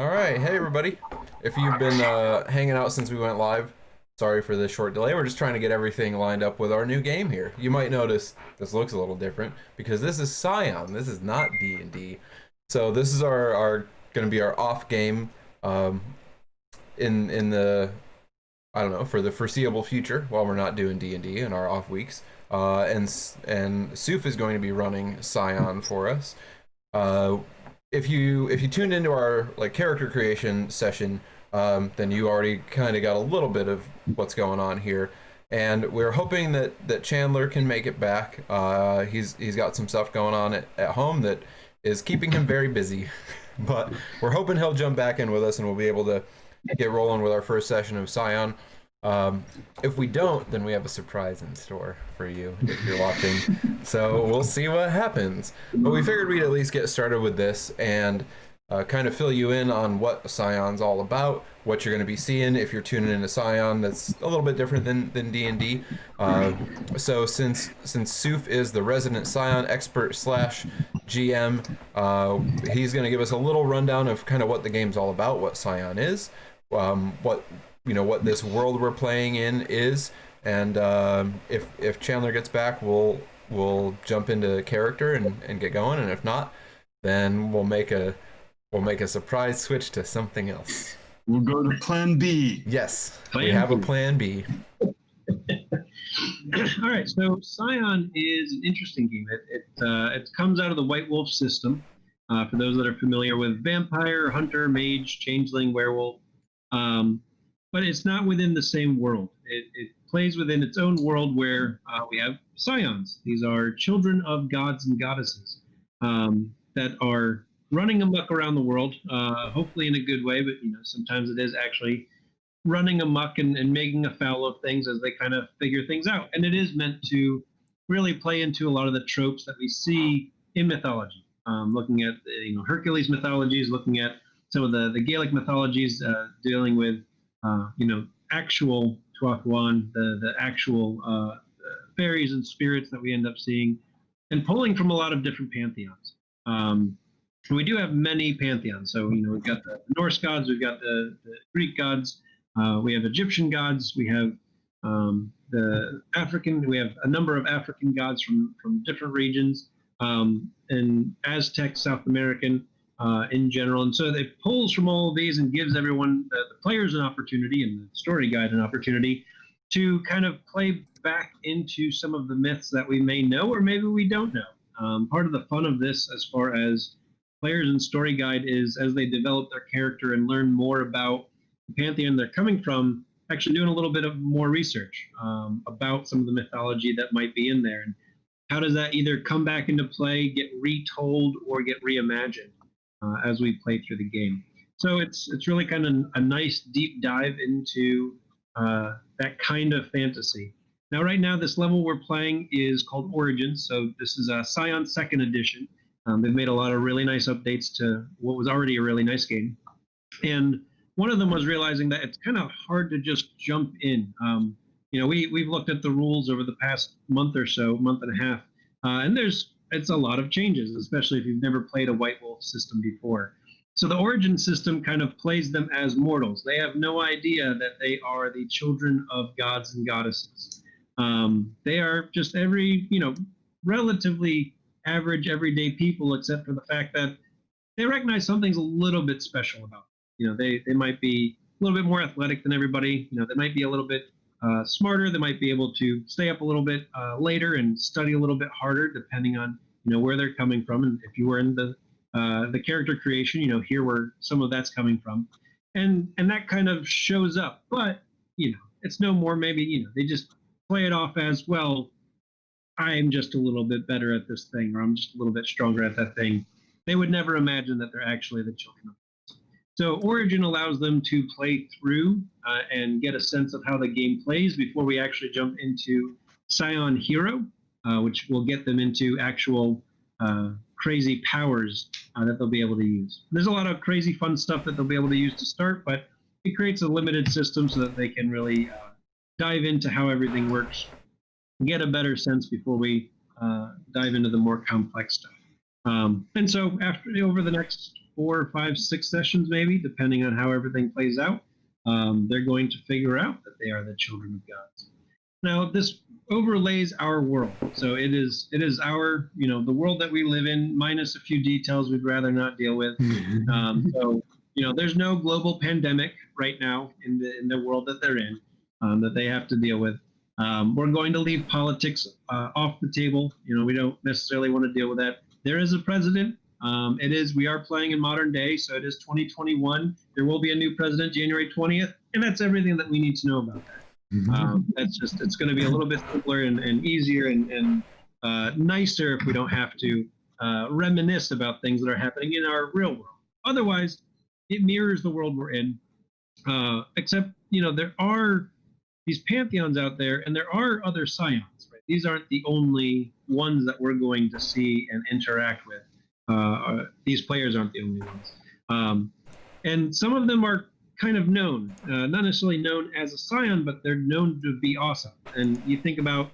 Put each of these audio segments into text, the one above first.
All right, hey everybody. If you've been hanging out since we went live, sorry for the short delay. We're just trying to get everything lined up with our new game here. You might notice this looks a little different because this is Scion. This is not D&D. So this is our going to be our off game um, in the I don't know, for the foreseeable future while we're not doing D&D in our off weeks. And Suf is going to be running Scion for us. Uh, if you tuned into our like character creation session, then you already kind of got a little bit of what's going on here, and we're hoping that Chandler can make it back. He's got some stuff going on at home that is keeping him very busy, but we're hoping he'll jump back in with us and we'll be able to get rolling with our first session of Scion. If we don't, then we have a surprise in store for you if you're watching. So we'll see what happens. But we figured we'd at least get started with this and kind of fill you in on what Scion's all about, what you're going to be seeing if you're tuning into Scion. That's a little bit different than D&D. So since Suf is the resident Scion expert slash GM, he's going to give us a little rundown of kind of what the game's all about, what Scion is, what this world we're playing in is, and if Chandler gets back, we'll jump into character and get going, and if not, then we'll make a surprise switch to something else. We'll go to Plan B. Yes, we have a Plan B. All right, so Scion is an interesting game. It comes out of the White Wolf system. For those that are familiar with vampire, hunter, mage, changeling, werewolf. But it's not within the same world. It plays within its own world where we have Scions. These are children of gods and goddesses that are running amok around the world, hopefully in a good way, but sometimes it is actually running amok and making a foul of things as they kind of figure things out. And it is meant to really play into a lot of the tropes that we see in mythology. Looking at Hercules mythologies, looking at some of the Gaelic mythologies, dealing with actual Tuathuan, the actual fairies and spirits that we end up seeing, and pulling from a lot of different pantheons. We do have many pantheons. So, we've got the Norse gods, we've got the Greek gods, we have Egyptian gods, we have the African, we have a number of African gods from different regions, and Aztec, South American, in general. And so it pulls from all of these and gives everyone, the players, an opportunity, and the story guide an opportunity to kind of play back into some of the myths that we may know or maybe we don't know. Part of the fun of this, as far as players and story guide, is as they develop their character and learn more about the pantheon they're coming from, actually doing a little bit of more research about some of the mythology that might be in there. And how does that either come back into play, get retold, or get reimagined as we play through the game. So it's really kind of a nice deep dive into that kind of fantasy. Now, right now, this level we're playing is called Origins. So this is a Scion 2nd edition. They've made a lot of really nice updates to what was already a really nice game. And one of them was realizing that it's kind of hard to just jump in. We've looked at the rules over the past month or so, month and a half, and it's a lot of changes, especially if you've never played a White Wolf system before. So the Origin system kind of plays them as mortals. They have no idea that they are the children of gods and goddesses. They are just relatively average, everyday people, except for the fact that they recognize something's a little bit special about them. They might be a little bit more athletic than everybody. They might be a little bit smarter. They might be able to stay up a little bit later and study a little bit harder, depending on where they're coming from. And if you were in the character creation, here where some of that's coming from, and that kind of shows up. But it's no more. Maybe they just play it off as, well, I'm just a little bit better at this thing, or I'm just a little bit stronger at that thing. They would never imagine that they're actually the children of God. So Origin allows them to play through and get a sense of how the game plays before we actually jump into Scion Hero, which will get them into actual crazy powers that they'll be able to use. There's a lot of crazy fun stuff that they'll be able to use to start, but it creates a limited system so that they can really dive into how everything works, get a better sense before we dive into the more complex stuff. And so over the next 4, 5, 6 sessions, maybe, depending on how everything plays out. They're going to figure out that they are the children of God. Now, this overlays our world. So it is our, the world that we live in, minus a few details we'd rather not deal with. So, there's no global pandemic right now in the world that they're in that they have to deal with. We're going to leave politics off the table. We don't necessarily want to deal with that. There is a president. We are playing in modern day, so it is 2021. There will be a new president January 20th, and that's everything that we need to know about that. It's going to be a little bit simpler and easier and nicer if we don't have to reminisce about things that are happening in our real world. Otherwise, it mirrors the world we're in, except, there are these pantheons out there, and there are other Scions. Right? These aren't the only ones that we're going to see and interact with. These players aren't the only ones. And some of them are kind of known, not necessarily known as a Scion, but they're known to be awesome. And you think about,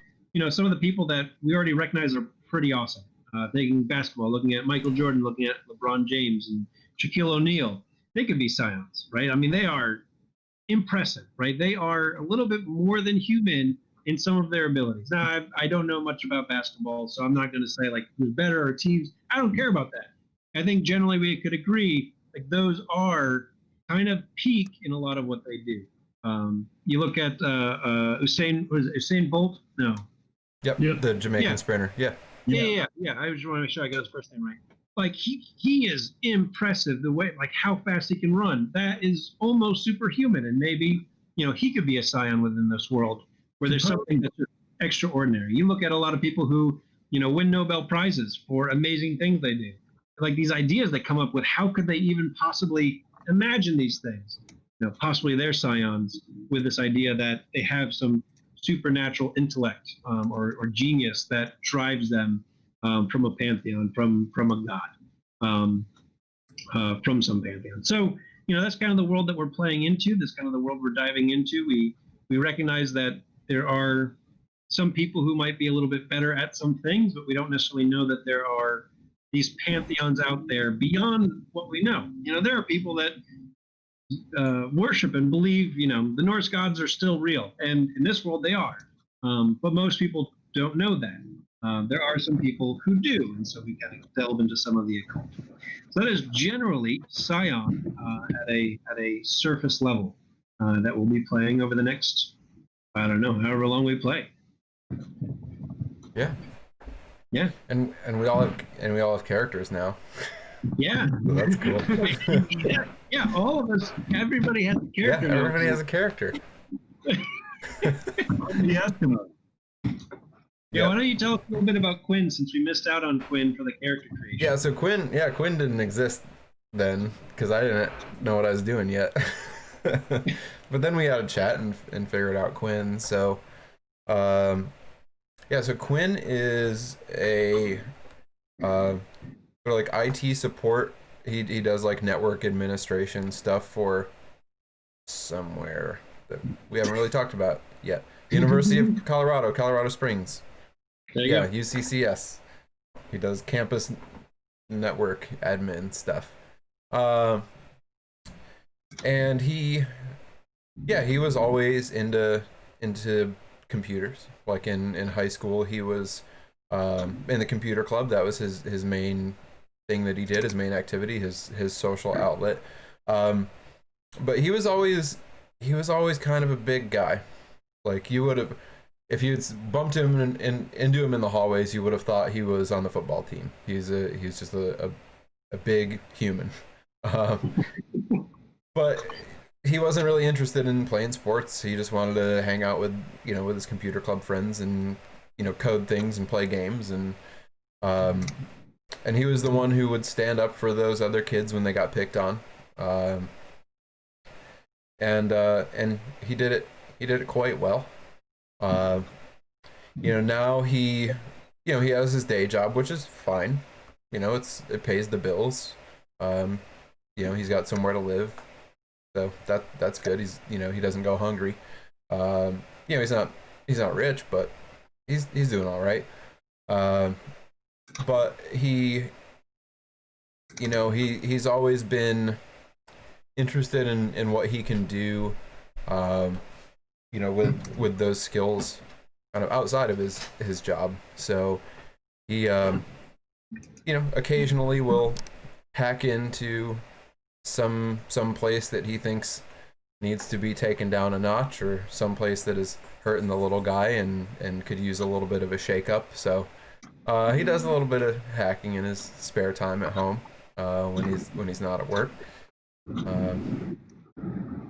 some of the people that we already recognize are pretty awesome. Thinking basketball, looking at Michael Jordan, looking at LeBron James and Shaquille O'Neal, they could be Scions, right? I mean, they are impressive, right? They are a little bit more than human in some of their abilities. Now, I don't know much about basketball, so I'm not going to say like who's better or teams. I don't care about that. I think generally we could agree like those are kind of peak in a lot of what they do. You look at Usain Bolt. No. Yep. The Jamaican sprinter. Yeah. Yeah. I just want to make sure I got his first name right. Like he is impressive the way like how fast he can run. That is almost superhuman, and maybe he could be a Scion within this world where there's something that's extraordinary. You look at a lot of people who win Nobel Prizes for amazing things they do, like these ideas that come up with how could they even possibly imagine these things. Possibly they're Scions with this idea that they have some supernatural intellect or genius that drives them from a pantheon, from a god, from some pantheon. So, that's kind of the world that we're playing into. That's kind of the world we're diving into. We recognize that there are some people who might be a little bit better at some things, but we don't necessarily know that there are these pantheons out there beyond what we know. There are people that worship and believe, the Norse gods are still real, and in this world they are. But most people don't know that. There are some people who do, and so we kind of delve into some of the occult. So that is generally Scion at a surface level that we'll be playing over the next, I don't know, however long we play. Yeah. Yeah. And we all have characters now. Yeah. So that's cool. Yeah, all of us, everybody has a character. Yeah, everybody has a character. Yes. Yeah, why don't you tell us a little bit about Quinn, since we missed out on Quinn for the character creation? Yeah, so Quinn didn't exist then because I didn't know what I was doing yet. But then we had a chat and figured out Quinn. So, so Quinn is a sort of like IT support. He does like network administration stuff for somewhere that we haven't really talked about yet. University of Colorado Springs. There you go. UCCS. He does campus network admin stuff. And he was always into computers. Like in high school, he was in the computer club. That was his main thing that he did, his main activity, his social outlet. But he was always kind of a big guy. Like you would have, if you had bumped him into him in the hallways, you would have thought he was on the football team. He's just a big human. But he wasn't really interested in playing sports. He just wanted to hang out with his computer club friends and code things and play games, and he was the one who would stand up for those other kids when they got picked on. And he did it quite well. Now he has his day job, which is fine. It pays the bills. He's got somewhere to live, so that's good. He doesn't go hungry. He's not rich, but he's doing all right. But he you know, he's always been interested in what he can do, um, you know, with those skills kind of outside of his job. So he, you know, occasionally will hack into some place that he thinks needs to be taken down a notch, or some place that is hurting the little guy and could use a little bit of a shake up. So he does a little bit of hacking in his spare time at home when he's not at work.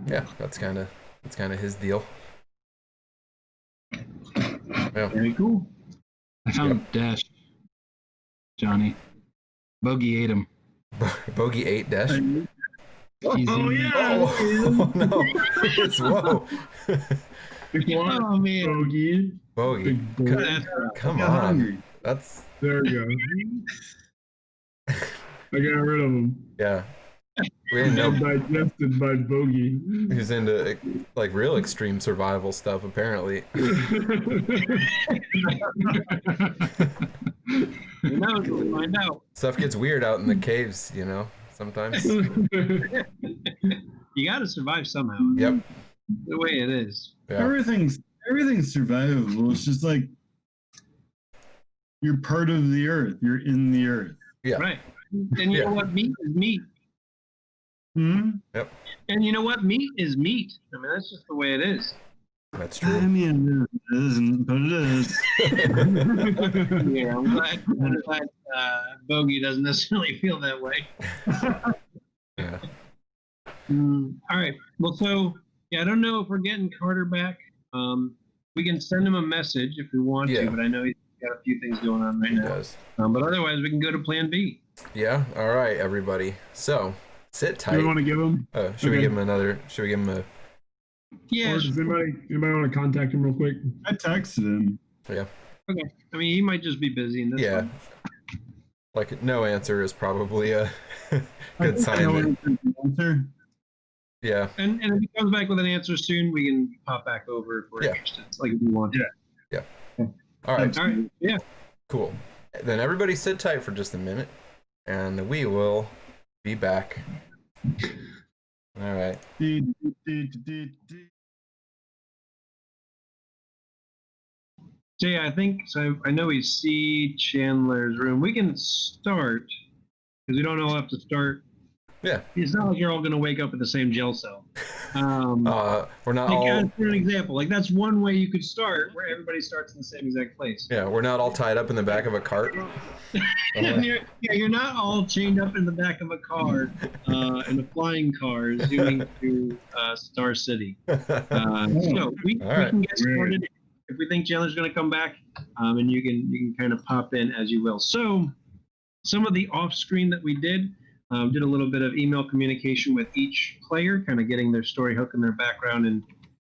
Yeah, that's kind of his deal. Yeah. Very cool. I found Dash. Johnny. Bogey ate him. Bogey 8 Dash. Oh yeah. Oh no! It's whoa. Oh man, Bogey. Bogey. Come Got on. hungry. That's There we go. I got rid of him. yeah. We didn't know Digested by Bogey. he's into like real extreme survival stuff. Apparently. who knows? We'll find out. Stuff gets weird out in the caves, you know. Sometimes. You got to survive somehow. Yep. The way it is. Yeah. Everything's survivable. It's just like you're part of the earth. You're in the earth. Yeah. Right. And you know what? Meat is meat. Hmm? Yep. And you know what? Meat is meat. I mean, that's just the way it is. That's I true. mean, it isn't, but it is. Yeah, I'm glad Bogey doesn't necessarily feel that way. Yeah. All right. Well, so yeah, I don't know if we're getting Carter back. We can send him a message if we want Yeah. to, but I know he's got a few things going on right He now. does. But otherwise, we can go to Plan B. Yeah. All right, everybody. So sit Do we tight. want to give him? Should we Okay. give him another? Should we give him a? Yeah. Or does anybody want to contact him real quick? I texted him. Yeah. Okay. I mean, he might just be busy in this Yeah. one. Like no answer is probably a I good think I sign. know That, the answer. yeah. And if he comes back with an answer soon, we can pop back over if we're Yeah. interested. Like if we want to. All right. All right. Yeah. Cool. Then everybody sit tight for just a minute, and we will be back. All right. So yeah, I think so. I know we see Chandler's room. We can start because we don't all have to start. Yeah. It's not like you're all going to wake up in the same jail cell. We're not Like, all. for an example, like that's one way you could start, where everybody starts in the same exact place. Yeah, we're not all tied up in the back of a cart. And you're not all chained up in the back of a car in a flying car zooming to Star City. So we All right. can get started if we think Chandler's going to come back, and you can kind of pop in as you will. So some of the off-screen that we did a little bit of email communication with each player, kind of getting their story hook and their background and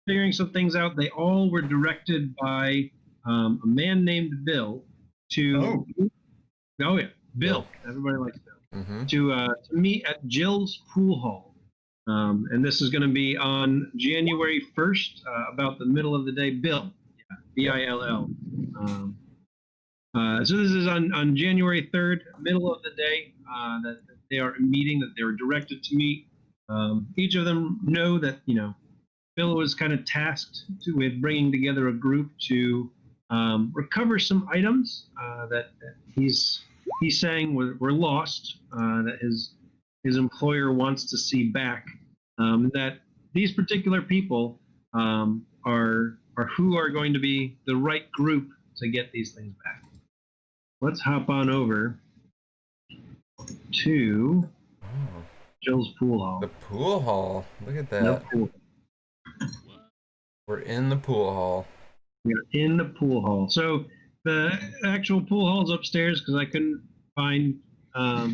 figuring some things out. They all were directed by a man named Bill to. Oh yeah, Bill. Everybody likes Bill. Mm-hmm. To meet at Jill's Pool Hall. And this is going to be on January 1st, about the middle of the day. Bill, yeah, B-I-L-L. So this is on January 3rd, middle of the day, that they are meeting, that they were directed to meet. Each of them know that, Bill was kind of tasked with bringing together a group to recover some items that he's saying were lost, that his employer wants to see back. That these particular people are who are going to be the right group to get these things back. Let's hop on over to Oh, Jill's Pool Hall. the pool hall. Look at that. No pool. We're in the pool hall. We're in the pool hall. So the actual pool hall's upstairs because I couldn't find, a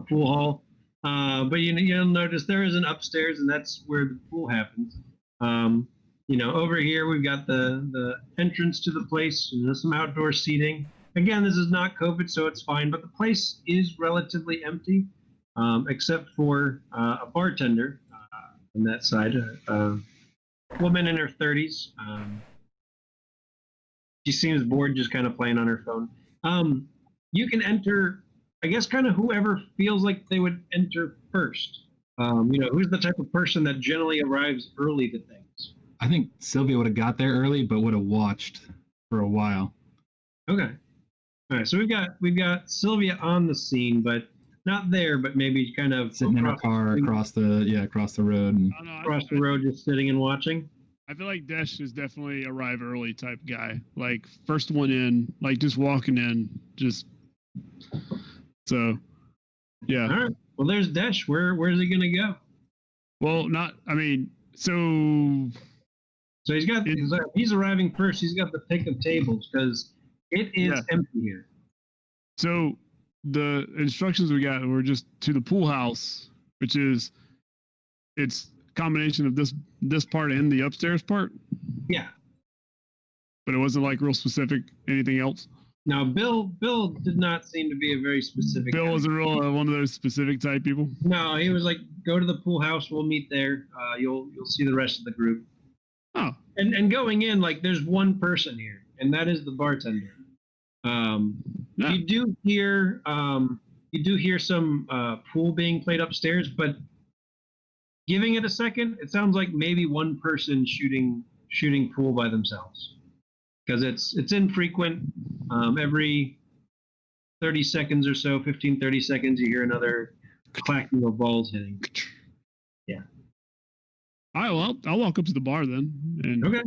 pool hall. But you'll notice there is an upstairs, and that's where the pool happens. Over here we've got the entrance to the place. And there's some outdoor seating. Again, this is not COVID, so it's fine. But the place is relatively empty, except for a bartender on that side. Woman in her 30s. She seems bored, just kind of playing on her phone. You can enter I guess kind of whoever feels like they would enter first. Who's the type of person that generally arrives early to things? I think Sylvia would have got there early, but would have watched for a while. Okay. All right. So we've got Sylvia on the scene, but not there, but maybe kind of Sitting in her car across the road. And I don't know. across the road, just sitting and watching. I feel like Desh is definitely arrive early type guy. Like first one in, like just walking in, just so. Yeah. All right. Well, there's Desh. Where's he gonna go? Well, not. I mean, so So he's arriving first. He's got the pick of tables because it is Yeah. empty here. So the instructions we got were just to the pool house, which is it's a combination of this part and the upstairs part, Yeah. but it wasn't like real specific anything else. Now, Bill did not seem to be a very specific. Bill guy. wasn't real one of those specific type people. No, he was like, go to the pool house. We'll meet there. You'll see the rest of the group. Oh, And going in, like, there's one person here, and that is the bartender. yeah. You do hear some pool being played upstairs, but giving it a second, it sounds like maybe one person shooting pool by themselves, because it's infrequent. Every 30 seconds or so, 30 seconds, you hear another clacking of balls hitting. Yeah. All right, well, I'll walk up to the bar then. And Okay.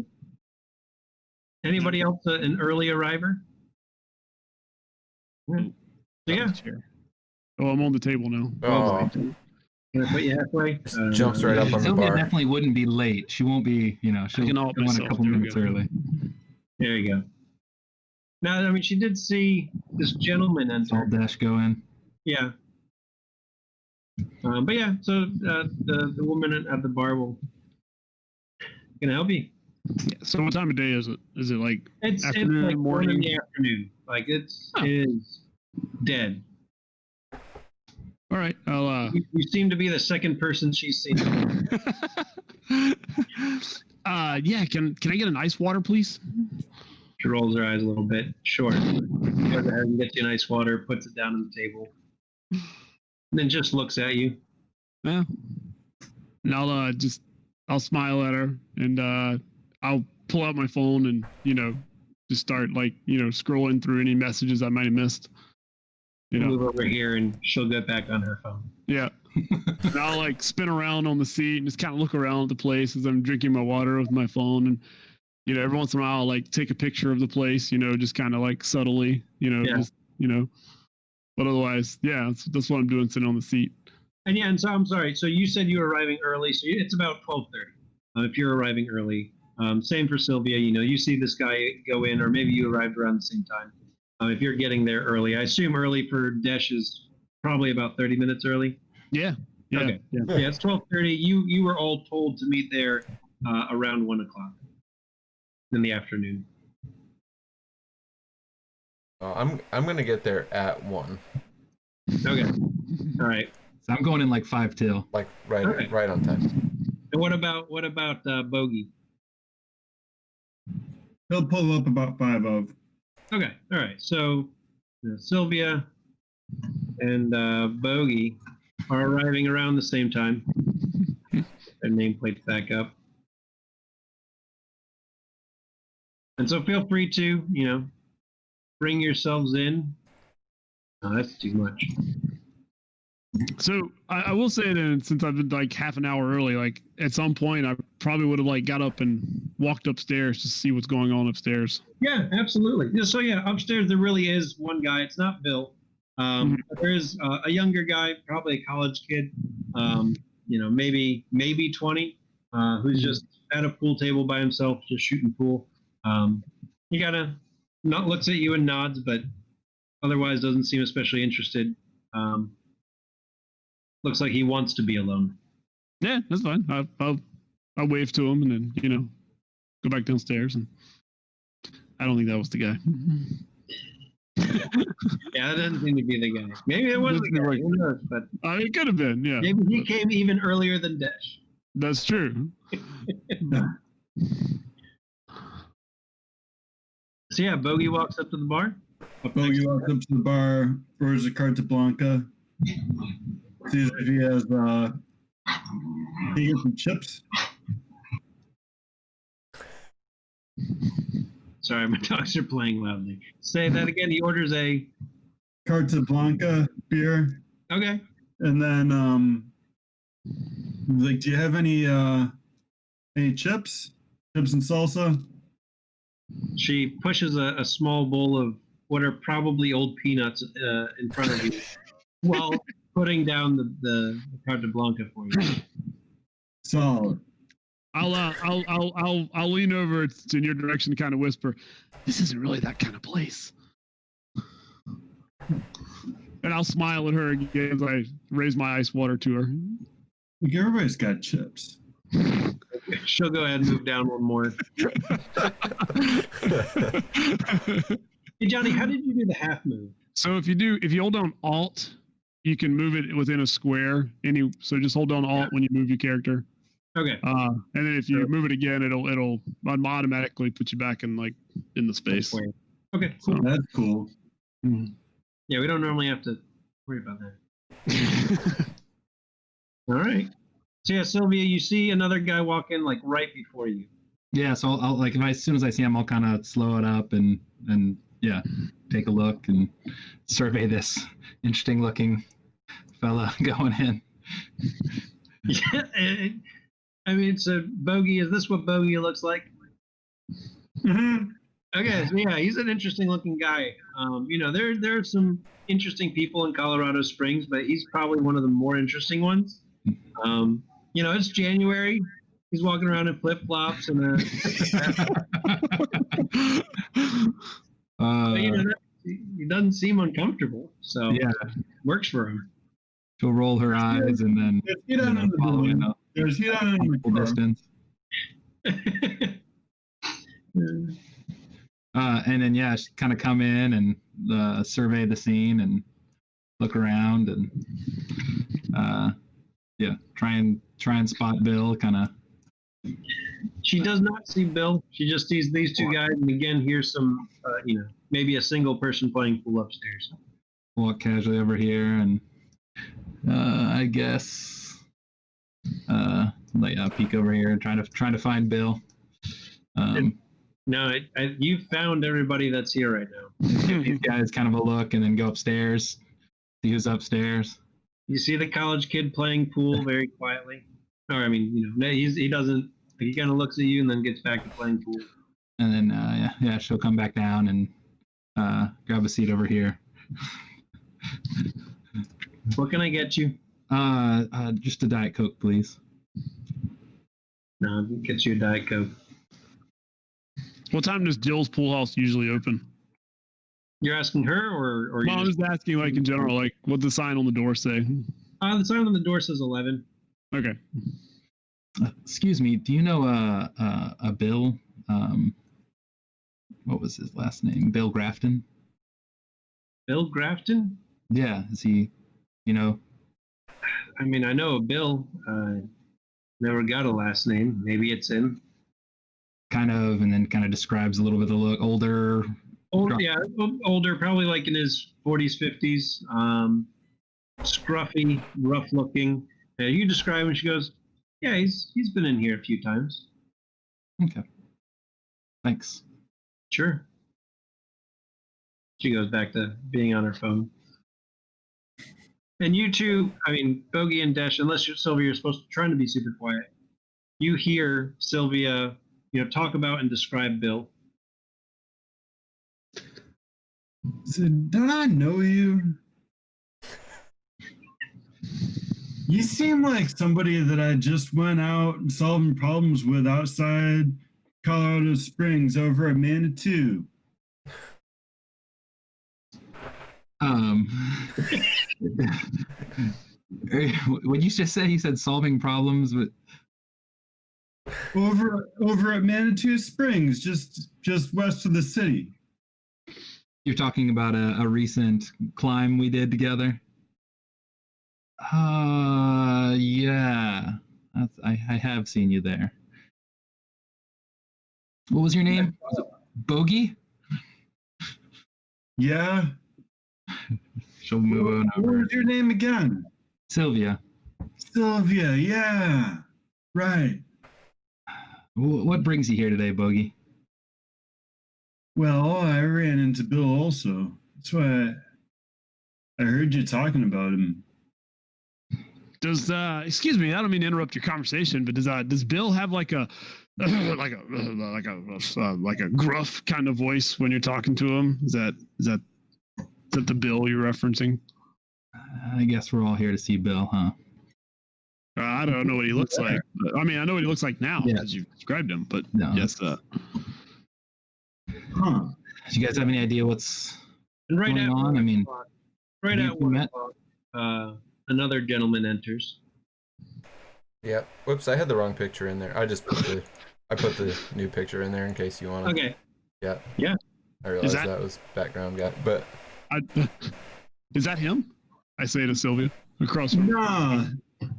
Anybody else an early arriver? Yeah. So yeah, Oh, I'm on the table now. Oh, can I put you halfway? just jumps right up on the Sylvia bar. definitely wouldn't be late. She won't be, she'll can come help in a myself. couple There we minutes go. early. There you go. Now, I mean, she did see this gentleman All enter. dash go in. Yeah. But yeah, so the woman at the bar can help you. So what time of day is it? Is it like It's Afternoon, like 1 in morning? the afternoon. Like it is dead. all right? I'll You seem to be the second person she's seen. yeah, can I get an ice water, please? She rolls her eyes a little bit. Sure. Goes ahead and gets you an ice water, puts it down on the table, and then just looks at you. Yeah. And I'll smile at her and I'll pull out my phone and just start scrolling through any messages I might have missed. Move over here, and she'll get back on her phone. Yeah. And I'll like spin around on the seat and just kind of look around at the place as I'm drinking my water with my phone. And, every once in a while I'll like take a picture of the place, just kind of like subtly, Yeah. but otherwise, yeah, that's what I'm doing sitting on the seat. And so I'm sorry. So you said you were arriving early. So it's about 12:30. If you're arriving early, same for Sylvia. You see this guy go in, or maybe you arrived around the same time. If you're getting there early, I assume early for Desh is probably about 30 minutes early. Yeah. Yeah. Okay. Yeah. Yeah, it's 12:30. You were all told to meet there around 1 o'clock in the afternoon. I'm gonna get there at 1, Okay. All right. So I'm going in like 5 till. like right Okay. right on time. And what about Bogey? He'll pull up about 5 of. Okay. All right. So Sylvia and Bogey are arriving around the same time. Their nameplates back up. And so feel free to, bring yourselves in. Oh, that's too much. So I will say that since I've been like half an hour early, like at some point I probably would have like got up and walked upstairs to see what's going on upstairs. Yeah, absolutely. Yeah, so yeah, upstairs there really is one guy. It's not Bill. But there is a younger guy, probably a college kid, maybe 20, who's just at a pool table by himself, just shooting pool. He looks at you and nods, but otherwise doesn't seem especially interested. Looks like he wants to be alone. Yeah, that's fine. I'll wave to him and then go back downstairs. And I don't think that was the guy. Yeah, that doesn't seem to be the guy. Maybe it was the guy. Who knows? But It could have been, yeah. maybe he came even earlier than Desh. That's true. So yeah, Bogey walks up to the bar. Bogey walks up to the bar, orders a carta blanca, sees if he has he gets some chips. Sorry, my dogs are playing loudly. Say that again. He orders a. Carta blanca beer, Okay. and then like, do you have any chips? Chips and salsa? She pushes a small bowl of what are probably old peanuts in front of you, while putting down the carta blanca for you. Solid. I'll lean over in your direction and kind of whisper, "This isn't really that kind of place." And I'll smile at her again as I raise my ice water to her. Like, everybody's got chips. She'll go ahead and move down one more. Hey Johnny, how did you do the half move? So if you hold down Alt, you can move it within a square. So just hold down Alt when you move your character. Okay. And then if you move it again, it'll automatically put you back in the space. Okay. So, That's cool. Yeah, we don't normally have to worry about that. All right. So yeah, Sylvia, you see another guy walk in like right before you. Yeah, so I'll like, as soon as I see him, I'll kind of slow it up and yeah, take a look and survey this interesting looking fella going in. Yeah, I mean, so Bogey, is this what Bogey looks like? Mm-hmm. Okay, so yeah, he's an interesting looking guy. There are some interesting people in Colorado Springs, but he's probably one of the more interesting ones. It's January. He's walking around in flip flops and he doesn't seem uncomfortable. So Yeah, works for him. she'll roll her eyes and then follow in a There's heat on in the comfortable car. distance. And then yeah, she kind of come in and survey the scene and look around and yeah, try and spot Bill. Kind of. She does not see Bill. She just sees these two guys, and again hears some, maybe a single person playing pool upstairs. Walk casually over here and I guess peek over here and trying to find Bill. No, you found everybody that's here right now. Give these guys kind of a look and then go upstairs. See who's upstairs. You see the college kid playing pool very quietly. Or I mean, he doesn't. He kind of looks at you and then gets back to playing pool. And then she'll come back down and grab a seat over here. What can I get you? Just a Diet Coke, please. No, I'll get you a Diet Coke. What time does Jill's pool house usually open? You're asking her, or Well, I'm just asking, like in general, like what the sign on the door say. the sign on the door says 11. Okay. Excuse me. Do you know a Bill? What was his last name? Bill Grafton. Bill Grafton? Yeah. Is he? I mean, I know a Bill. Never got a last name. Maybe it's him. Kind of, and then kind of describes a little bit of the look. Older. Older, probably like in his 40s, 50s. Scruffy, rough looking. You describe him, she goes, yeah, he's been in here a few times. Okay. Thanks. Sure. She goes back to being on her phone. And you two, I mean, Bogey and Desh, unless Sylvia, you're supposed to trying to be super quiet. You hear Sylvia, talk about and describe Bill. So, don't I know you? You seem like somebody that I just went out and solving problems with outside Colorado Springs over at Manitou. What you just said? You said solving problems with. Over at Manitou Springs, just west of the city. You're talking about a recent climb we did together? Yeah. I have seen you there. What was your name? Was it Bogey? Yeah. She'll move on What over. was your name again? Sylvia, Sylvia. Yeah. Right. what brings you here today, Bogey? Well, I ran into Bill also. That's why I heard you talking about him. Does excuse me, I don't mean to interrupt your conversation, but does Bill have like a like a gruff kind of voice when you're talking to him? Is that the Bill you're referencing? I guess we're all here to see Bill, huh? I don't know what he looks like. But, I mean, I know what he looks like now Yeah. because you've described him, but No. yes. Huh. Do you guys have any idea what's And right going at on? I mean, right have at you 1 met? o'clock, another gentleman enters. Yep. Whoops, I had the wrong picture in there. I put the new picture in there in case you want to. Okay. Yeah. Yeah. I realized that- that was background guy, but Is that him? I say to Sylvia across from. Nah.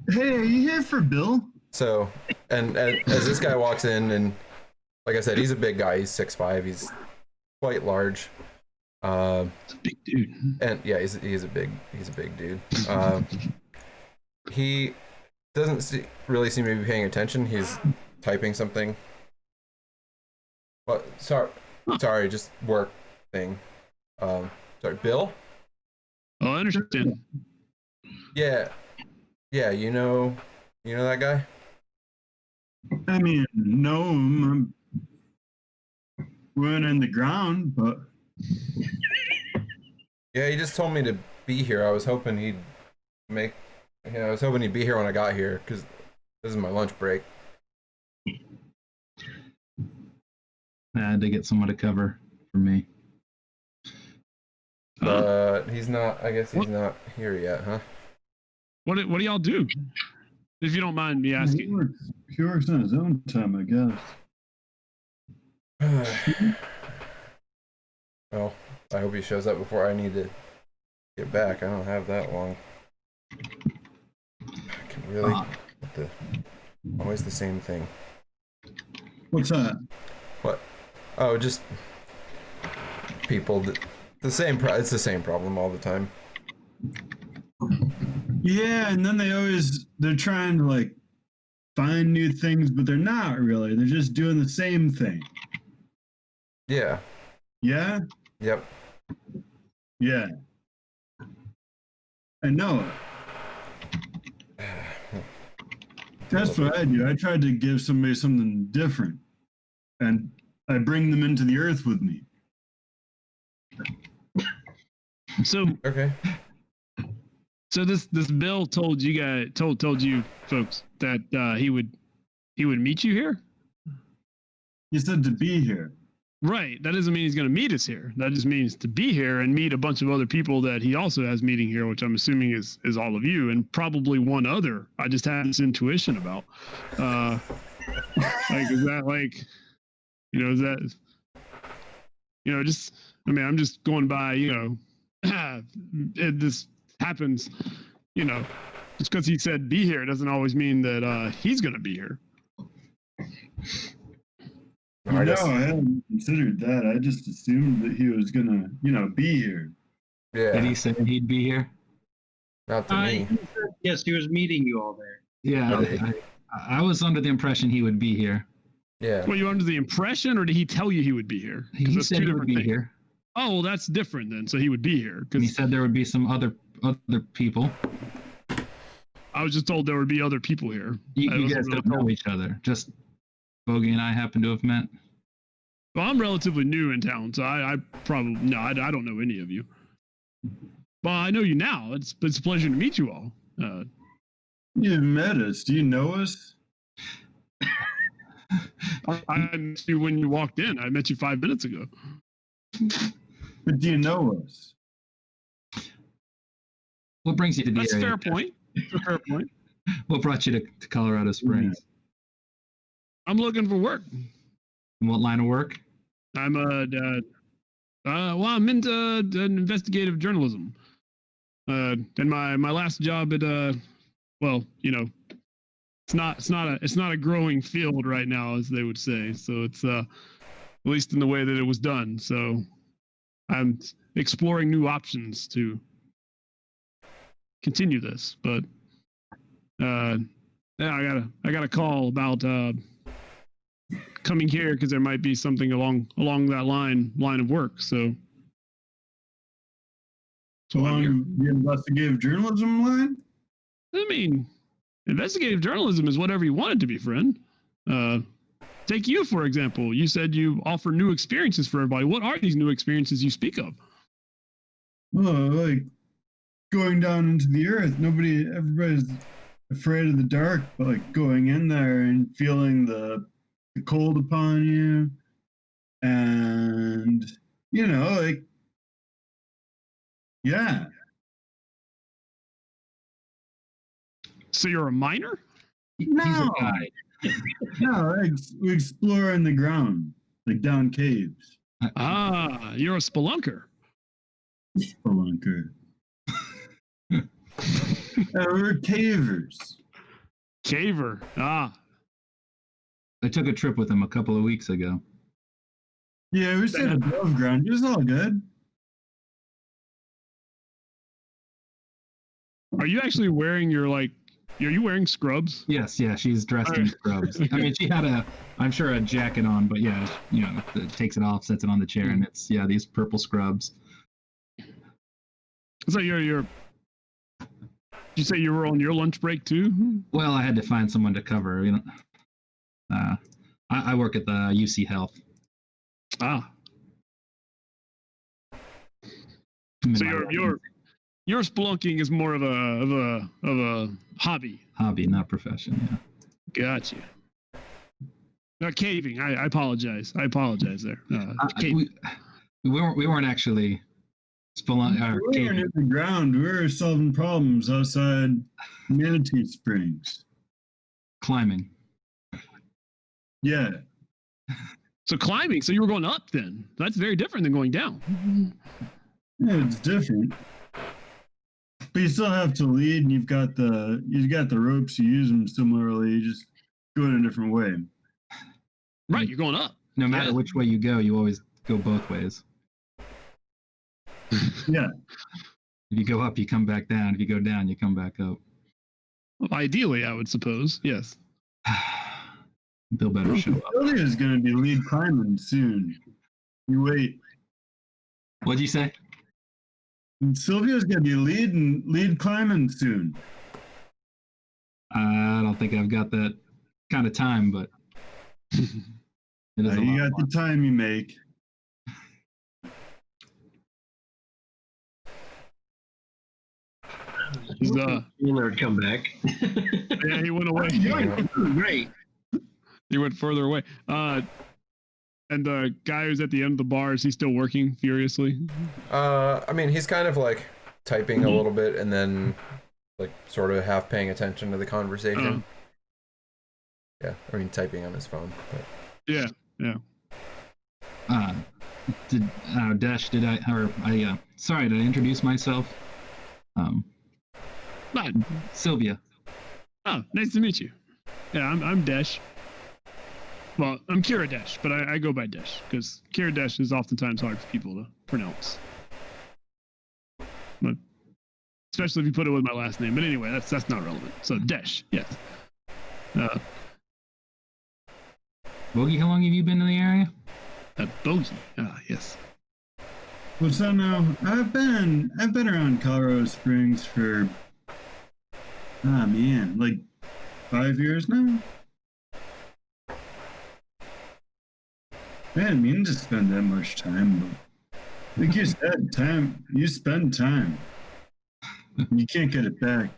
Hey, are you here for Bill? so, and as this guy walks in, and like I said, he's a big guy. He's 6'5". He's quite large. It's a big dude. And yeah, he's a big dude. He doesn't really seem to be paying attention. He's typing something. What? Sorry, just work thing. Sorry, Bill. Oh, I understand. Yeah, you know that guy. I mean, no, I'm running the ground, but Yeah, he just told me to be here. I was hoping he'd be here when I got here because this is my lunch break. I had to get someone to cover for me. But he's not. I guess he's not here yet, huh? What do y'all do? If you don't mind me he asking. works on his own time, I guess. Well, I hope he shows up before I need to get back. I don't have that long. I can really. Always the same thing. What's that? What? Oh, just people. The same. It's the same problem all the time. Yeah, and then they're trying to like find new things, but they're not really. They're just doing the same thing. Yeah. Yeah? Yep. Yeah. I know it. That's what I do. I tried to give somebody something different, and I bring them into the earth with me. So Okay. this Bill told you guys told you folks that he would meet you here? He said to be here. Right. That doesn't mean he's going to meet us here. That just means to be here and meet a bunch of other people that he also has meeting here, which I'm assuming is all of you and probably one other. I just had this intuition about. Like, is that like, is that, just, I mean, I'm just going by, this happens, just because he said be here doesn't always mean that he's going to be here. I No, guess- I hadn't considered that. I just assumed that he was gonna, be here. Did Yeah. he say he'd be here? Not to me. He said, yes, he was meeting you all there. Yeah, Okay. I was under the impression he would be here. Yeah. Were you under the impression, or did he tell you he would be here? 'Cause He that's said two he would different be things. here. Oh, well, that's different then. So he would be here And he because said there would be some other people. I was just told there would be other people here. You, I you wasn't guys really don't know told. each other. Just Bogey and I happen to have met. Well, I'm relatively new in town, so I probably I don't know any of you. Well, I know you now. It's a pleasure to meet you all. You've met us. Do you know us? I met you when you walked in. I met you 5 minutes ago. But do you know us? What brings you to the That's a area? fair point. That's a fair point. What brought you to Colorado Springs? I'm looking for work. And what line of work? I'm I'm into investigative journalism. And my last job at it's not a growing field right now, as they would say. So it's at least in the way that it was done. So I'm exploring new options to continue this. But yeah, I got a call about coming here because there might be something along that line of work. So Along the investigative journalism line? I mean, investigative journalism is whatever you want it to be, friend. Take you, for example. You said you offer new experiences for everybody. What are these new experiences you speak of? Oh, like going down into the earth. Everybody's afraid of the dark, but like going in there and feeling the cold upon you. And, like, yeah. So you're a miner? He's a No. guide. No, we explore in the ground, like down caves. Ah, you're a spelunker. Spelunker. We're cavers. Caver. Ah. I took a trip with him a couple of weeks ago. Yeah, we stayed above ground. It was all good. Are you actually wearing are you wearing scrubs? Yes, yeah, she's dressed in scrubs. I mean, she had I'm sure a jacket on, but yeah, it takes it off, sets it on the chair, and it's, these purple scrubs. So did you say you were on your lunch break too? Well, I had to find someone to cover, I work at the UC Health. Ah. So your spelunking is more of a hobby. Hobby, not profession. Yeah. Gotcha. Caving. I apologize. I apologize there. We weren't actually spelunking. We weren't in the ground. We were solving problems outside Manatee Springs. Climbing. Yeah. So climbing. So you were going up then. That's very different than going down. Yeah, it's different. But you still have to lead, and you've got the ropes. You use them similarly. You just go in a different way. Right, you're going up. No matter which way you go, you always go both ways. Yeah. If you go up, you come back down. If you go down, you come back up. Well, ideally, I would suppose. Yes. Bill better show up. Sylvia's going to be lead climbing soon. You wait. What'd you say? And Sylvia's going to be lead climbing soon. I don't think I've got that kind of time, but it is You got the time you make. He's Taylor would come back. yeah, he went away. Great. He went further away. And the guy who's at the end of the bar, is he still working furiously? I mean, he's kind of like typing a little bit and then like sort of half paying attention to the conversation. Yeah, I mean, typing on his phone. But... Yeah. Dash, sorry, did I introduce myself? Sylvia. Oh, nice to meet you. Yeah, I'm Desh. Well, I'm Kira Desh, but I go by Desh because Kira Desh is oftentimes hard for people to pronounce. But especially if you put it with my last name. But anyway, that's not relevant. So Desh, yes. Bogey, how long have you been in the area? Bogey. Yes. What's that now? I've been around Colorado Springs for like 5 years now. Man, I mean to spend that much time, but like you said, you spend time. You can't get it back.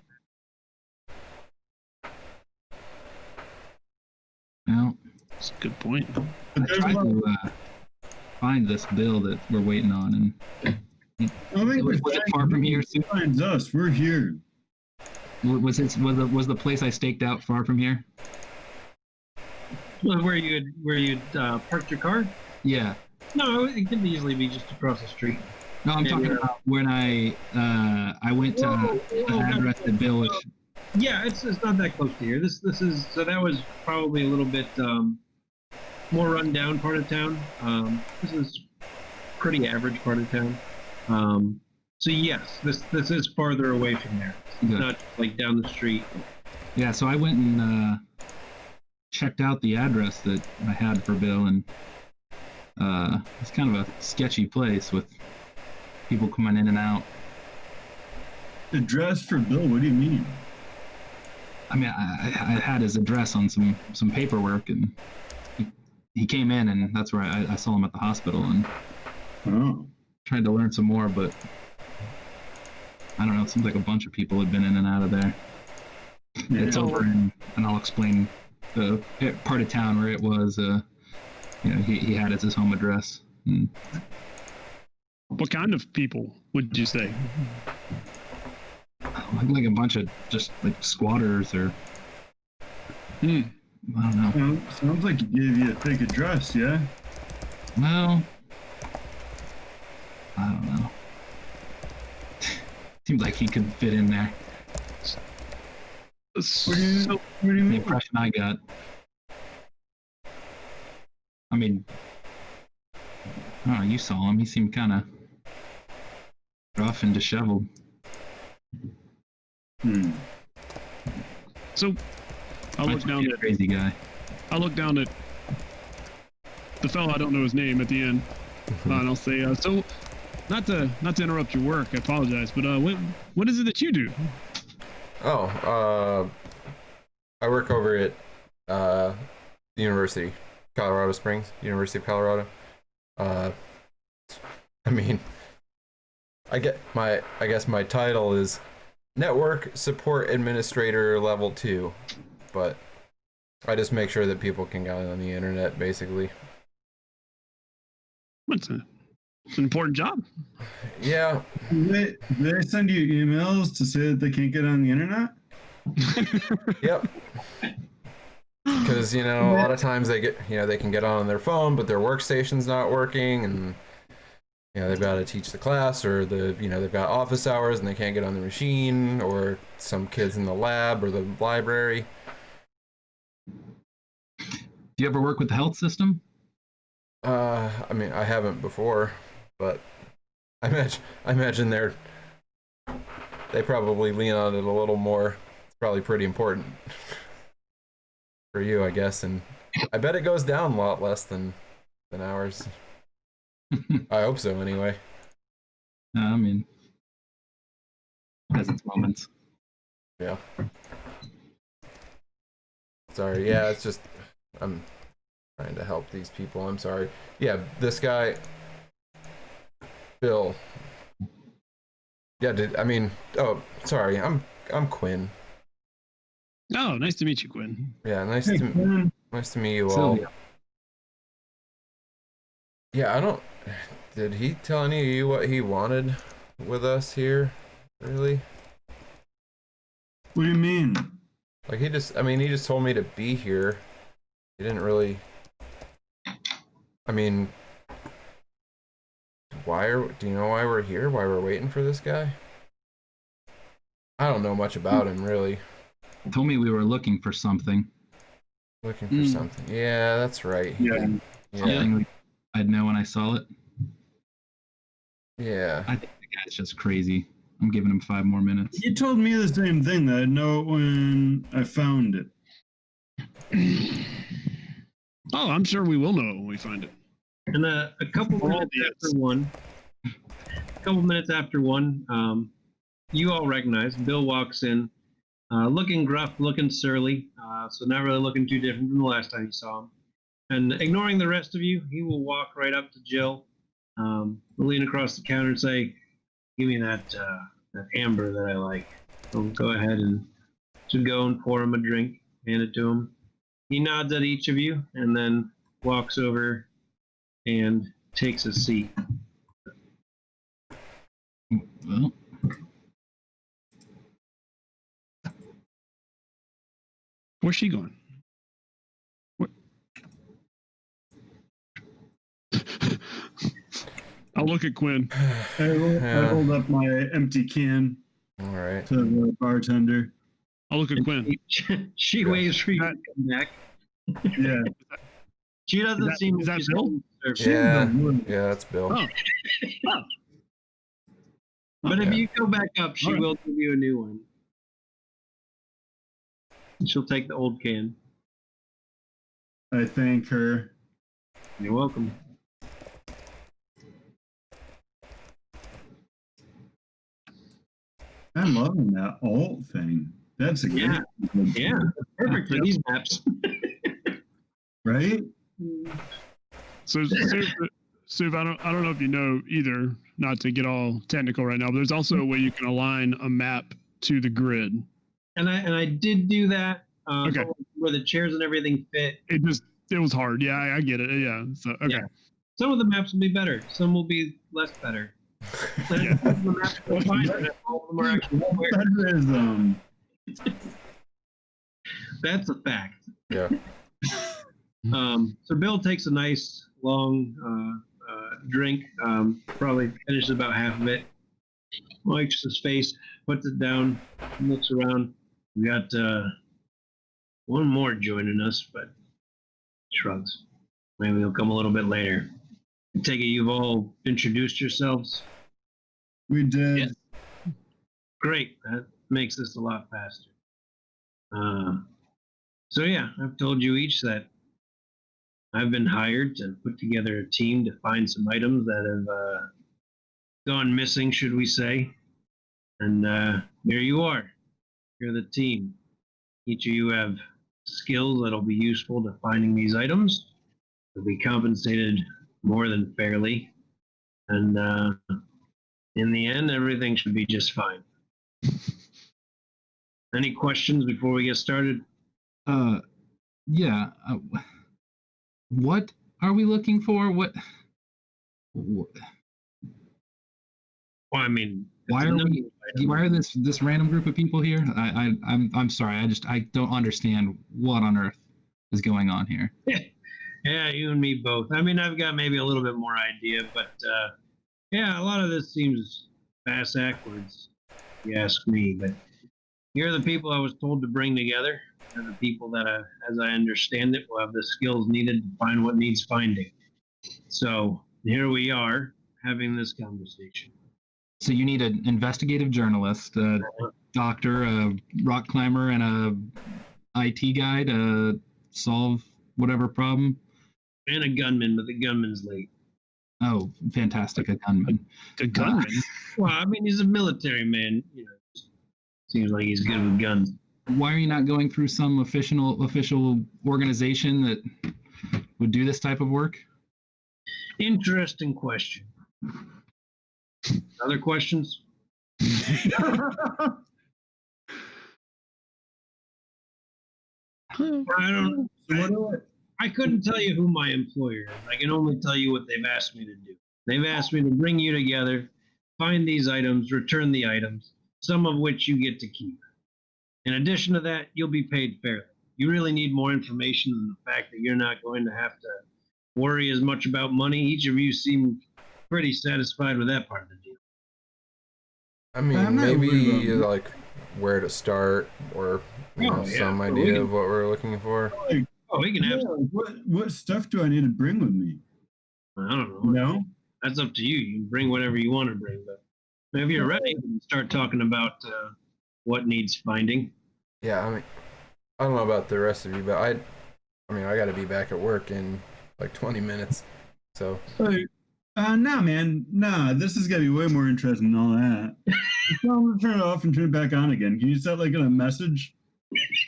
Well, That's a good point. But I tried to find this bill that we're waiting on, and was it far from here? Sue? Finds us. We're here. Was the place I staked out far from here? Well, where you parked your car? Yeah. No, it can easily be just across the street. No, I'm talking about when I went to the address that Bill was. Yeah, it's not that close to here. This is so that was probably a little bit more run down part of town. This is pretty average part of town. So yes, this is farther away from there. It's Good. not like down the street. Yeah, so I went and checked out the address that I had for Bill, and it's kind of a sketchy place with people coming in and out. Address for Bill? What do you mean? I mean, I had his address on some paperwork, and he came in, and that's where I saw him at the hospital, and Oh. tried to learn some more, but I don't know. It seems like a bunch of people had been in and out of there. Yeah. It's over in, and I'll explain the part of town where it was. He had as his home address. And What kind of people would you say? like a bunch of just like squatters or Hmm. I don't know. Sounds like he gave you a fake address, yeah? Well, I don't know. Seems like he could fit in there. What do you, So, what do you The mean? impression I got. I mean, oh, you saw him. He seemed kind of rough and disheveled. Hmm. so I look Might down be a at crazy guy. the fellow. I don't know his name at the end, and I'll say, so not to interrupt your work. I apologize, but what is it that you do? Oh, I work over at the University, Colorado Springs, University of Colorado. I mean, I guess my title is Network Support Administrator Level 2, but I just make sure that people can get on the internet, basically. It's an important job. Yeah, Do they send you emails to say that they can't get on the internet? yep. Because a lot of times they can get on their phone, but their workstation's not working, and they've got to teach the class, or they've got office hours and they can't get on the machine, or some kids in the lab or the library. Do you ever work with the health system? I mean, I haven't before, but I imagine they probably lean on it a little more. It's probably pretty important for you, I guess, and I bet it goes down a lot less than ours. I hope so, anyway. I mean, has its moments. Yeah. Sorry. Yeah, it's just I'm trying to help these people. I'm sorry. Yeah, this guy, Bill. Yeah. Oh, sorry. I'm Quinn. Oh, nice to meet you, Quinn. Yeah. Nice Hey, to Quinn. meet you all. Sylvia. Yeah. I don't. Did he tell any of you what he wanted with us here? Really? What do you mean? Like he just told me to be here. He didn't really. I mean, do you know why we're here? Why we're waiting for this guy? I don't know much about him, really. Told me we were looking for something. Looking for something. Yeah, that's right. Yeah. Something I'd know when I saw it. Yeah. I think the guy's just crazy. I'm giving him 5 more minutes. You told me the same thing, that I'd know it when I found it. Oh, I'm sure we will know when we find it. And a couple minutes after one, you all recognize Bill walks in, looking gruff, looking surly, so not really looking too different from the last time you saw him. And ignoring the rest of you, he will walk right up to Jill, lean across the counter and say, "Give me that amber that I like." So go ahead and should go and pour him a drink, hand it to him. He nods at each of you and then walks over and takes a seat. Well, Where's she going? What? I'll look at Quinn. I hold up my empty can All right. to the bartender. I'll look at Quinn. She waves for you to come back. Yeah. She doesn't seem is that she's Bill? going to serve you. Yeah. She's the one. Yeah, that's Bill. Oh. But if Okay. you go back up, she Alright. will give you a new one. She'll take the old can. I thank her. You're welcome. I'm loving that alt thing. That's a Yeah. great Yeah, that's perfect for these maps. right? So, Sue, I don't know if you know either, not to get all technical right now, but there's also a way you can align a map to the grid. And I did do that. Okay. But where the chairs and everything fit. It was hard. Yeah, I get it. Yeah. So okay. Yeah. Some of the maps will be better. Some will be less better. Yeah. Some of the maps will be fine, and all of them are actually square. Federism. That's a fact. Yeah. So Bill takes a nice long drink, probably finishes about half of it, wipes his face, puts it down, looks around. We got one more joining us, but shrugs. Maybe he'll come a little bit later. I take it you've all introduced yourselves. We did. Yeah. Great. That makes this a lot faster. So yeah, I've told you each that I've been hired to put together a team to find some items that have gone missing, should we say. And here you are. You're the team. Each of you have skills that'll be useful to finding these items. You'll be compensated more than fairly. And in the end, everything should be just fine. Any questions before we get started? Yeah. What are we looking for? What? Well, I mean, Why it's a are we? number item. Why are this random group of people here? I'm sorry. I don't understand what on earth is going on here. Yeah, you and me both. I mean, I've got maybe a little bit more idea, but yeah, a lot of this seems bass backwards, if you ask me. But you're the people I was told to bring together. You're the people that, as I understand it, will have the skills needed to find what needs finding. So here we are having this conversation. So you need an investigative journalist, a doctor, a rock climber, and a IT guy to solve whatever problem. And a gunman, but the gunman's late. Oh, fantastic! A gunman. A gunman. Well, I mean, he's a military man. You know, seems like he's good with guns. Why are you not going through some official organization that would do this type of work? Interesting question. Other questions? I don't. So what do I couldn't tell you who my employer is. I can only tell you what they've asked me to do. They've asked me to bring you together, find these items, return the items, some of which you get to keep. In addition to that, you'll be paid fairly. You really need more information than the fact that you're not going to have to worry as much about money. Each of you seem pretty satisfied with that part of the deal. I mean, I'm not worried maybe about- like where to start or Oh, yeah. some Well, we idea can- of what we're looking for. Oh, we can have. what stuff do I need to bring with me? I don't know. No? That's up to you. You can bring whatever you want to bring, but if you're ready, we can start talking about what needs finding. Yeah, I mean, I don't know about the rest of you, but I mean, I got to be back at work in like 20 minutes. So Nah, man. Nah, this is gonna be way more interesting than all that. Just tell them to turn it off and turn it back on again. Can you set like in a message?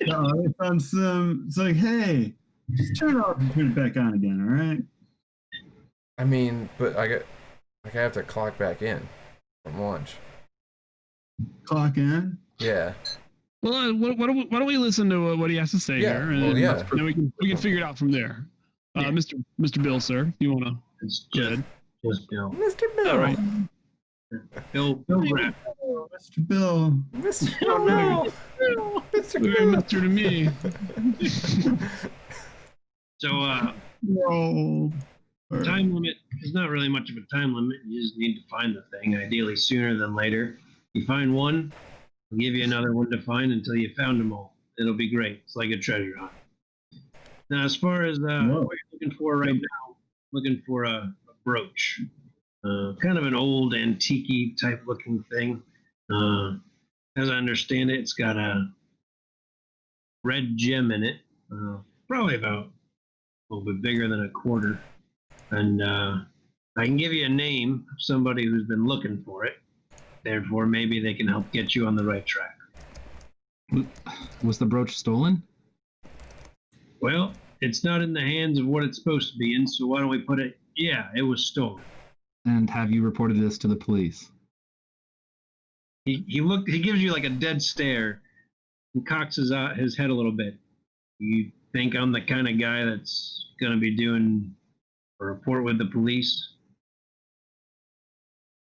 I found some. It's like, hey, just turn it off and turn it back on again. All right. I mean, but I have to clock back in from lunch. Clock in. Yeah. Well, why don't we listen to what he has to say Yeah, here, and well, yeah. then we can figure it out from there. Yeah. Mr. Bill, sir, you want to? It's Go ahead. just Bill. Mr. Bill. All right. Bill Graff. Mr. Bill. Mr. Oh, no. Mr. Very Bill. Mr. to me. So No. time limit is not really much of a time limit. You just need to find the thing, ideally sooner than later. You find one, I'll give you another one to find until you found them all. It'll be great. It's like a treasure hunt. Now, as far as what you're looking for right now, looking for a brooch. kind of an old antique type looking thing. As I understand it, it's got a red gem in it, probably about a little bit bigger than a quarter. And I can give you a name of somebody who's been looking for it. Therefore, maybe they can help get you on the right track. Was the brooch stolen? Well, it's not in the hands of what it's supposed to be in, so why don't we put it, yeah, it was stolen. And have you reported this to the police? He gives you like a dead stare and cocks his head a little bit. You think I'm the kind of guy that's going to be doing a report with the police?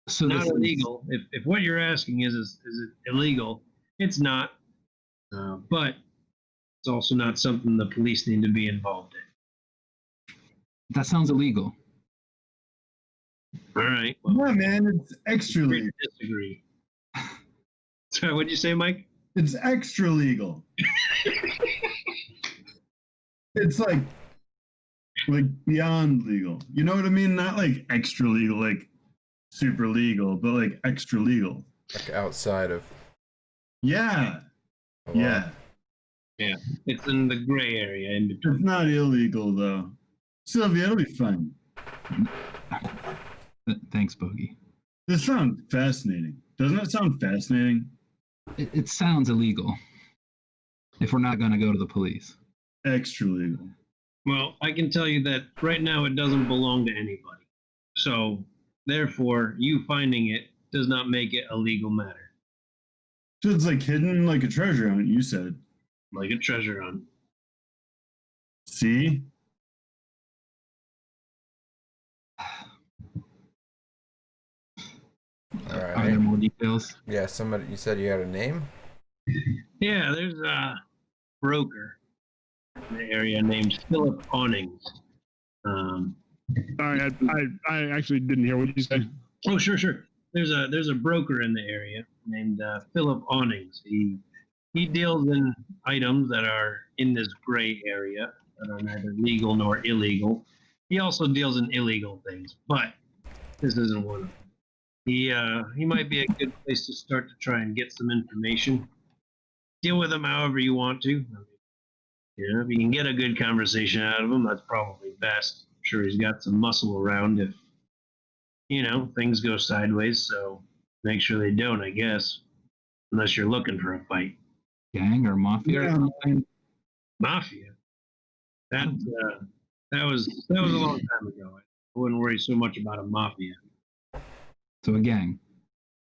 So Not this is- illegal. If what you're asking is it illegal, it's not. But it's also not something the police need to be involved in. that sounds illegal. All right. Well, Yeah, man, it's extra agree legal. to disagree. Sorry, what'd you say, Mike? It's extra legal. It's like beyond legal. You know what I mean? Not like extra legal, like super legal, but like extra legal. Like outside of. Yeah. the law. Yeah. It's in the gray area in between. It's not illegal though. Sylvia, it'll be fun. Thanks, Bogey. This sounds fascinating. Doesn't it sound fascinating? It sounds illegal. If we're not going to go to the police. Extra legal. Well, I can tell you that right now it doesn't belong to anybody. So, therefore, you finding it does not make it a legal matter. So it's like hidden like a treasure hunt, you said. Like a treasure hunt. See? All Are there right. more details? Yeah, somebody. You said you had a name. Yeah, there's a broker in the area named Philip Awnings. Sorry, I actually didn't hear what you said. Oh, sure. There's a broker in the area named Philip Awnings. He deals in items that are in this gray area that are neither legal nor illegal. He also deals in illegal things, but this isn't one of them. He might be a good place to start to try and get some information. Deal with him however you want to. You know, if you can get a good conversation out of him, that's probably best. I'm sure he's got some muscle around if, you know, things go sideways. So make sure they don't, I guess, unless you're looking for a fight. Gang or mafia? Yeah, man. Mafia. That was a long time ago. I wouldn't worry so much about a mafia. So a gang.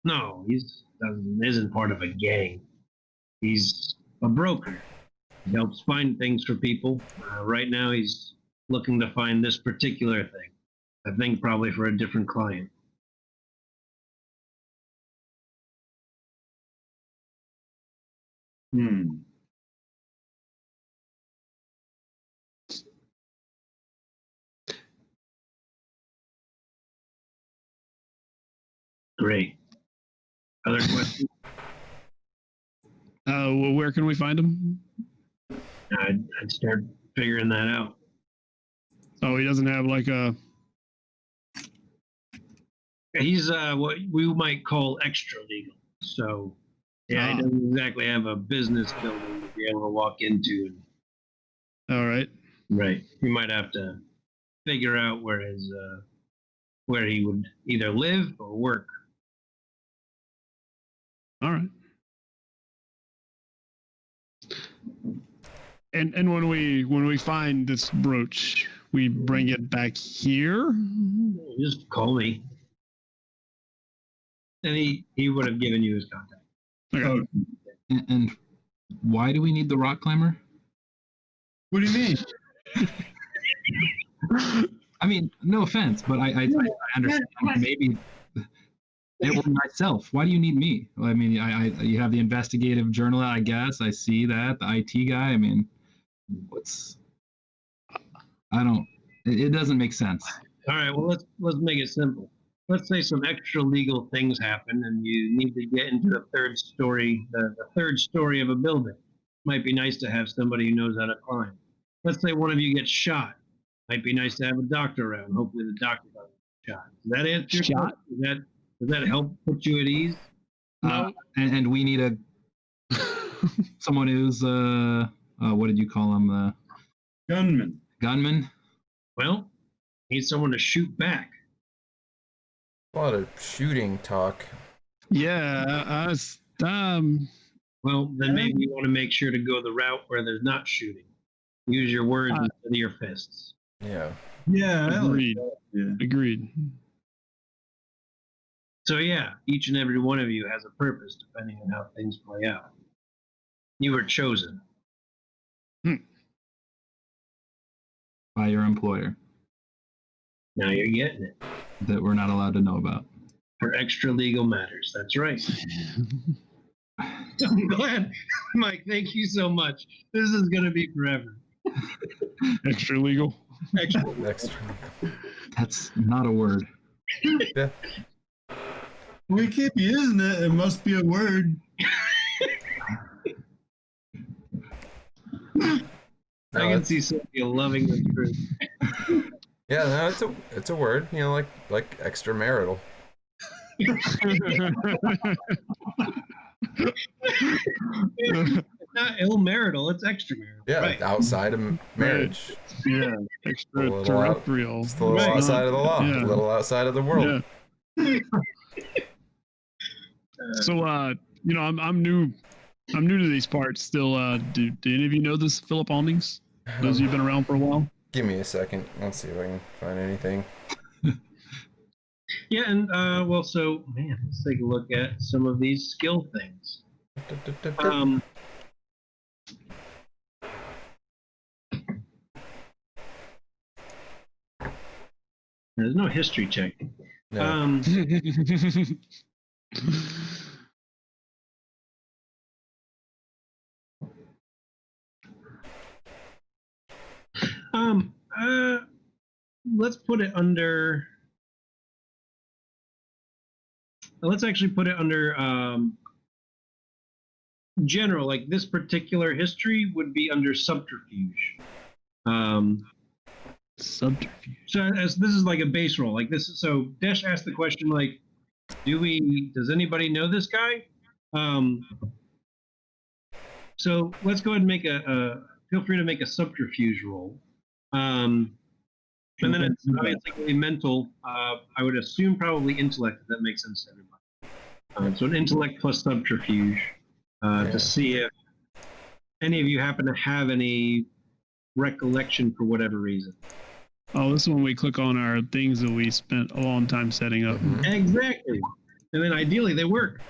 No, isn't part of a gang. He's a broker. He helps find things for people. Right now, he's looking to find this particular thing. I think probably for a different client. Hmm. Great. Other questions? Well, where can we find him? I'd start figuring that out. Oh, he doesn't have like a. He's what we might call extra legal. So, yeah, he doesn't exactly have a business building to be able to walk into. All right. Right. You might have to figure out where he would either live or work. All right. And when we find this brooch, we bring it back here. Just call me. And he would have given you his contact. Okay. Oh, And why do we need the rock climber? what do you mean? I mean, no offense, but I understand. Maybe it were myself. Why do you need me? Well, I mean, you have the investigative journalist, I guess. I see that the IT guy. I mean, it doesn't make sense. All right. Well, let's make it simple. Let's say some extra legal things happen, and you need to get into the third story of a building. Might be nice to have somebody who knows how to climb. Let's say one of you gets shot. Might be nice to have a doctor around. Hopefully, the doctor doesn't get Shot. Does that answer your Shot? question? Does that help put you at ease? And we need a someone who's what did you call him? Gunman. Gunman. Well, need someone to shoot back. A lot of shooting talk. Yeah, Well, then maybe you want to make sure to go the route where there's not shooting. Use your words instead of your fists. Yeah. Yeah, I like agreed. that. Yeah. Agreed. So yeah, each and every one of you has a purpose depending on how things play out. You were chosen. By your employer Now you're getting it. that we're not allowed to know about. For extra legal matters. That's right. I'm glad. Mike, thank you so much. This is going to be forever. Extra legal. Extra. Extra. That's not a word. Yeah. We keep using it. It must be a word. I can see Sophia loving the truth. Yeah, no, it's a word, you know, like extramarital. It's not ill-marital, it's extramarital. Yeah, Right. outside of marriage. Yeah, extraterrestrial. Just a little Right. outside of the law, Yeah. a little outside of the world. Yeah. So, you know, I'm new. I'm new to these parts still. Do any of you know this Philip Awnings? Those of you been around for a while? Give me a second. Let's see if I can find anything. Yeah, and well, so man, let's take a look at some of these skill things. There's no history check. No. Let's put it under. Let's actually put it under general. Like this particular history would be under subterfuge. Subterfuge. So as this is like a base roll, like this is so Desh asked the question like, does anybody know this guy? So let's go ahead and make feel free to make a subterfuge roll. And then it's obviously mental. I would assume probably intellect, if that makes sense to everybody. So an intellect plus subterfuge to see if any of you happen to have any recollection for whatever reason. Oh, this is when we click on our things that we spent a long time setting up. Exactly. And then ideally they work.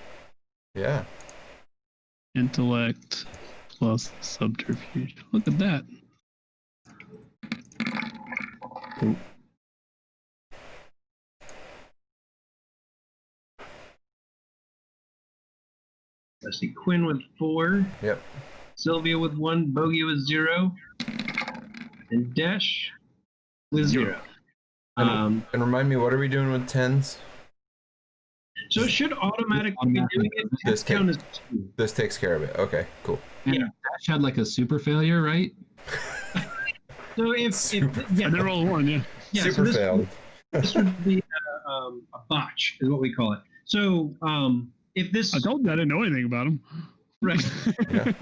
Yeah. Intellect plus subterfuge. Look at that. I see Quinn with 4. Yep. Sylvia with 1. Bogey with 0. And Desh with 0. And remind me, what are we doing with tens? So it should automatically be doing it. This Count as 2. This takes care of it. Okay, cool. And Yeah. Dash had like a super failure, right? So if And they're all one, yeah. yeah, Super so this, failed. this would be a botch, is what we call it. So if this I told you I didn't know anything about them. right, Yeah.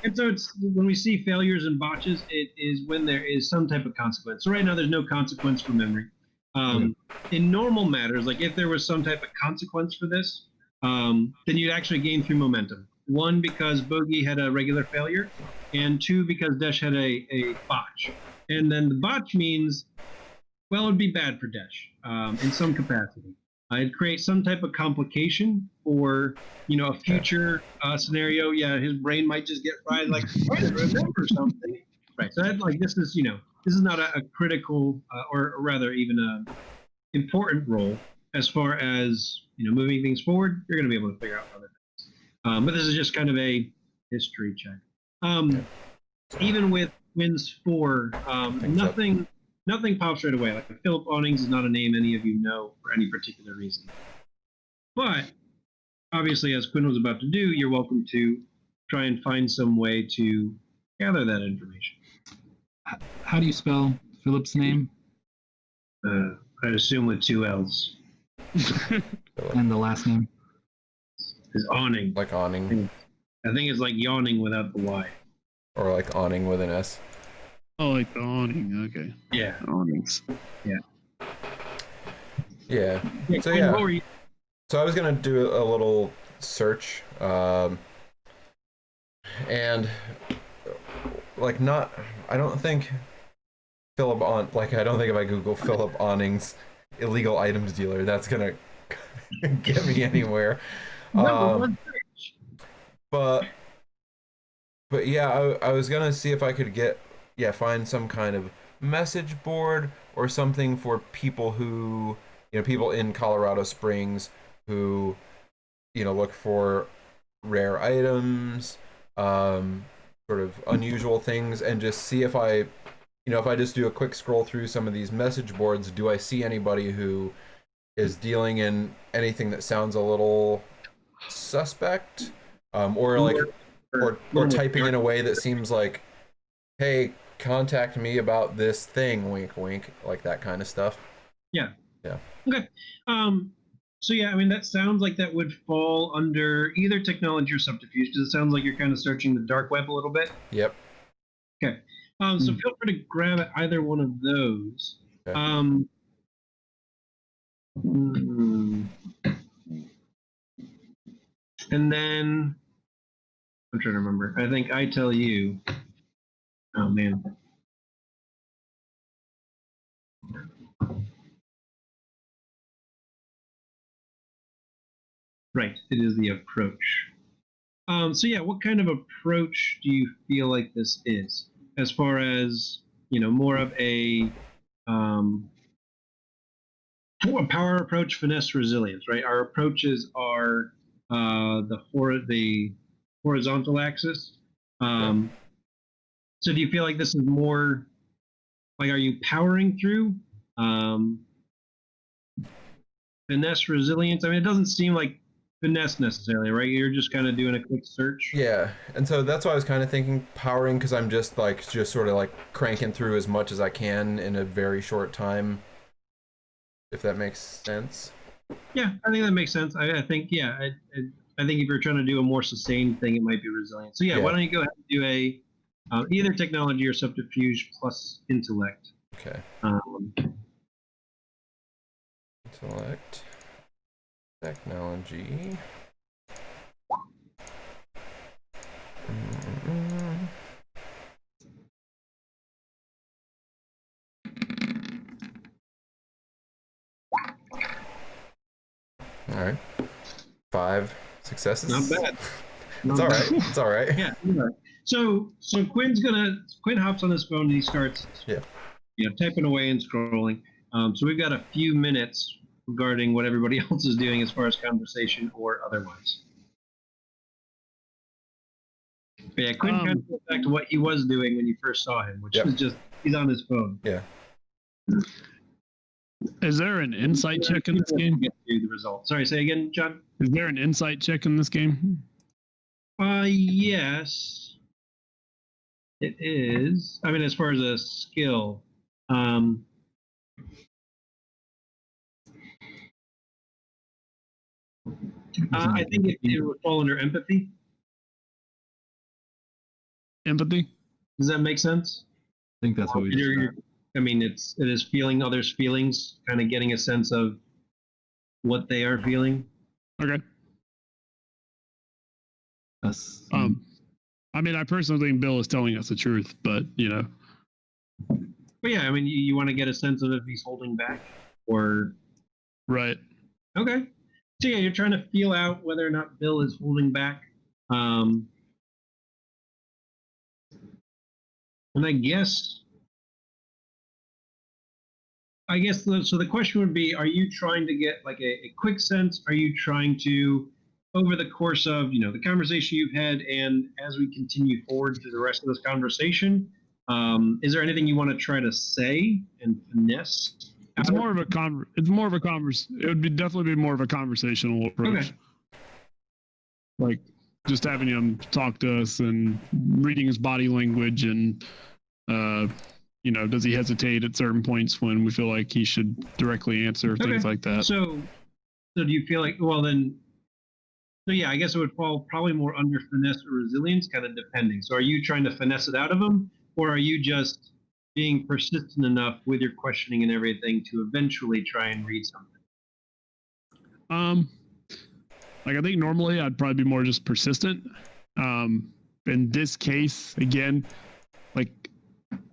and so it's when we see failures and botches, it is when there is some type of consequence. So right now there's no consequence for memory. In normal matters, like if there was some type of consequence for this, then you'd actually gain 3 momentum. 1, because Bogey had a regular failure, and 2, because Desh had a botch. And then the botch means, well, it would be bad for Desh in some capacity. It'd create some type of complication for, a future scenario. Yeah, his brain might just get fried, like, I remember something. Right, so that, this is not a critical, or rather even a important role as far as, moving things forward. You're going to be able to figure out other things. But this is just kind of a history check. Even with wins 4, nothing pops right away. Like Philip Awnings is not a name any of you know for any particular reason. But obviously, as Quinn was about to do, you're welcome to try and find some way to gather that information. How do you spell Philip's name? I assume with 2 L's. And the last name. Is awning. Like awning, I think it's like yawning without the Y. or like awning with an S. Oh, like the awning. Okay. Yeah. Awnings. Yeah. So Quinn, yeah. what were you? So I was gonna do a little search, and like not. I don't think I don't think if I Google Philip Awnings illegal items dealer, that's gonna get me anywhere. Number one search. But yeah, I was gonna see if I could find some kind of message board or something for people who, people in Colorado Springs who, look for rare items, sort of unusual things, and just see if if I just do a quick scroll through some of these message boards, do I see anybody who is dealing in anything that sounds a little suspect, or typing in a way that seems like, hey, contact me about this thing, wink wink, like that kind of stuff. Yeah. Yeah. Okay. So yeah, I mean, that sounds like that would fall under either technology or subterfuge, because it sounds like you're kind of searching the dark web a little bit. Yep. Okay. So feel free to grab at either one of those. Okay. And then I'm trying to remember. I think I tell you. Oh man. Right, it is the approach. So yeah, what kind of approach do you feel like this is? As far as, more of a power approach, finesse, resilience, right? Our approaches are the horizontal axis. So do you feel like this is more like, are you powering through? Finesse, resilience. I mean, it doesn't seem like finesse necessarily, right? You're just kind of doing a quick search. Yeah, and so that's why I was kind of thinking powering, because I'm just sort of like cranking through as much as I can in a very short time, if that makes sense. Yeah, I think that makes sense. I think, yeah, I think if you're trying to do a more sustained thing, it might be resilient. So yeah, why don't you go ahead and do a either technology or subterfuge plus intellect. Okay. Intellect. Technology. All right. 5 successes. Not bad. It's all right. It's all right. Yeah. So Quinn hops on his phone and he starts typing away and scrolling. So we've got a few minutes regarding what everybody else is doing as far as conversation or otherwise. But yeah, Quinn kind of goes back to what he was doing when you first saw him, which was just he's on his phone. Yeah. Is there an insight check in this game? Get to the result. Sorry, say again, John. Is there an insight check in this game? Yes, it is. I mean, as far as a skill, I think it would fall under empathy. Empathy? Does that make sense? I think that's what we just I mean, it is feeling others' feelings, kind of getting a sense of what they are feeling. Okay. That's, I mean, I personally think Bill is telling us the truth, but But yeah, I mean, you want to get a sense of if he's holding back or. Right. Okay. So yeah, you're trying to feel out whether or not Bill is holding back. And I guess so the question would be, are you trying to get like a quick sense? Are you trying to, over the course of, the conversation you've had and as we continue forward through the rest of this conversation, is there anything you want to try to say and finesse? It would definitely be more of a conversational approach. Okay. Like just having him talk to us and reading his body language and does he hesitate at certain points when we feel like he should directly answer, things like that. So do you feel like, well then, so yeah, I guess it would fall probably more under finesse or resilience, kind of depending. So are you trying to finesse it out of him, or are you just being persistent enough with your questioning and everything to eventually try and read something? Like I think normally I'd probably be more just persistent. In this case, again, like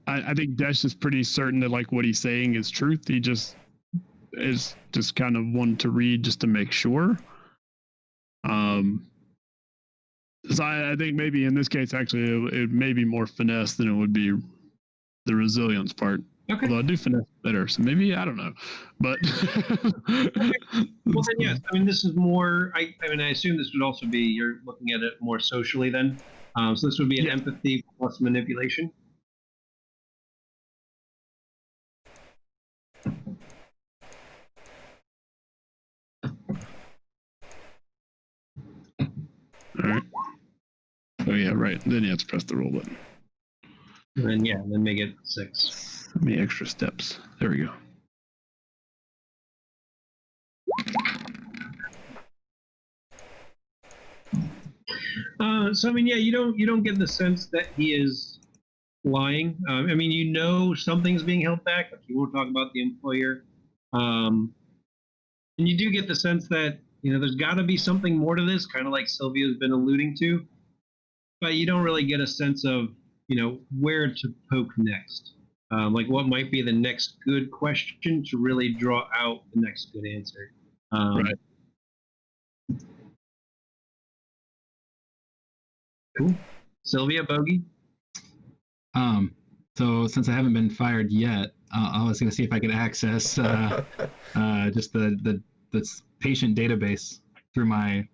I think Desh is pretty certain that like what he's saying is truth. He just is just kind of one to read just to make sure. So I think maybe in this case, actually, it may be more finesse than it would be the resilience part. Okay. Although I do finesse better, so maybe I don't know, but Well then, yes. I mean, this is more. I mean, I assume this would also be you're looking at it more socially then. So this would be an empathy plus manipulation. all right. Oh yeah, right. Then you have to press the roll button. And then then make it 6. How many extra steps? There we go. So I mean, yeah, you don't get the sense that he is lying. I mean, something's being held back. Like you won't talk about the employer, and you do get the sense that there's got to be something more to this, kind of like Sylvia's been alluding to, but you don't really get a sense of where to poke next. Like what might be the next good question to really draw out the next good answer. Right. Cool. Sylvia, Bogey? So since I haven't been fired yet, I was going to see if I could access just the patient database through my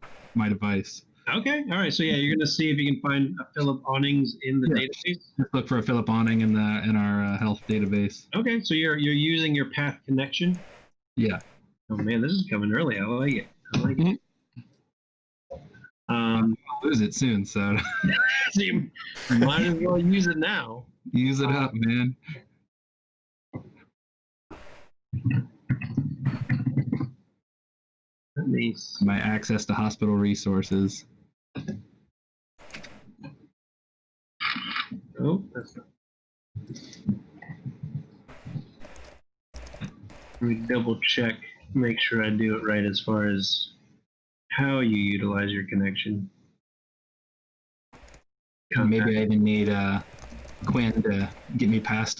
device. Okay. All right. So yeah, you're going to see if you can find a Philip Awnings in the database. Just look for a Philip Awning in our health database. Okay. So you're using your path connection. Yeah. Oh man, this is coming early. I like it. I'll lose it soon, so So you might as well use it now. use it up, man. Nice. My access to hospital resources. Oh, that's not. Let me double check, make sure I do it right as far as how you utilize your connection. Maybe I even need Quinn to get me past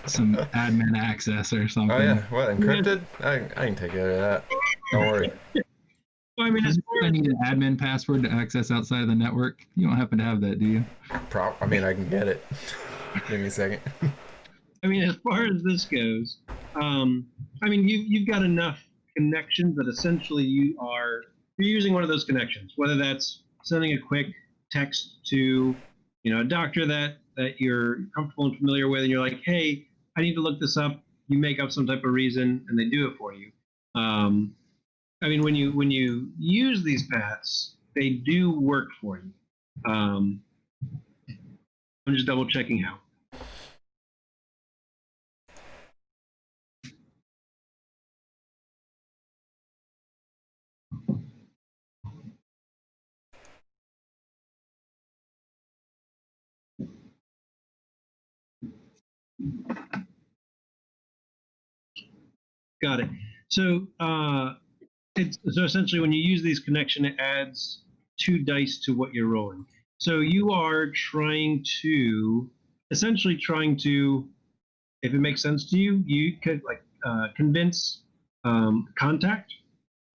some admin access or something. Oh yeah, what, encrypted? I can take care of that. Don't worry. Well, I mean, as far I as, need an admin password to access outside of the network. You don't happen to have that, do you? I mean, I can get it. Give me a second. I mean, as far as this goes, I mean, you've got enough connections that essentially you're using one of those connections, whether that's sending a quick text to, a doctor that you're comfortable and familiar with, and you're like, hey, I need to look this up. You make up some type of reason, and they do it for you. I mean, when you use these paths, they do work for you. I'm just double checking how. Got it. So so essentially when you use these connection, it adds 2 dice to what you're rolling. So you are essentially trying to, if it makes sense to you, you could convince contact,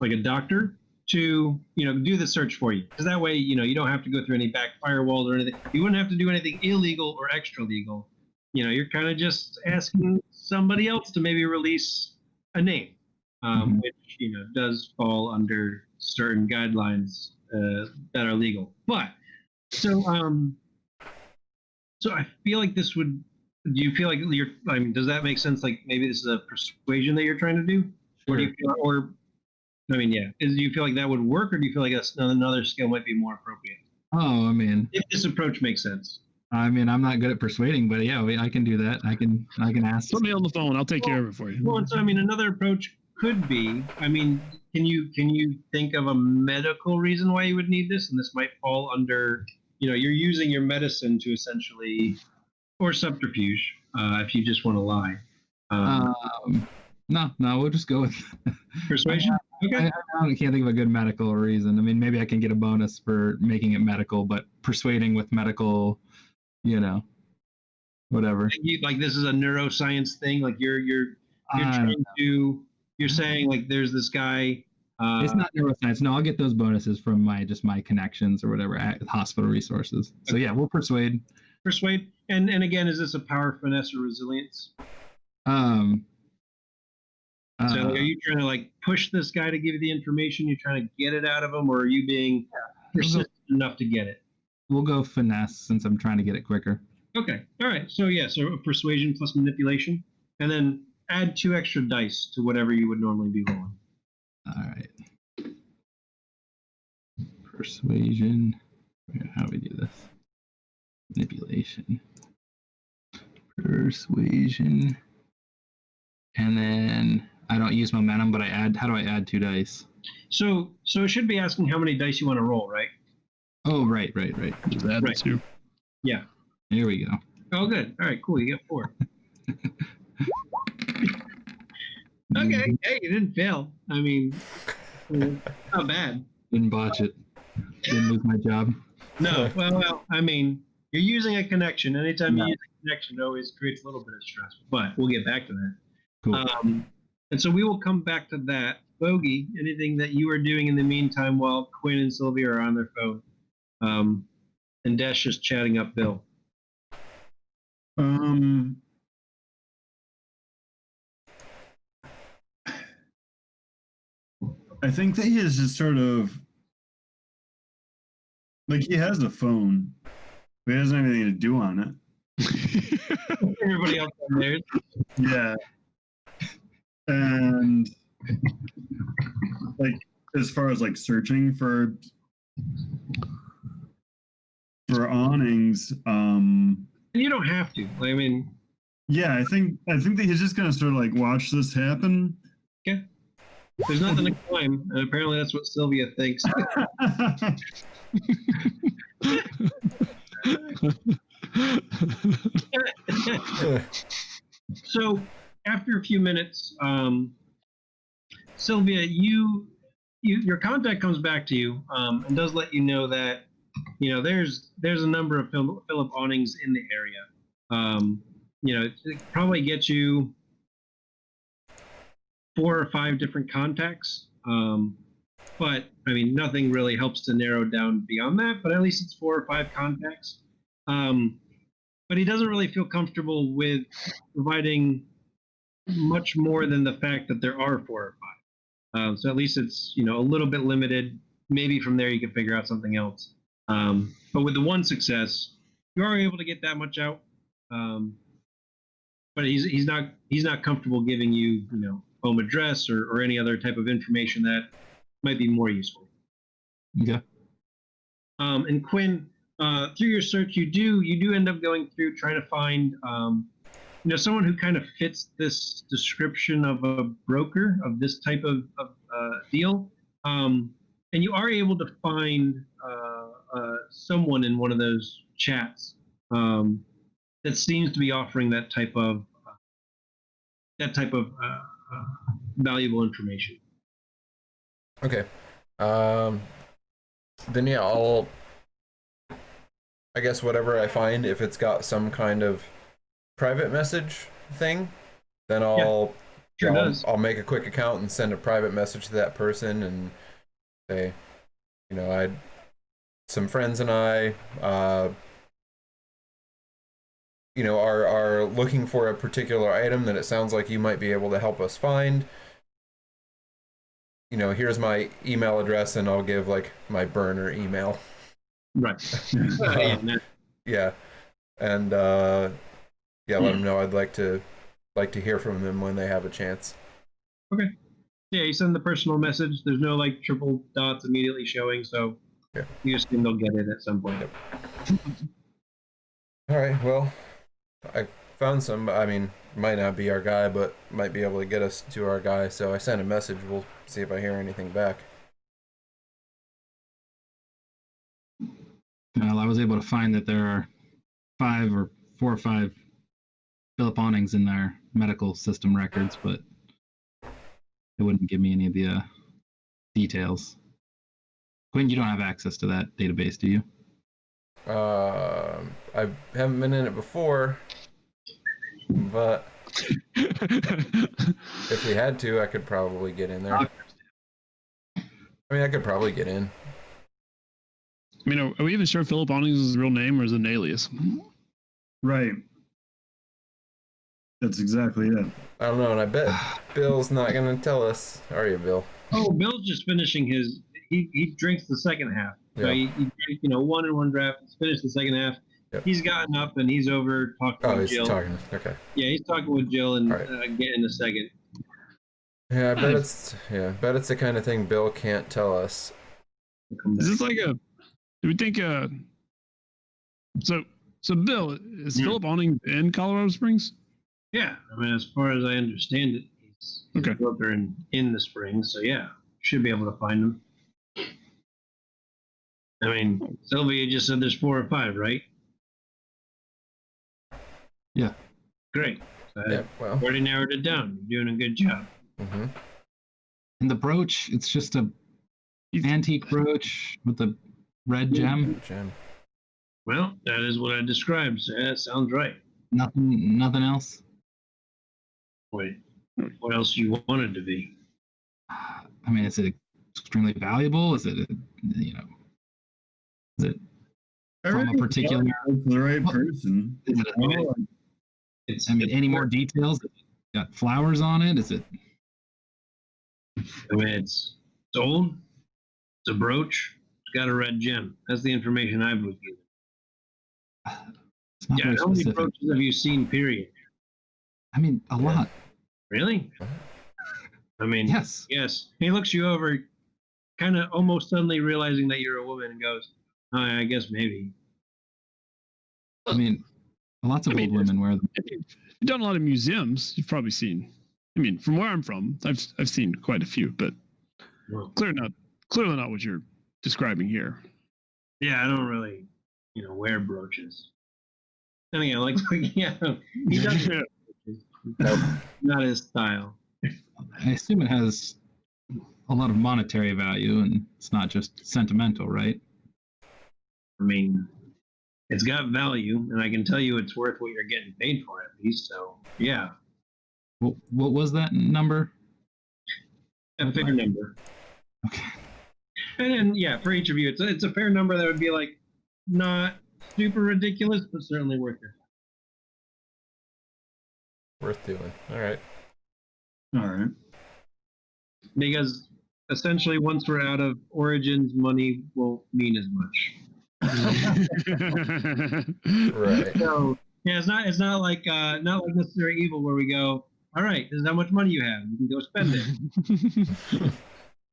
like a doctor, to do the search for you, because that way you don't have to go through any back firewalls or anything. You wouldn't have to do anything illegal or extra legal. You're kind of just asking somebody else to maybe release a name, which does fall under certain guidelines that are legal. But so I feel like this would. Do you feel like I mean, does that make sense? Like maybe this is a persuasion that you're trying to do, Sure. or do you feel, or I mean, yeah, do you feel like that would work, or do you feel like another skill might be more appropriate? Oh, I mean, If this approach makes sense. I mean, I'm not good at persuading, but yeah, I can do that. I can ask. Put me on the phone. I'll take care of it for you. Well, so I mean, another approach could be, I mean, can you think of a medical reason why you would need this? And this might fall under, you're using your medicine to essentially, or subterfuge, if you just want to lie. No, we'll just go with Persuasion. Okay. I can't think of a good medical reason. I mean, maybe I can get a bonus for making it medical, but persuading with medical, whatever. Like this is a neuroscience thing. Like you're trying to. You're saying like there's this guy. It's not neuroscience. No, I'll get those bonuses from my connections or whatever at hospital resources. So yeah, we'll persuade. Persuade. And again, is this a power, finesse, or resilience? So are you trying to like push this guy to give you the information? You're trying to get it out of him, or are you being persistent enough to get it? We'll go finesse since I'm trying to get it quicker. Okay. All right. So yeah, so persuasion plus manipulation, and then add 2 extra dice to whatever you would normally be rolling. All right. Persuasion. How do we do this? Manipulation. Persuasion. And then I don't use momentum, but how do I add 2 dice? So it should be asking how many dice you want to roll, right? Oh, right. Just add Right. 2. Yeah. There we go. Oh, good. All right, cool. You get 4. Okay. Hey, you didn't fail. I mean, not bad. Didn't botch it. Didn't lose my job. No. Well. I mean, you're using a connection. Anytime you use a connection, it always creates a little bit of stress. But we'll get back to that. Cool. And so we will come back to that. Bogey, anything that you are doing in the meantime while Quinn and Sylvia are on their phone, and Dash just chatting up Bill. I think that he is just sort of like he has a phone, but he doesn't have anything to do on it. Everybody else on theirs. Yeah. And like as far as like searching for awnings, You don't have to. I mean, yeah, I think that he's just gonna sort of like watch this happen. okay. There's nothing to climb, and apparently that's what Sylvia thinks. So after a few minutes, Sylvia, your contact comes back to you and does let you know that there's a number of Philip Awnings in the area. It probably gets you 4 or 5 different contacts. But I mean, nothing really helps to narrow down beyond that. But at least it's 4 or 5 contacts. But he doesn't really feel comfortable with providing much more than the fact that there are 4 or 5. So at least it's a little bit limited. Maybe from there you can figure out something else. But with the 1 success, you are able to get that much out. But he's not comfortable giving you home address or any other type of information that might be more useful. Yeah. And Quinn, through your search, you do end up going through trying to find someone who kind of fits this description of a broker of this type of deal. And you are able to find someone in one of those chats that seems to be offering that type of valuable information. Okay. Then yeah, I guess whatever I find, if it's got some kind of private message thing, then I'll make a quick account and send a private message to that person and say, I some friends and I are looking for a particular item that it sounds like you might be able to help us find. Here's my email address, and I'll give like my burner email. Right. Yeah. And let them know I'd like to hear from them when they have a chance. Okay. Yeah, you send the personal message. There's no like triple dots immediately showing, so you assume they'll get it at some point. Yep. All right. Well, I found some. I mean, might not be our guy, but might be able to get us to our guy. So I sent a message. We'll see if I hear anything back. Well, I was able to find that there are 4 or 5 Philip Awnings in their medical system records, but it wouldn't give me any of the details. Quinn, you don't have access to that database, do you? I haven't been in it before, but if we had to, I could probably get in there. I mean, I could probably get in. I mean, are we even sure Philip Awnings is his real name or is it an alias? Right. That's exactly it. I don't know, and I bet Bill's not gonna tell us. Are you, Bill? Oh, Bill's just finishing his. He drinks the second half. So Yeah. he drank, 1 in 1 draft. He's finished the second half. Yep. He's gotten up and he's over talking Oh, with he's Jill. talking. Okay. Yeah, he's talking with Jill and All right. get in a second. Yeah, I bet it's the kind of thing Bill can't tell us. Is this like a? Do we think So Bill, is Philip Awnings in Colorado Springs? Yeah, I mean, as far as I understand it, he's a Okay. broker in the Springs. So yeah, should be able to find him. I mean, Sylvia just said there's 4 or 5, right? Yeah. Great. So Yeah. I Well. already narrowed it down. You're doing a good job. Mm-hmm. And the brooch, it's just a antique brooch with a red gem. Jim. Well, that is what I described. So yeah, that sounds right. Nothing else. Wait, what else you want it to be? I mean, is it extremely valuable? Is it, is it from a particular? The right person. Is it It's. I mean, any more details? Got flowers on it? Is it? I mean, it's old. It's a brooch. It's got a red gem. That's the information I've looked at. It's not Yeah, very how many specific. brooches have you seen? Period. I mean, a lot. Really? I mean, Yes. yes. He looks you over, kind of almost suddenly realizing that you're a woman, and goes, "Oh, I guess maybe." I mean, lots of old women wear them. If you've done a lot of museums, you've probably seen. I mean, from where I'm from, I've seen quite a few, but Well, clearly not what you're describing here. yeah, I don't really, wear brooches. I mean, yeah, he doesn't. Not his style. I assume it has a lot of monetary value, and it's not just sentimental, right? I mean, it's got value, and I can tell you it's worth what you're getting paid for at least. So, yeah, What was that number? a fair number. Okay. And then, yeah, for each of you, it's a fair number that would be like not super ridiculous, but certainly worth it. Worth doing. All right. All right. Because essentially, once we're out of Origins, money won't mean as much. Right. So yeah, it's not like Necessary Evil where we go, all right, this is how much money you have. You can go spend it.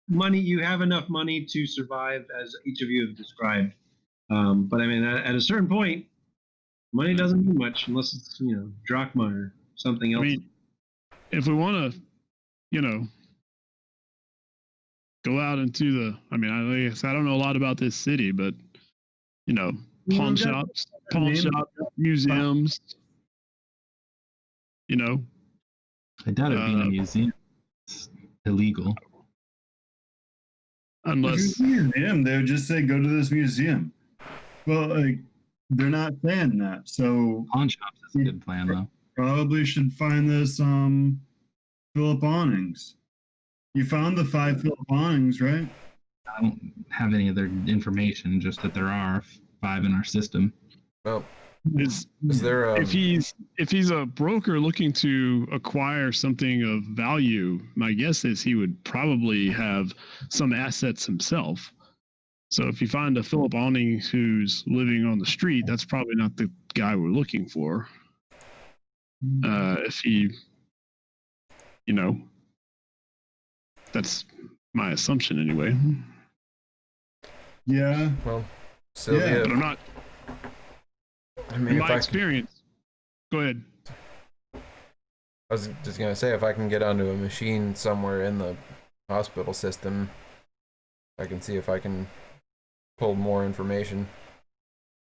Money, you have enough money to survive, as each of you have described. But I mean, at a certain point, money doesn't mean much unless it's drachma or something I else. mean, if we want to, go out into the. I mean, I don't know a lot about this city, but pawn shops, museums. I doubt it'd be in a museum. It's illegal. Unless If you're a museum, they would just say, go to this museum. Well, they're not saying that. So Pawn shops is a good plan, though. probably should find this Philip Awnings. You found the 5 Philip Awnings, right? I don't have any of their information, just that there are 5 in our system. Well, is is there if he's a broker looking to acquire something of value, my guess is he would probably have some assets himself. So if you find a Philip Awnings who's living on the street, that's probably not the guy we're looking for. If he, that's my assumption anyway. Yeah. well, Sylvia? But I'm not. I mean, In if my experience. Go ahead. I was just gonna say, if I can get onto a machine somewhere in the hospital system, I can see if I can pull more information.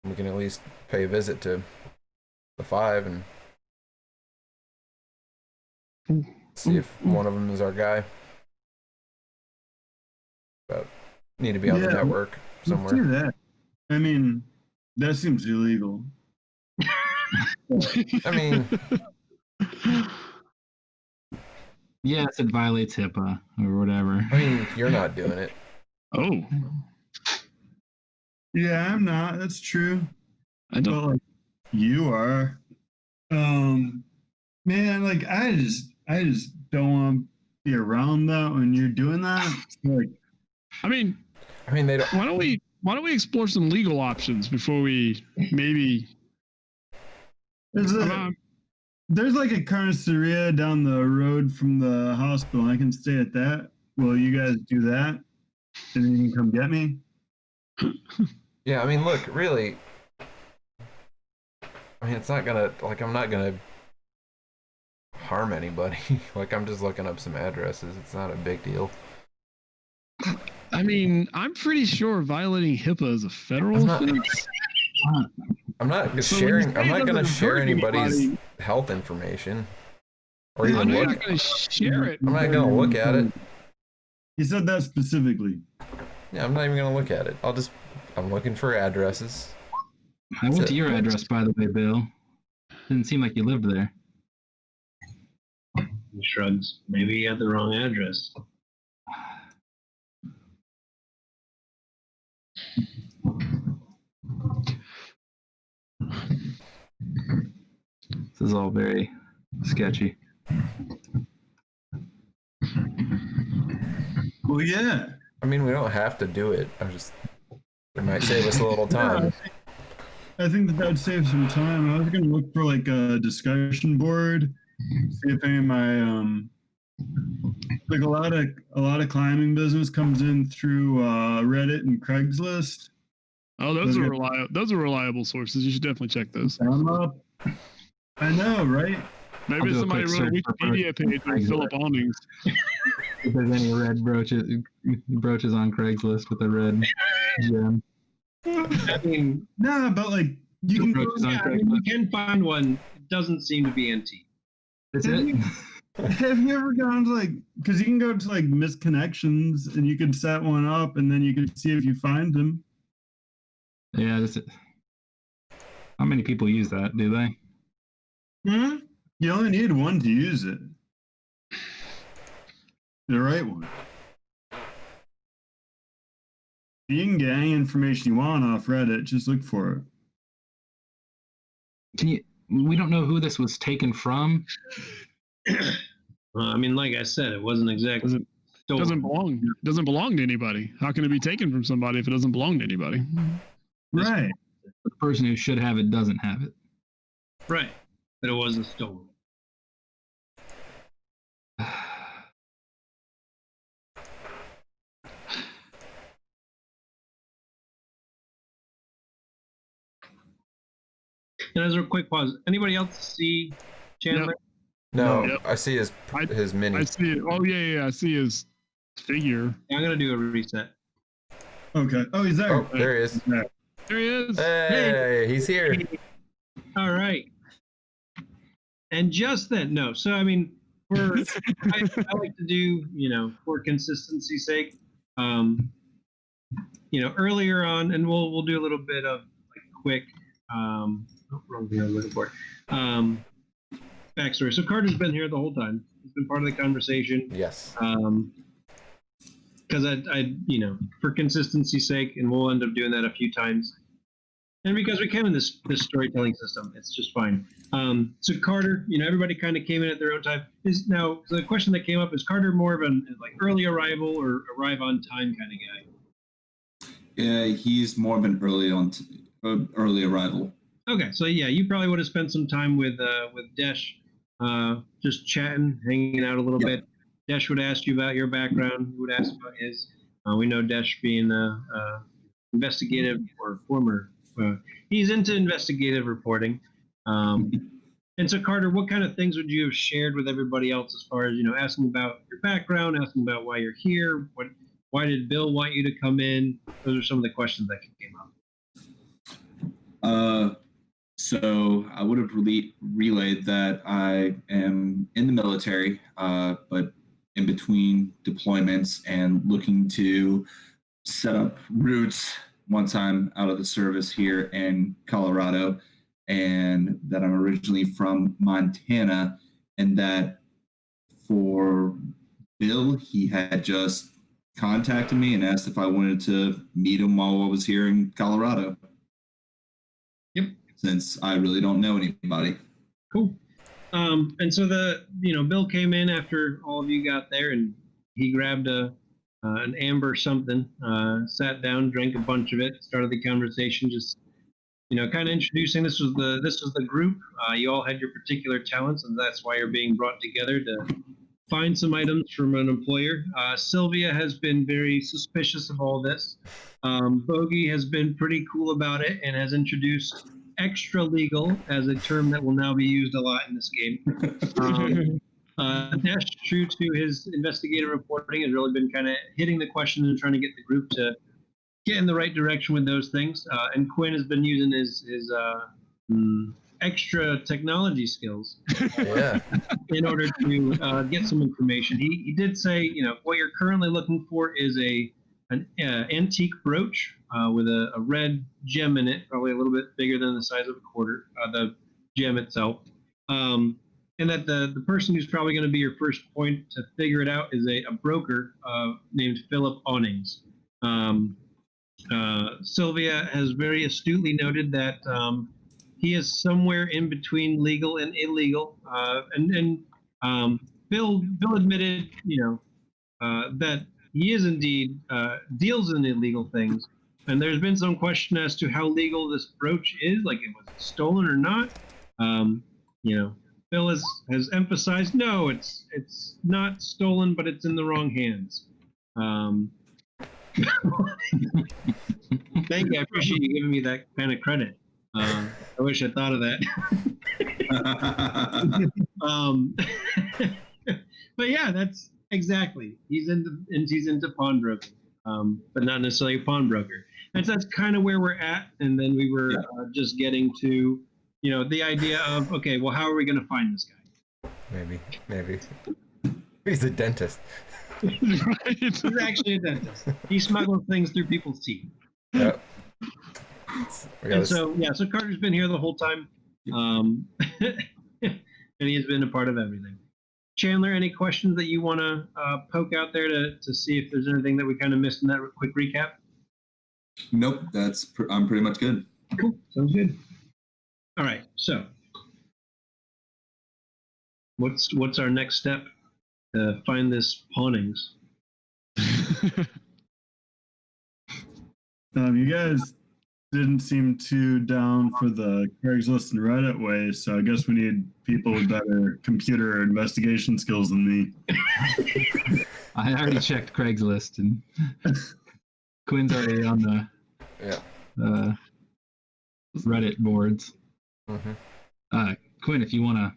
We can at least pay a visit to the 5 and see if one of them is our guy. But need to be on the network Let's somewhere. do that. I mean, that seems illegal. I mean, Yes, it violates HIPAA or whatever. I mean, you're not doing it. Oh, Yeah, I'm not. That's true. I don't. But like, you are. Man, like I just don't want to be around that when you're doing that. Like, I mean, they don't. why don't we explore some legal options before we maybe? there's like a carniceria down the road from the hospital. I can stay at that. Will you guys do that? And then you can come get me. Yeah, I mean, look, really. I mean, it's not gonna, like, I'm not gonna harm anybody. Like, I'm just looking up some addresses. It's not a big deal. I mean, I'm pretty sure violating HIPAA is a federal offense. I'm not So sharing. when you I'm say not it gonna doesn't share hurt anybody's anybody- health information, or I even know you're look. not going to share it. I'm not gonna look at it. He said that specifically. Yeah, I'm not even gonna look at it. I'm looking for addresses. I went to your address, by the way, Bill. Didn't seem like you lived there. He shrugs. Maybe he had the wrong address. This is all very sketchy. Well, yeah. I mean, we don't have to do it. It might save us a little time. I think that would save some time. I was gonna look for like a discussion board, see if any of my like a lot of climbing business comes in through Reddit and Craigslist. Oh, those are reliable sources. You should definitely check those. I'm up. I know, right? Maybe I'll do a somebody quick wrote a search for Wikipedia page on Craigslist. Philip Awnings. If there's any red brooches on Craigslist with a red gem. I mean, Nah, but like you can go, Brooches on yeah, I mean, Craigslist. you can find one. It doesn't seem to be antique. That's Have it? you- have you ever gone to like, because you can go to like misconnections and you can set one up and then you can see if you find them. Yeah, that's it. How many people use that, do they? Hmm? You only need one to use it. The right one. You can get any information you want off Reddit, just look for it. We don't know who this was taken from. I mean, like I said, it wasn't exactly Doesn't stolen. doesn't belong to anybody. How can it be taken from somebody if it doesn't belong to anybody? Right. The person who should have it doesn't have it. Right, but it wasn't stolen. And as a quick pause, anybody else see Chandler? No, Yep. I see his mini. I see it. Oh yeah. I see his figure. Yeah, I'm gonna do a reset. Okay. Oh, he's there. Oh, there he is. There he is. Hey, he's here. All right. And just then, no. So I mean, I like to do, for consistency's sake, earlier on, and we'll do a little bit of like quick, wrong thing I was looking for. Backstory. So Carter's been here the whole time. He's been part of the conversation. Yes. Because I, for consistency's sake, and we'll end up doing that a few times. And because we can in this storytelling system, it's just fine. So Carter, everybody kind of came in at their own time. So the question that came up is Carter more of an like early arrival or arrive on time kind of guy? Yeah, he's more of an early arrival. Okay, so yeah, you probably would have spent some time with Desh, just chatting, hanging out a little bit. Desh would ask you about your background. You would ask about his. We know Desh being investigative or former he's into investigative reporting. And so, Carter, what kind of things would you have shared with everybody else as far as, asking about your background, asking about why you're here, why did Bill want you to come in? Those are some of the questions that came up. So I would have relayed that I am in the military, but in between deployments and looking to set up roots once I'm out of the service here in Colorado, and that I'm originally from Montana, and that for Bill, he had just contacted me and asked if I wanted to meet him while I was here in Colorado. Yep. Since I really don't know anybody. Cool. And so Bill came in after all of you got there, and he grabbed an amber something, sat down, drank a bunch of it, started the conversation, just kind of introducing this was the group. You all had your particular talents, and that's why you're being brought together to find some items from an employer. Sylvia has been very suspicious of all this. Bogey has been pretty cool about it and has introduced extra legal as a term that will now be used a lot in this game. Dash, true to his investigative reporting, has really been kind of hitting the questions and trying to get the group to get in the right direction with those things. And Quinn has been using his extra technology skills in order to get some information. He did say, what you're currently looking for is an antique brooch with a red gem in it, probably a little bit bigger than the size of a quarter, the gem itself. And that the person who's probably going to be your first point to figure it out is a broker named Philip Awnings. Sylvia has very astutely noted that he is somewhere in between legal and illegal. And Bill admitted, that he is indeed deals in illegal things. And there's been some question as to how legal this brooch is, like it was stolen or not. Bill has emphasized, no, it's not stolen, but it's in the wrong hands. Thank you. I appreciate you giving me that kind of credit. I wish I thought of that. But yeah, that's exactly. He's into pawnbroking, but not necessarily a pawnbroker. And so that's kind of where we're at. And then we were just getting to, the idea of, okay, well, how are we going to find this guy? Maybe. He's a dentist. Right. He's actually a dentist. He smuggles things through people's teeth. Yep. So Carter's been here the whole time, and he has been a part of everything. Chandler, any questions that you want to poke out there to see if there's anything that we kind of missed in that quick recap? Nope, I'm pretty much good. Cool, sounds good. All right, so what's our next step to find this Awnings? You guys didn't seem too down for the Craigslist and Reddit way, so I guess we need people with better computer investigation skills than me. I already checked Craigslist, and Quinn's already on the Reddit boards. Mm-hmm. Quinn, if you want to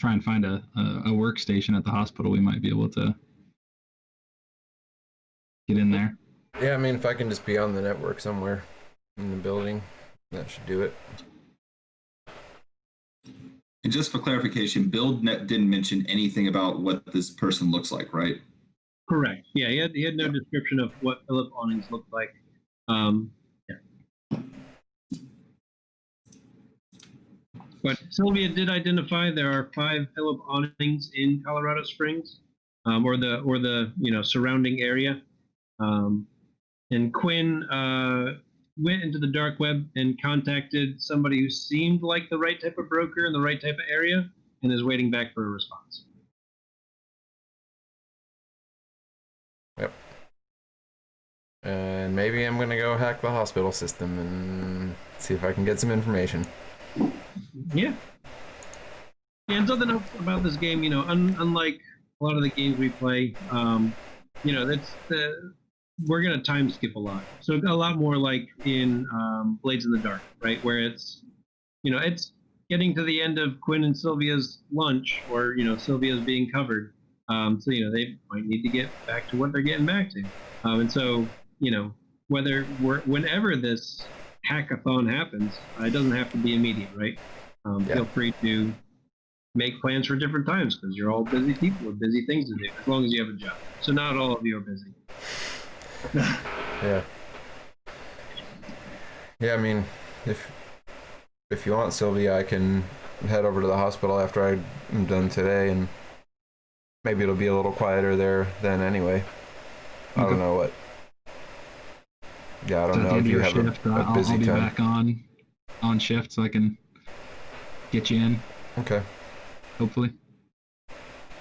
try and find a workstation at the hospital, we might be able to get in there. Yeah, I mean, if I can just be on the network somewhere in the building, that should do it. And just for clarification, Bill didn't mention anything about what this person looks like, right? Correct. Yeah, he had no description of what Philip Awnings looked like. But Sylvia did identify there are 5 Philip Awnings in Colorado Springs, or the surrounding area. And Quinn went into the dark web and contacted somebody who seemed like the right type of broker in the right type of area, and is waiting back for a response. Yep. And maybe I'm gonna go hack the hospital system and see if I can get some information. Yeah. And something else about this game, unlike a lot of the games we play, it's we're gonna time skip a lot. So a lot more like in Blades in the Dark, right? Where it's it's getting to the end of Quinn and Sylvia's lunch, or Sylvia's being covered. So they might need to get back to what they're getting back to. And so whenever this hackathon happens, it doesn't have to be immediate, right? Feel free to make plans for different times because you're all busy people with busy things to do, as long as you have a job. So not all of you are busy. Yeah. Yeah, I mean, if you want, Sylvia, I can head over to the hospital after I'm done today, and maybe it'll be a little quieter there then anyway. I don't know what. Yeah, I don't know if you have shift, a busy I'll be time. back on shift so I can get you in, Okay. hopefully.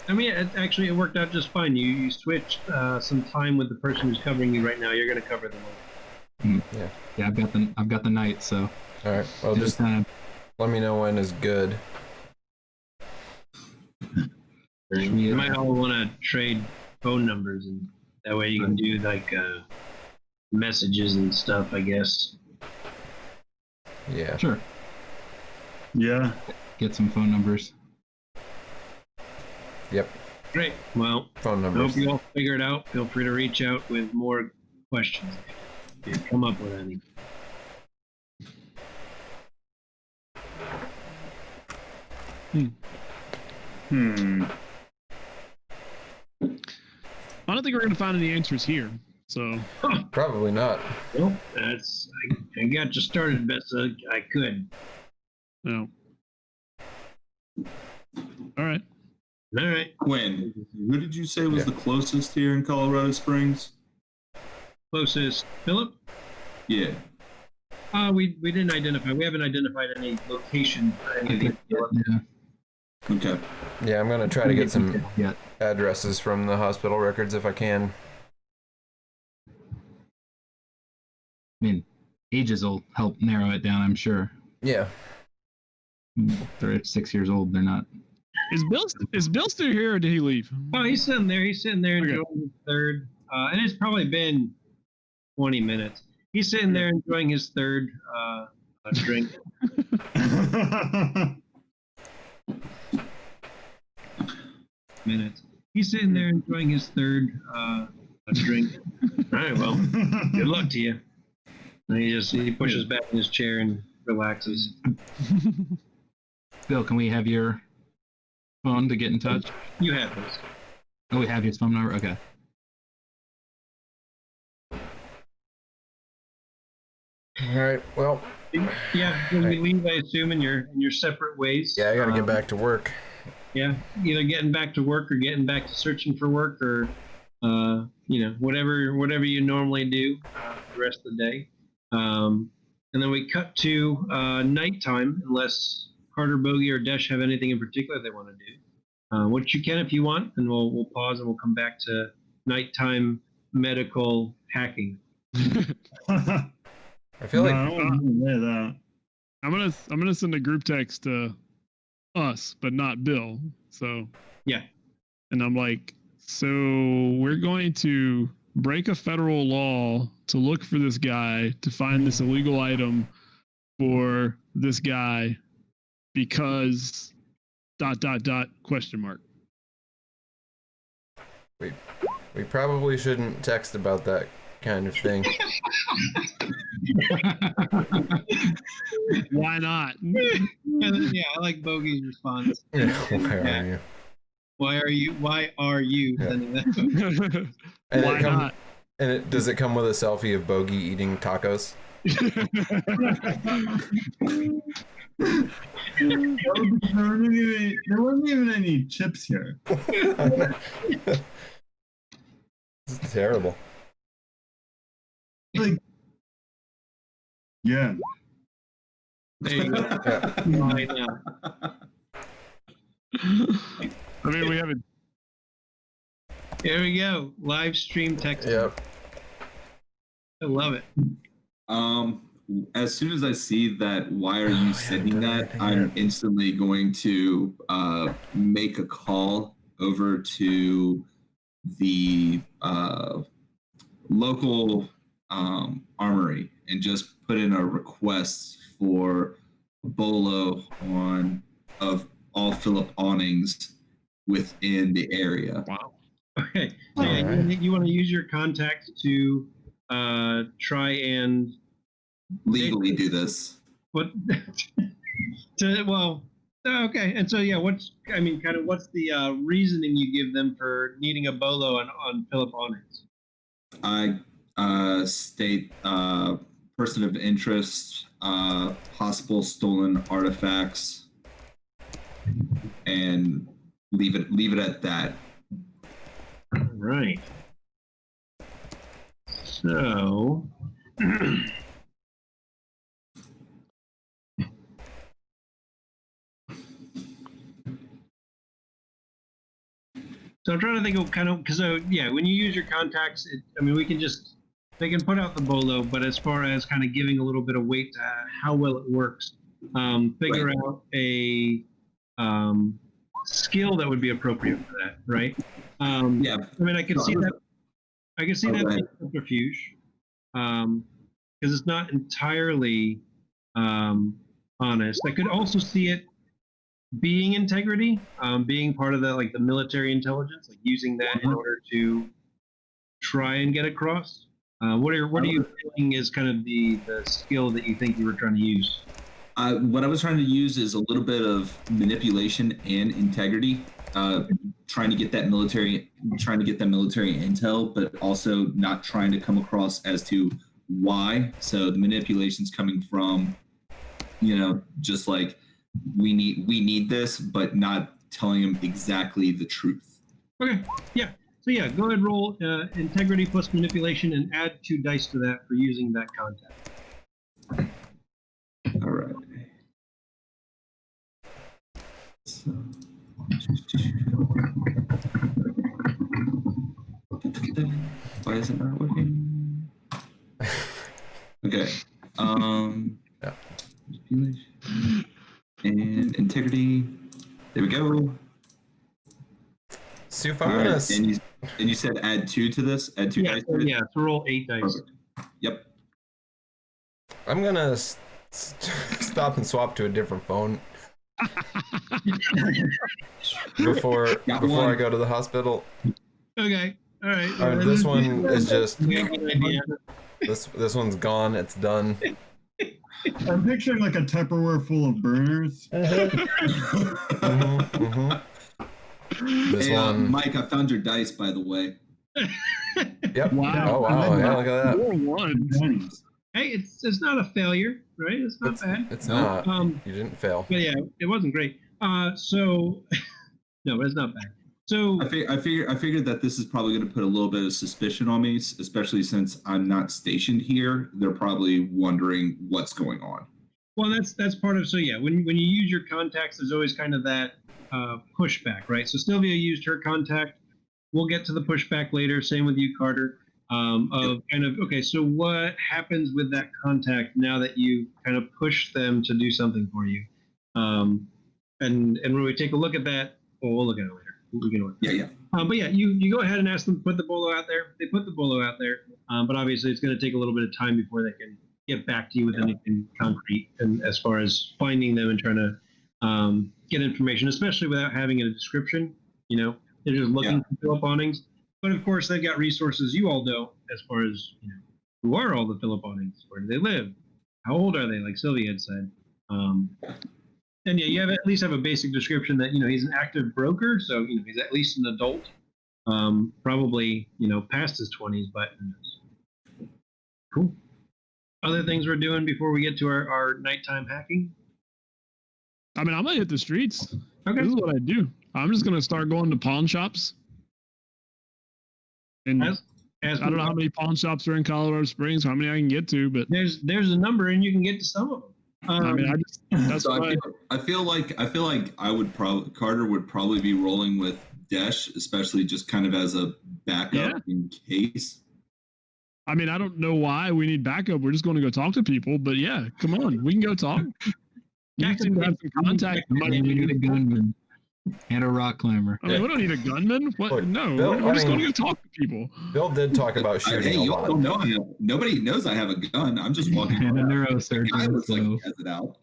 I mean, it worked out just fine. You switched some time with the person who's covering you right now. You're going to cover them all. Yeah, I've got the night, so All right. Well, just let me know when is good. You might all want to trade phone numbers, and that way you can do like messages and stuff, I guess. Yeah. Sure. Yeah. Get some phone numbers. Yep. Great. Well, Phone I numbers. hope you all figure it out. Feel free to reach out with more questions if you come up with any. I don't think we're gonna find any answers here. So Probably not. Nope. I got you started best I could. no. All right. All right. Quinn, who did you say was Yeah. the closest here in Colorado Springs? Closest, Philip? Yeah. We didn't identify. We haven't identified any location for any of these. Yeah. Okay. Yeah, I'm gonna try to get some Yeah. addresses from the hospital records if I can. I mean, ages will help narrow it down, I'm sure. Yeah. They're 6 years old. They're not. Is Bill still here or did he leave? Oh, he's sitting there. He's sitting there Okay. enjoying his third. And it's probably been 20 minutes. He's sitting there enjoying his third drink. Minutes. He's sitting there enjoying his third drink. All right, well, good luck to you. And he pushes back in his chair and relaxes. Bill, can we have your phone to get in touch? You have this. Oh, we have his phone number? Okay. All right. Well, Yeah, when we leave, I assume in your separate ways. yeah, I gotta get back to work. Yeah, either getting back to work or getting back to searching for work, or whatever you normally do the rest of the day. And then we cut to nighttime, unless Carter, Bogey, or Desh have anything in particular they want to do. Which you can if you want, and we'll pause and we'll come back to nighttime medical hacking. I feel like I don't want to say that. I'm gonna send a group text to us, but not Bill. So Yeah. and I'm like, so we're going to break a federal law to look for this guy, to find this illegal item for this guy because ... question mark. we probably shouldn't text about that kind of thing. Why not? Yeah, I like Bogey's response. Why are you? Why are you Yeah. sending that? And Why not? And does it come with a selfie of Bogey eating tacos? There wasn't even any chips here. It's terrible. Like, yeah. There you go. Why not? I mean, we haven't. Here we go. Live stream text. Yep. I love it. As soon as I see that, why are you sending that? right, I'm instantly going to make a call over to the local armory and just put in a request for a bolo of all Philip Awnings within the area. Wow. Okay. So yeah, Alright. you want to use your contact to try and Legally do this. what okay. And so yeah, what's the reasoning you give them for needing a bolo on Philip Awnings? I state person of interest, possible stolen artifacts, and leave it at that. Right. So I'm trying to think of because when you use your contacts, they can put out the bolo, but as far as kind of giving a little bit of weight to how well it works, figure out a skill that would be appropriate for that, right? Yeah. I mean, I can see that. I can see that Okay. being subterfuge, because it's not entirely honest. I could also see it being integrity, being part of the military intelligence, like using that in order to try and get across. What are you feeling is kind of the skill that you think you were trying to use? What I was trying to use is a little bit of manipulation and integrity, trying to get that military intel, but also not trying to come across as to why. So the manipulation's coming from, just like we need this, but not telling them exactly the truth. Okay, yeah. So yeah, go ahead, roll integrity plus manipulation, and add 2 dice to that for using that contact. All right. So, why is it not working? Okay. Yeah. And integrity. There we go. So if All I'm right. gonna And you said add 2 to this? Add 2 dice to it? Yeah, so roll 8 dice. Perfect. Yep. I'm gonna stop and swap to a different phone before I go to the hospital. Okay, all right. This one is just Yeah, good idea. this one's gone. It's done. I'm picturing like a Tupperware full of burners. This Hey, one. Mike, I found your dice, by the way. Yep. Wow. Oh wow. Yeah. Look at that. 4 ones. Hey, it's not a failure, right? It's not bad. It's not. Um, You didn't fail. but yeah, it wasn't great. So no, but it's not bad. So I figured that this is probably going to put a little bit of suspicion on me, especially since I'm not stationed here. They're probably wondering what's going on. well, that's part of. So yeah, when you use your contacts, there's always kind of that pushback, right? So Sylvia used her contact. We'll get to the pushback later. Same with you, Carter. Kind of okay. So what happens with that contact now that you kind of push them to do something for you? And when we take a look at that, we'll look at it later. We can Yeah. but yeah, you go ahead and ask them to put the bolo out there. They put the bolo out there, but obviously it's going to take a little bit of time before they can get back to you with anything concrete. And as far as finding them and trying to get information, especially without having a description, they're just looking for Philip Awnings. But of course, they've got resources you all know as far as who are all the Philip Awnings? Where do they live? How old are they? Like Sylvia had said. And yeah, you at least have a basic description that he's an active broker, so he's at least an adult, probably past his 20s, but who knows. Cool. Other things we're doing before we get to our nighttime hacking? I mean, I'm gonna hit the streets. Okay. This is what I do. I'm just gonna start going to pawn shops. And As I don't know how many pawn shops are in Colorado Springs, how many I can get to, but there's a number, and you can get to some of them. I mean, that's So why I feel like Carter would probably be rolling with Desh, especially just kind of as a backup in case. I mean, I don't know why we need backup. We're just going to go talk to people, but yeah, come on, we can go talk. You seem to have some contact. Maybe we need a gunman. And a rock climber. I mean, we don't need a gunman. What? Look, No, Bill, we're just I mean- going to go talk to people. Bill did talk about shooting Hey, a you lot. don't know. Nobody knows I have a gun. I'm just walking And a around. I neurosurgeon. was like, So has it out.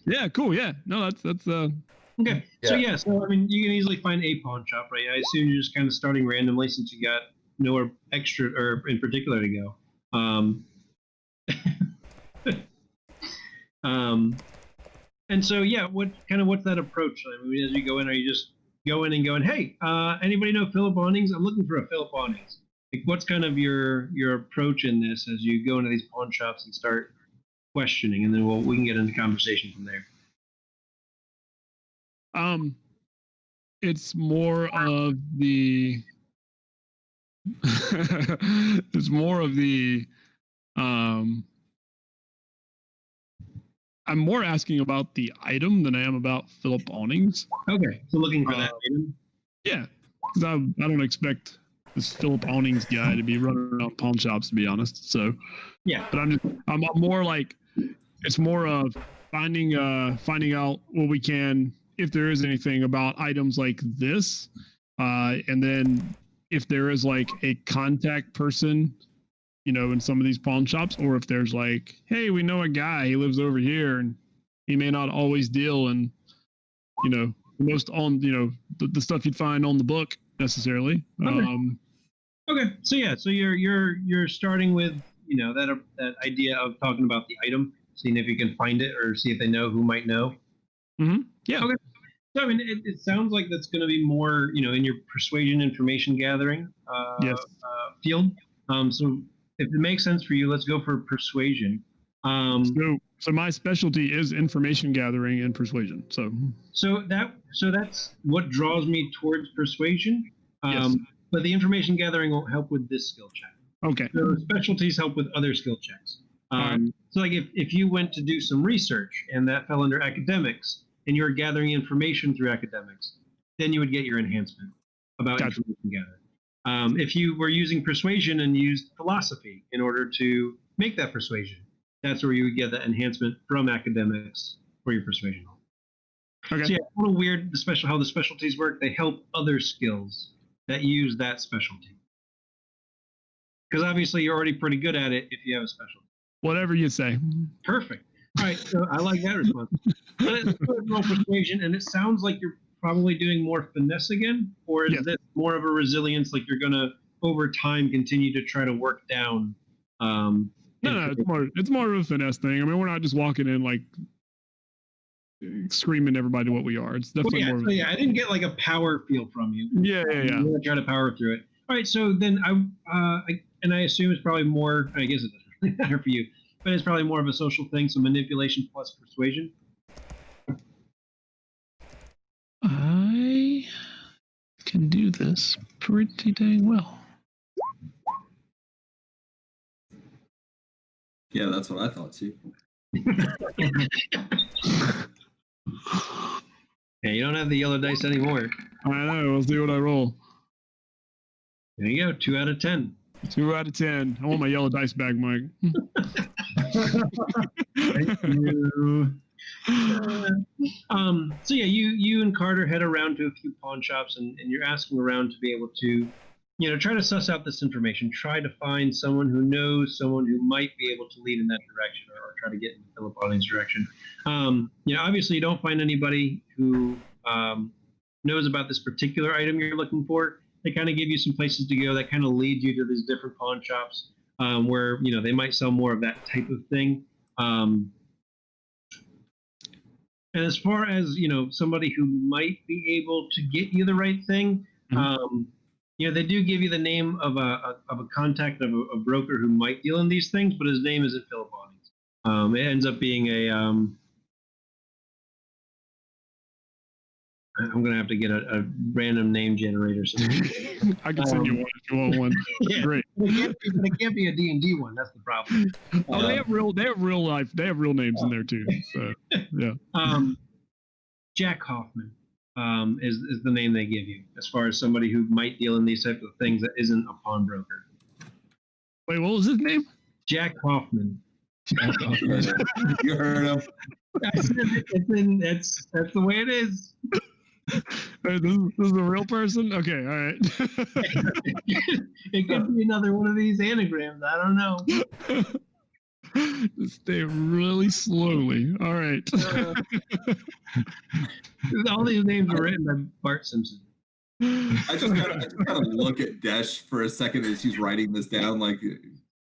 Yeah, cool. Yeah, no, that's Okay. So Yeah. yeah, so I mean, you can easily find a pawn shop, right? I assume you're just kind of starting randomly since you got nowhere extra or in particular to go. And so yeah, what's that approach? I mean, as you go in, are you just go in and going, hey, anybody know Philip Awnings? I'm looking for a Philip Awnings. Like, what's kind of your approach in this as you go into these pawn shops and start questioning, and then we can get into conversation from there. It's more of the it's more of the I'm more asking about the item than I am about Philip Awnings. Okay, so looking for that item. Yeah, because I don't expect this Philip Awnings guy to be running around pawn shops, to be honest. So Yeah. but I'm more like, it's more of finding out what we can, if there is anything about items like this, and then if there is like a contact person, you know, in some of these pawn shops, or if there's like, hey, we know a guy, he lives over here, and he may not always deal in, you know, the most on, you know, the stuff you'd find on the book necessarily. Okay, so yeah, so you're starting with, you know, that idea of talking about the item, seeing if you can find it or see if they know who might know. Yeah. Okay. So I mean, it sounds like that's going to be more, you know, in your persuasion information gathering Yes. field. So if it makes sense for you, let's go for persuasion. So my specialty is information gathering and persuasion. So that's what draws me towards persuasion. Yes. But the information gathering won't help with this skill check. okay. So specialties help with other skill checks. Alright. So like if you went to do some research and that fell under academics and you're gathering information through academics, then you would get your enhancement about Gotcha. information gathering. If you were using persuasion and used philosophy in order to make that persuasion, that's where you would get that enhancement from academics for your persuasion. Okay. So yeah, it's a little weird how the specialties work. They help other skills that use that specialty. Because obviously you're already pretty good at it if you have a specialty. Whatever you say. Perfect. All right, so I like that response. But it's good roll persuasion, and it sounds like you're probably doing more finesse again, or is Yes. this more of a resilience, like you're gonna over time continue to try to work down? No, it's more of a finesse thing. I mean, we're not just walking in like screaming to everybody what we are. It's definitely more. So yeah, I didn't get like a power feel from you. Yeah. I'm gonna try to power through it. All right, so then I assume it's probably more. I guess it doesn't really matter for you, but it's probably more of a social thing. So manipulation plus persuasion. I can do this pretty dang well. Yeah, that's what I thought too. Yeah, you don't have the yellow dice anymore. I know. We'll see what I roll. There you go, 2 out of 10. 2 out of 10. I want my yellow dice back, Mike. Thank you. So yeah, you and Carter head around to a few pawn shops, and you're asking around to be able to, you know, try to suss out this information. Try to find someone who knows someone who might be able to lead in that direction, or try to get in Philip Awnings' direction. You know, obviously you don't find anybody who knows about this particular item you're looking for. They kind of give you some places to go that kind of lead you to these different pawn shops where, you know, they might sell more of that type of thing. And as far as, you know, somebody who might be able to get you the right thing, you know, they do give you the name of a contact of a broker who might deal in these things, but his name isn't Philip Awnings. It ends up being a I'm gonna have to get a random name generator. I can send you one if you want one. Yeah. Great. It can't be a D&D one. That's the problem. Oh, they have real life. They have real names in there too. So yeah. Jack Hoffman is the name they give you as far as somebody who might deal in these types of things that isn't a pawnbroker. Wait, what was his name? Jack Hoffman. You heard him. I said that's the way it is. Wait, this is a real person? Okay, all right. It could be another one of these anagrams. I don't know. Stay really slowly. All right. All these names are written by Bart Simpson. I just kind of look at Desh for a second as he's writing this down. Like, are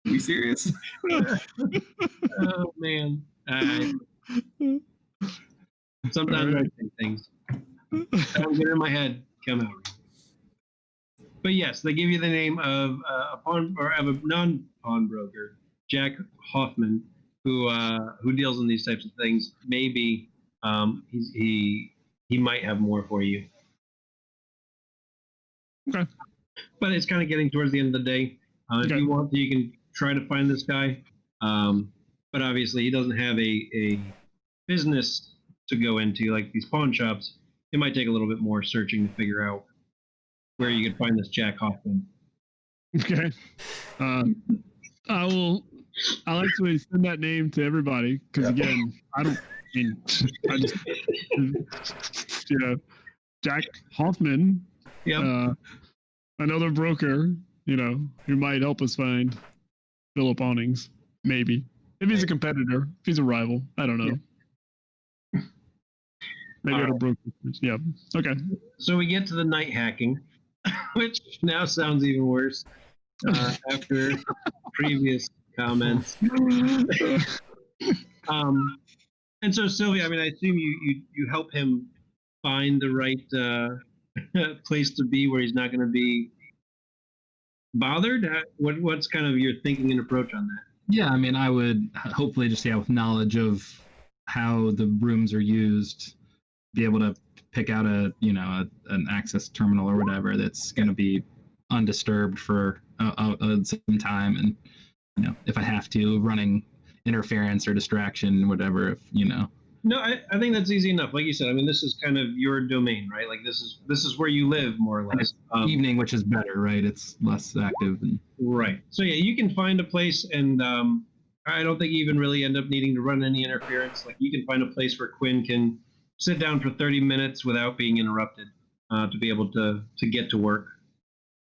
you serious? Oh man. Sometimes All right. I think things don't get in my head, come out. But yes, they give you the name of a pawn or of a non-pawnbroker, Jack Hoffman, who deals in these types of things. Maybe he might have more for you. Okay. But it's kind of getting towards the end of the day. If Okay. you want to, you can try to find this guy. But obviously, he doesn't have a business to go into like these pawn shops. It might take a little bit more searching to figure out where you could find this Jack Hoffman. Okay. I like to send that name to everybody because again, I just Jack Hoffman, Yeah. another broker, who might help us find Philip Awnings, maybe. If he's a competitor, if he's a rival, I don't know. Maybe All at a broker. Yeah. Okay. So we get to the night hacking, which now sounds even worse after previous comments. And so Sylvia, I mean, I assume you help him find the right place to be where he's not going to be bothered. What's kind of your thinking and approach on that? Yeah, I mean, I would hopefully just with knowledge of how the rooms are used, be able to pick out an access terminal or whatever that's going to be undisturbed for some time, and if I have to, running interference or distraction, whatever. If No, I think that's easy enough. Like you said, I mean, this is kind of your domain, right? Like this is where you live, more or less. evening, which is better, right? It's less active. Right. So yeah, you can find a place, and I don't think you even really end up needing to run any interference. Like you can find a place where Quinn can sit down for 30 minutes without being interrupted to be able to get to work.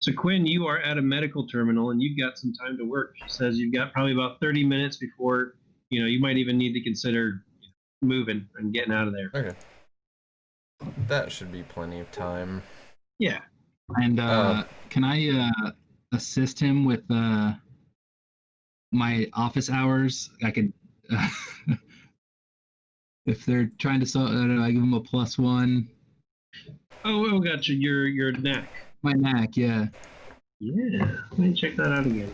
So Quinn, you are at a medical terminal and you've got some time to work. She says you've got probably about 30 minutes before you might even need to consider moving and getting out of there. Okay. That should be plenty of time. Yeah. And can I assist him with my office hours? I could, if they're trying to sell, I give them a +1. Oh, gotcha. Your knack. My knack, yeah. Yeah. Let me check that out again.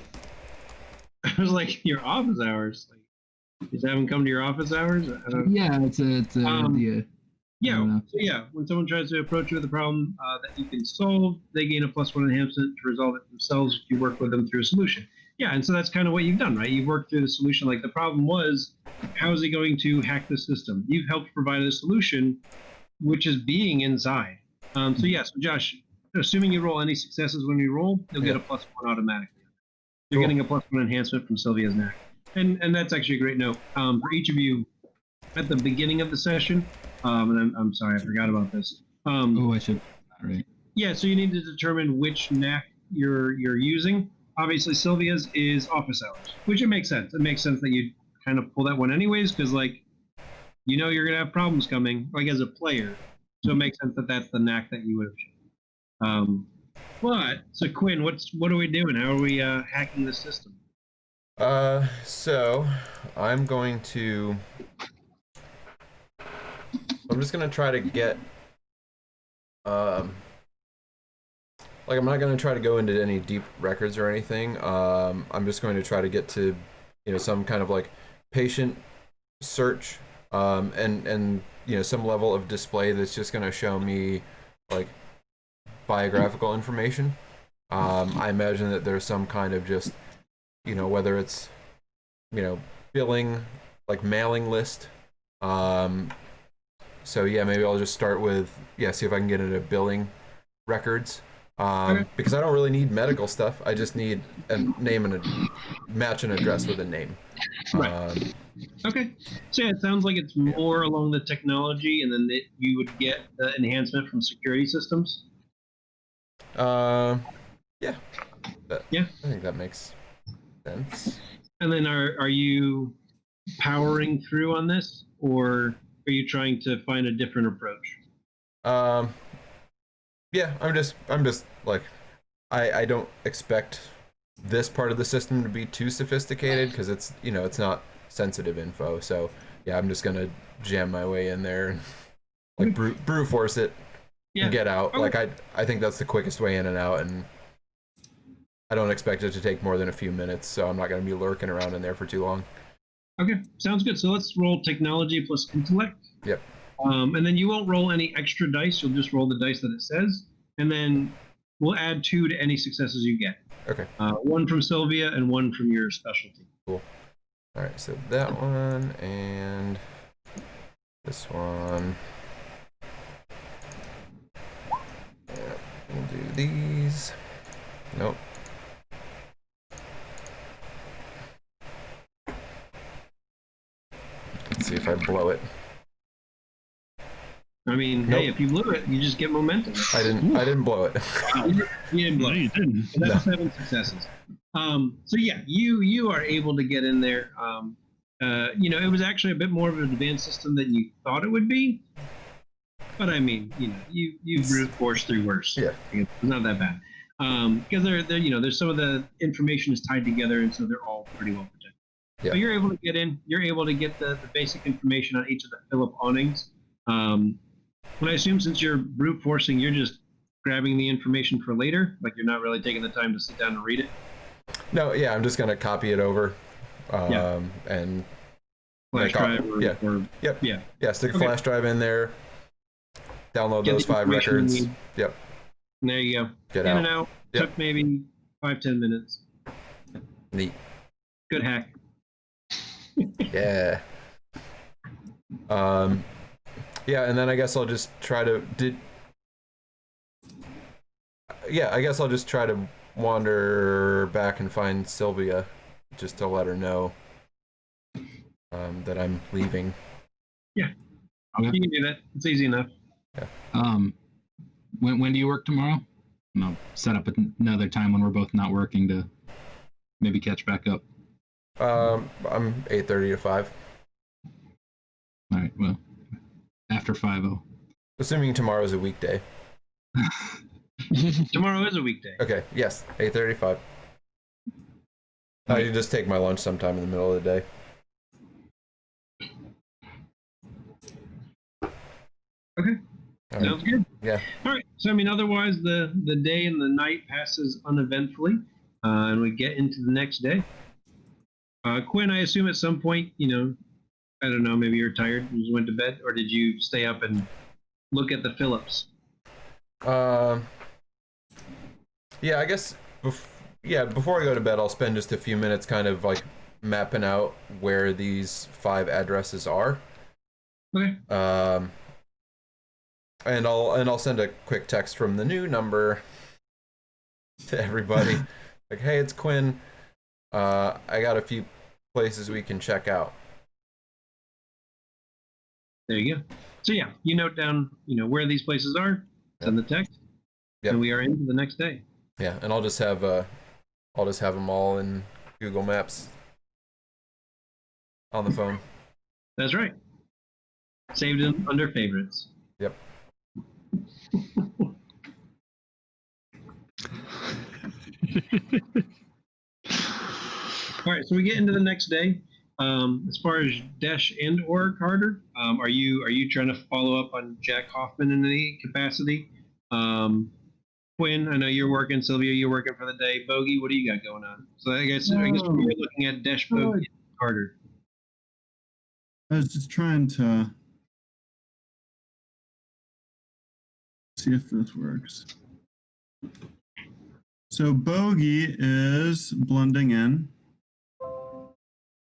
I was like, your office hours. Like, just haven't come to your office hours. Yeah, it's a yeah. Yeah. So yeah, when someone tries to approach you with a problem that you can solve, they gain a +1 enhancement to resolve it themselves if you work with them through a solution. Yeah, and so that's kind of what you've done, right? You've worked through the solution. Like the problem was, how is he going to hack the system? You've helped provide a solution, which is being inside. So yeah, so Josh, assuming you roll any successes when you roll, you'll get a +1 automatically. You're getting a +1 enhancement from Sylvia's knack. And that's actually a great note. For each of you, at the beginning of the session, and I'm sorry, I forgot about this. I should. All right. Yeah, so you need to determine which knack you're using. Obviously, Sylvia's is office hours, which it makes sense. It makes sense that you kind of pull that one anyways, because you're gonna have problems coming, like as a player. So it makes sense that that's the knack that you would have chosen. So Quinn, what are we doing? How are we hacking the system? So I'm just gonna try to get I'm not gonna try to go into any deep records or anything. I'm just going to try to get to some kind of like patient search and some level of display that's just gonna show me like biographical information. I imagine that there's some kind of just whether it's billing, like mailing list. So yeah, maybe I'll just start with see if I can get into billing records. Okay. Because I don't really need medical stuff. I just need a name and match an address with a name. Right. Okay. So yeah, it sounds like it's more along the technology, and then you would get the enhancement from security systems. Yeah. Yeah. I think that makes sense. And then are you powering through on this, or are you trying to find a different approach? Yeah, I'm just like, I don't expect this part of the system to be too sophisticated because it's, it's not sensitive info. So yeah, I'm just gonna jam my way in there and like brute force it Yeah. and get out. Okay. Like I think that's the quickest way in and out, and I don't expect it to take more than a few minutes, so I'm not gonna be lurking around in there for too long. Okay, sounds good. So let's roll technology plus intellect. Yep. And then you won't roll any extra dice. You'll just roll the dice that it says, and then we'll add 2 to any successes you get. Okay. 1 from Sylvia and 1 from your specialty. Cool. All right, so that one and this one. Yeah, we'll do these. Nope. Let's see if I blow it. I mean, Nope. hey, if you blew it, you just get momentum. I didn't blow it. You didn't blow No, it. you didn't. So that's 7 successes. So yeah, you are able to get in there. It was actually a bit more of an advanced system than you thought it would be. But I mean, you brute force through worse. Yeah. It's not that bad. Because there's some of the information is tied together, and so they're all pretty well protected. Yeah. So you're able to get in. You're able to get the basic information on each of the Philip Awnings. And I assume since you're brute forcing, you're just grabbing the information for later. Like you're not really taking the time to sit down and read it. No, yeah, I'm just gonna copy it over. Yeah. And Flash drive. Yep. Yeah. Yeah, stick a Okay. flash drive in there. Download Get those the 5 information you records. need. Yep. And there you go. Get in out. and out. Yep. Took maybe 5-10 minutes. Neat. Good hack. Yeah. Yeah, and then I guess I'll just try to I guess I'll just try to wander back and find Sylvia, just to let her know that I'm leaving. Yeah. Okay. You can do that. It's easy enough. When do you work tomorrow? And I'll set up another time when we're both not working to maybe catch back up. I'm 8:30 to 5. All right. Well, after 5:00. Assuming tomorrow's a weekday. Tomorrow is a weekday. Okay, yes, 8:35. I can just take my lunch sometime in the middle of the day. Okay. All right. Sounds good. Yeah. All right. So, I mean, otherwise, the day and the night passes uneventfully, and we get into the next day. Quinn, I assume at some point, I don't know, maybe you're tired and just went to bed, or did you stay up and look at the Phillips? Yeah, I guess. Before I go to bed, I'll spend just a few minutes kind of like mapping out where these 5 addresses are. Okay. And I'll send a quick text from the new number to everybody, like, hey, it's Quinn. I got a few places we can check out. There you go. So yeah, you note down, where these places are, send the text, Yep. and we are into the next day. Yeah, and I'll just have them all in Google Maps on the phone. That's right. Saved them under favorites. Yep. All right, so we get into the next day. As far as Desh and or Carter, are you trying to follow up on Jack Hoffman in any capacity? Quinn, I know you're working. Sylvia, you're working for the day. Bogey, what do you got going on? So I guess we're looking at Desh, Bogey, and Carter. I was just trying to see if this works. So Bogey is blending in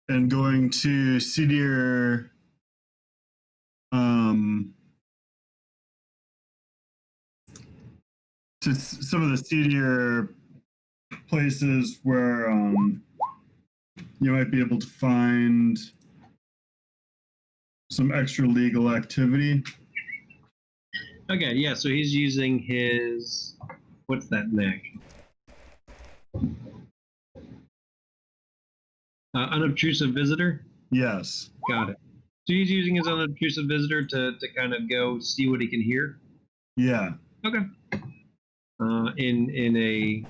and going to seedier to some of the seedier places where you might be able to find some extra legal activity. Okay, yeah, so he's using his, what's that knack? Unobtrusive visitor? Yes. Got it. So he's using his unobtrusive visitor to kind of go see what he can hear? Yeah. Okay. In a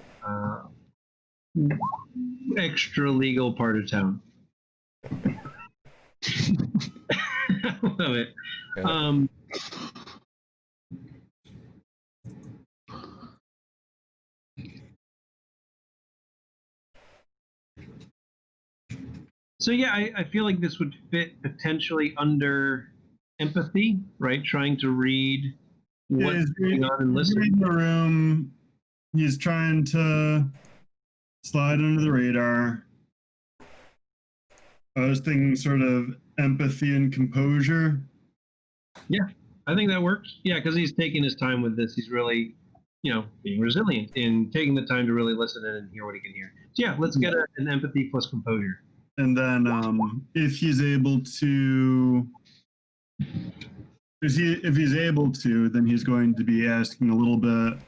extra legal part of town. I love it. Okay. So yeah, I feel like this would fit potentially under empathy, right? Trying to read what's going on and He's listen. reading the room. He's trying to slide under the radar. I was thinking sort of empathy and composure. I think that works. Yeah, because he's taking his time with this. He's really, being resilient in taking the time to really listen in and hear what he can hear. So yeah, let's get an empathy plus composure. And then if he's able to, if he's able to, then he's going to be asking a little bit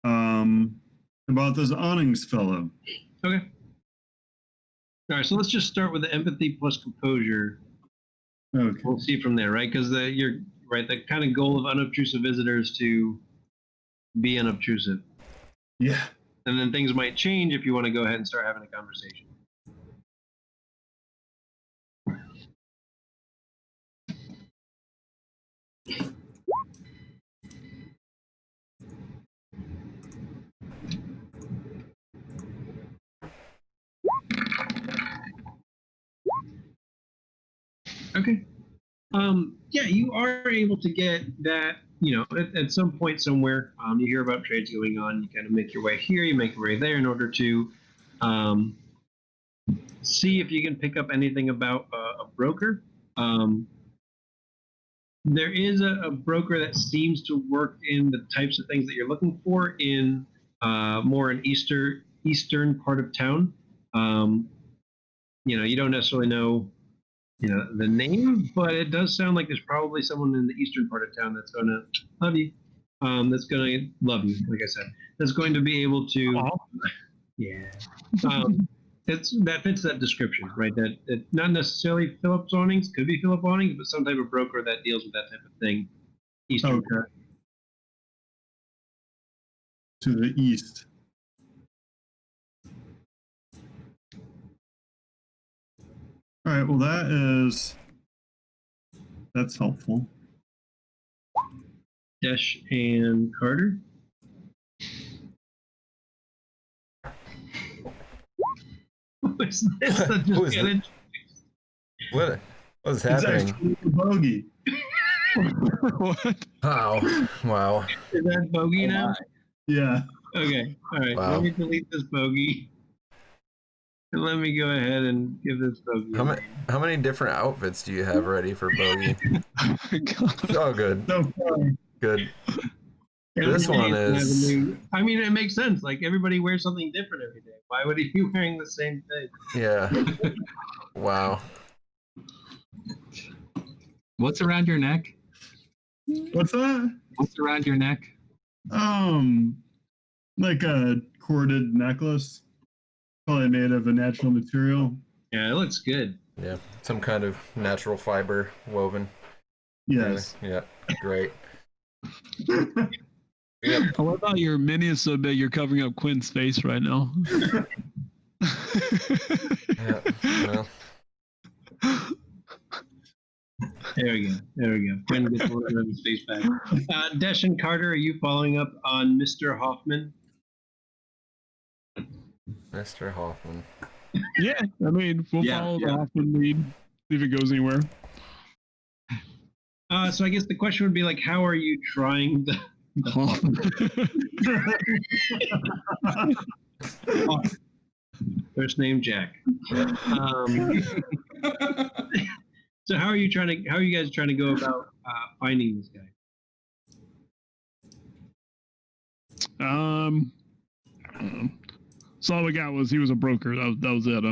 about this Awnings fellow. Okay. All right, so let's just start with the empathy plus composure. Okay. We'll see from there, right? Because you're right. The kind of goal of unobtrusive visitors to be unobtrusive, Yeah. and then things might change if you want to go ahead and start having a conversation. Okay. Yeah, you are able to get that, at some point somewhere, you hear about trades going on, you kind of make your way here, you make your way there in order to see if you can pick up anything about a broker. There is a broker that seems to work in the types of things that you're looking for in more an eastern part of town. You don't necessarily know the name, but it does sound like there's probably someone in the eastern part of town that's going to love you. That's going to love you, like I said. That's going to be able to, yeah. That fits that description, right? That not necessarily Philip Awnings, could be Philip Awnings, but some type of broker that deals with that type of thing. Eastern. Okay. To the east. All right, well, that's helpful. Desh and Carter. What's this? Who is this? What is happening? It's actually a bogey. What? Wow. Is that bogey now? Yeah. Okay, all right. Wow. Let me delete this bogey. And let me go ahead and give this bogey. How many different outfits do you have ready for Bogey? Oh, good. So far. Good. Every This day one I have a is- new- I mean, it makes sense. Like, everybody wears something different every day. Why would he be wearing the same thing? Yeah. Wow. What's around your neck? What's that? What's around your neck? Like a corded necklace, probably made of a natural material. Yeah, it looks good. Yeah. Some kind of natural fiber woven. Yes. Yeah. Great. I love how your mini is so big you're covering up Quinn's face right now. Yeah. Well, There we go. Quinn gets one of his face back. Desh and Carter, are you following up on Mr. Hoffman? Mr. Hoffman. Yeah, I mean, we'll Yeah, follow yeah. the Hoffman lead, see if it goes anywhere. So I guess the question would be like, how are you trying to? First name Jack. So how are you guys trying to go about finding this guy? So all we got was he was a broker. That was it.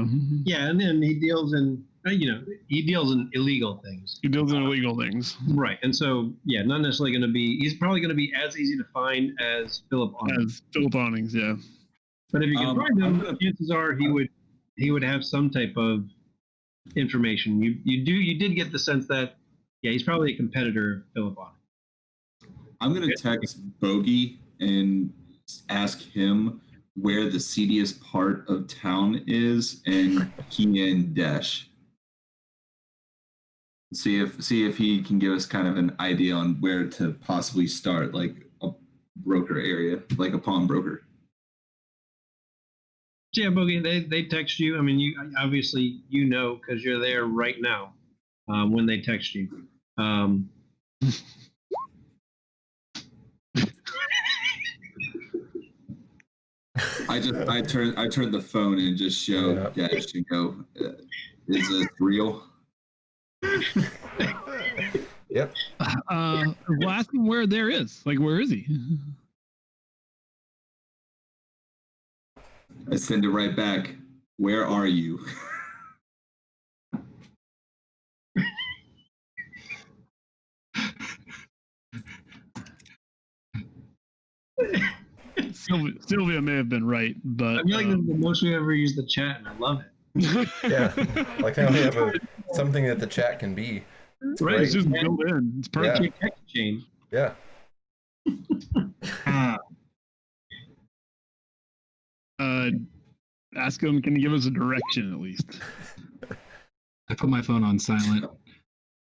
Yeah, and then he deals in he deals in illegal things. He deals in illegal things. Right. And so, yeah, not necessarily going to be, he's probably going to be as easy to find as Philip Awnings. As Philip Awnings, yeah. But if you can find him, gonna- chances are he would have some type of information. You did get the sense that, yeah, he's probably a competitor of Philip Awnings. I'm gonna text Bogey and ask him where the seediest part of town is, and key in Dash. See if he can give us kind of an idea on where to possibly start, like a broker area, like a pawnbroker. So yeah, Bogey, they text you. I mean, you obviously because you're there right now when they text you. I turn the phone and just show Dash and go, is this real? Yep. Well, ask him where there is. Like, where is he? I send it right back. Where are you? Sylvia may have been right, but I feel like this is the most we've ever used the chat, and I love it. Yeah. Like how we have something that the chat can be. It's Right, great. it's just built in. It's perfect. It's your text chain. Yeah. Ask him, can you give us a direction at least? I put my phone on silent.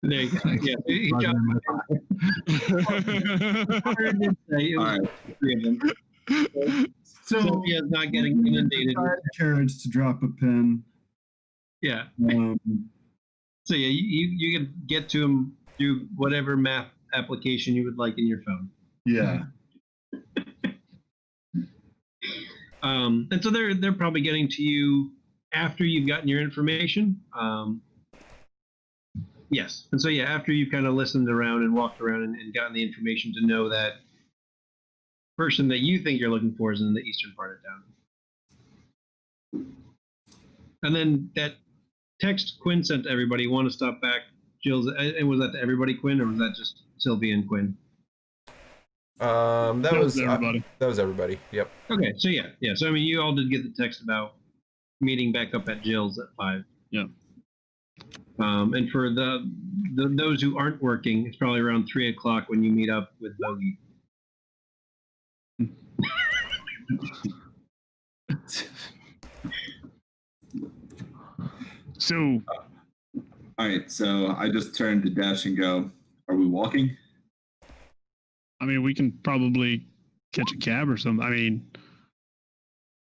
There you go. Yeah, he Plug jumped in my pocket. it All was right. three of them. So Sylvia's not getting inundated. five carrots to drop a pin. Yeah. Um, So yeah, you can get to him through whatever map application you would like in your phone. yeah. And so they're probably getting to you after you've gotten your information. Yes. And so yeah, after you've kind of listened around and walked around and gotten the information to know that person that you think you're looking for is in the eastern part of town. And then that text Quinn sent to everybody, want to stop back. Jill's, and was that to everybody, Quinn, or was that just Sylvia and Quinn? That was everybody. That was everybody. Yep. Okay, so yeah. So I mean, you all did get the text about meeting back up at Jill's at 5. Yeah. And for those who aren't working, it's probably around 3 o'clock when you meet up with Bogey. So, All right, so I just turn to Dash and go, are we walking? I mean, we can probably catch a cab or something. I mean,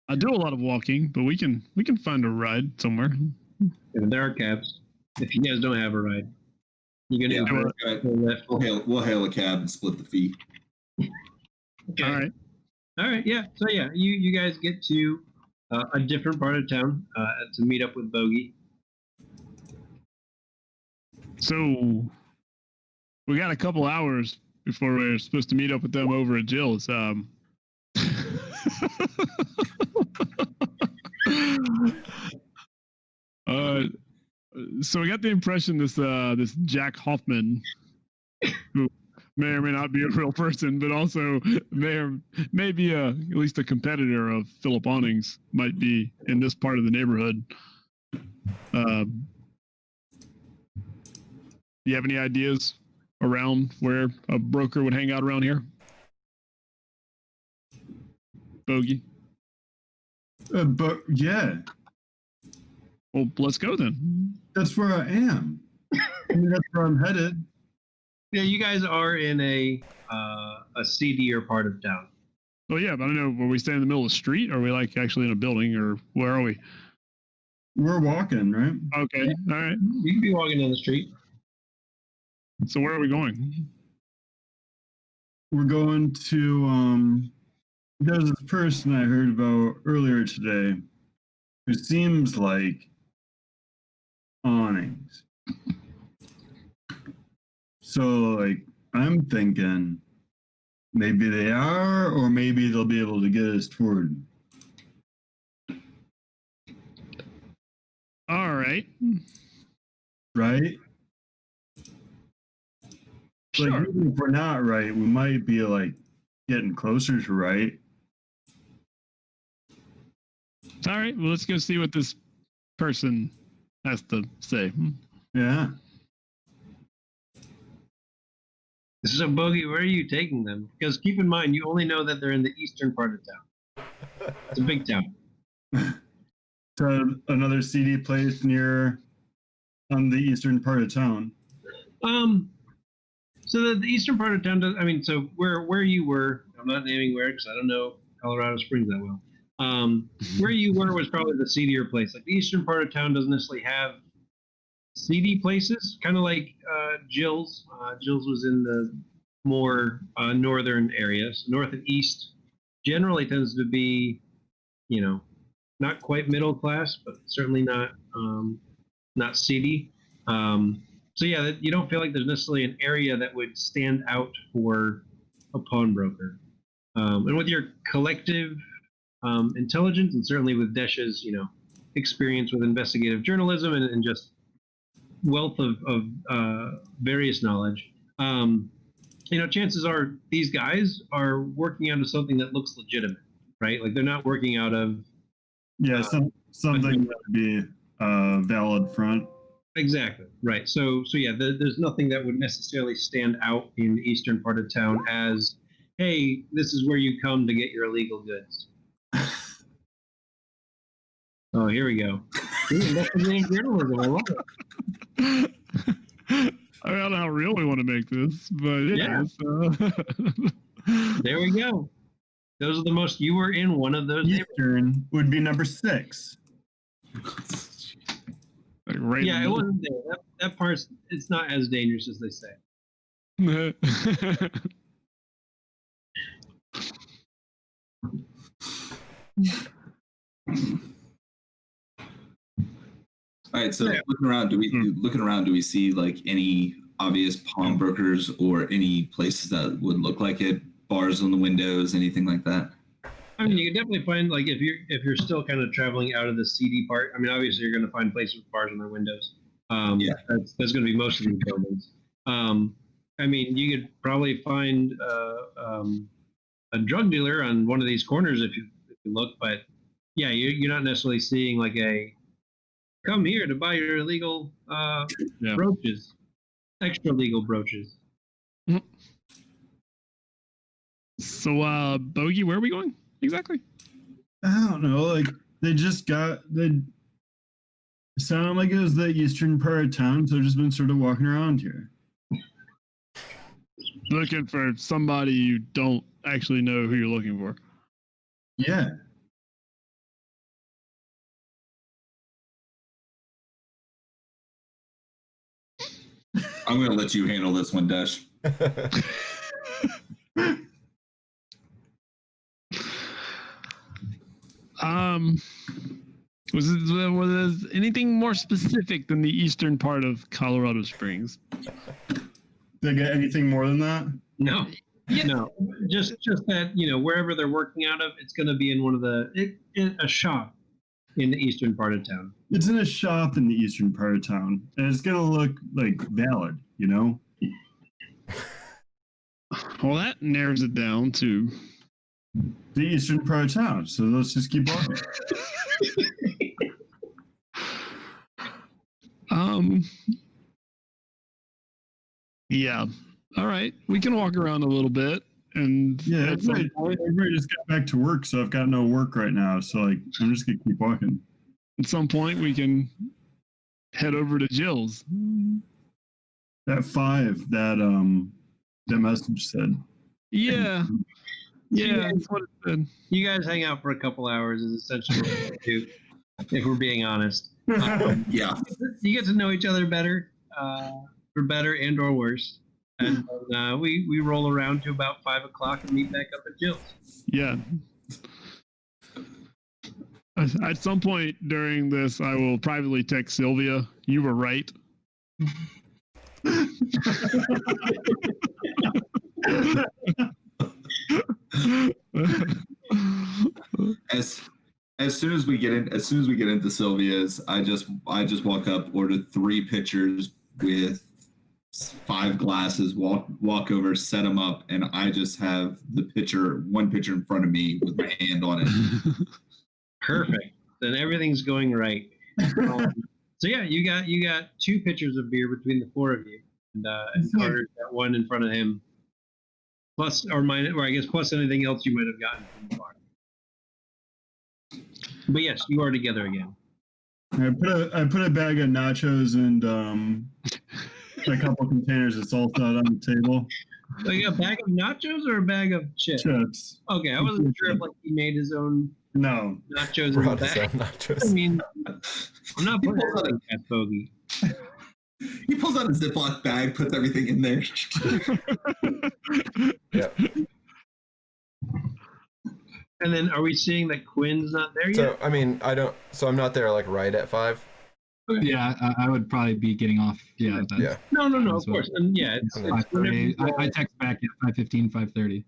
I do a lot of walking, but we can find a ride somewhere. And there are cabs. If you guys don't have a ride, you can Yeah, Uber right. or Lyft. We'll hail a cab and split the fee. Okay. All right. All right. Yeah. So yeah, you guys get to a different part of town to meet up with Bogey. So we got a couple hours before we're supposed to meet up with them over at Jill's. So we got the impression this Jack Hoffman, who may or may not be a real person, but also may be at least a competitor of Philip Awnings, might be in this part of the neighborhood. Do you have any ideas around where a broker would hang out around here? Bogey? But yeah, Well, let's go then. that's where I am. I mean, that's where I'm headed. Yeah, you guys are in a seedier part of town. Oh yeah, but I don't know. Were we staying in the middle of the street, or are we like actually in a building, or where are we? We're walking, right? Okay, all right. You could be walking down the street. So where are we going? We're going to there's this person I heard about earlier today who seems like Awnings. So like I'm thinking maybe they are, or maybe they'll be able to get us toward. All right. right? Sure. Like, even if we're not right, we might be like getting closer to right. All right. Well, let's go see what this person has to say. Yeah. So, Bogey, where are you taking them? Because keep in mind, you only know that they're in the eastern part of town. It's a big town. To another seedy place near on the eastern part of town. So the eastern part of town does. I mean, so where you were, I'm not naming where because I don't know Colorado Springs that well. Where you were was probably the seedier place. Like the eastern part of town doesn't necessarily have seedy places. Kind of like Jill's. Jill's was in the more northern areas. North and east generally tends to be, not quite middle class, but certainly not seedy. So yeah, you don't feel like there's necessarily an area that would stand out for a pawnbroker. And with your collective intelligence, and certainly with Desh's, experience with investigative journalism and just wealth of various knowledge, chances are these guys are working out of something that looks legitimate, right? Like they're not working out of something that would be a valid front. Exactly. Right. So yeah, there's nothing that would necessarily stand out in the eastern part of town as, hey, this is where you come to get your illegal goods. Oh, here we go. Investigative journalism. I love it. I don't know how real we want to make this, but yeah. There we go. Those are the most. You were in one of those. Eastern would be number 6. Like right yeah, it wasn't there. That part's it's not as dangerous as they say. All right, so looking around, do we see like any obvious pawnbrokers or any places that would look like it? Bars on the windows, anything like that? I mean, you can definitely find like if you're still kind of traveling out of the seedy part. I mean, obviously you're going to find places with bars on their windows. That's going to be most of these buildings. I mean, you could probably find a drug dealer on one of these corners if you look, but yeah, you're not necessarily seeing like a come here to buy your illegal brooches, extra legal brooches. So, Bogey, where are we going exactly? I don't know. Like they sounded like it was the eastern part of town, so they've just been sort of walking around here. Looking for somebody you don't actually know who you're looking for. Yeah. I'm going to let you handle this one, Dash. Was anything more specific than the eastern part of Colorado Springs? Did I get anything more than that? No. No, just that wherever they're working out of, it's going to be in one of a shop in the eastern part of town. It's in a shop in the eastern part of town, and it's going to look like valid, Well, that narrows it down to the eastern part of town. So let's just keep walking. Yeah. All right. We can walk around a little bit, and yeah, everybody just got back to work, so I've got no work right now. So like, I'm just gonna keep walking. At some point, we can head over to Jill's. That 5 that message said. Yeah. Yeah, that's what it said. You guys hang out for a couple hours is essentially what we do, if we're being honest. Yeah. You get to know each other better, for better and or worse. And we roll around to about 5 o'clock and meet back up at Jill's. Yeah. At some point during this, I will privately text Sylvia. You were right. As soon as we get into Sylvia's, I just walk up, order 3 pitchers with 5 glasses, walk over, set them up, and I just have one pitcher in front of me with my hand on it. Perfect. Then everything's going right. So yeah, you got 2 pitchers of beer between the 4 of you, and Carter's got 1 in front of him, plus plus anything else you might have gotten from the bar. But yes, you are together again. I put a bag of nachos and a couple containers of salsa out on the table. Like a bag of nachos or a bag of chips? Chips. Okay, I wasn't sure if he made his own No. nachos in the Brought his bag. own nachos. I mean, I'm not putting it in that bogey. He pulls out a Ziploc bag, puts everything in there. Yep. And then, are we seeing that Quinn's not there yet? So I mean, So I'm not there like right at 5. Yeah, I would probably be getting off. Yeah. Yeah. No, of course. And yeah, it's 5:30. I text back at 5:15, 5:30.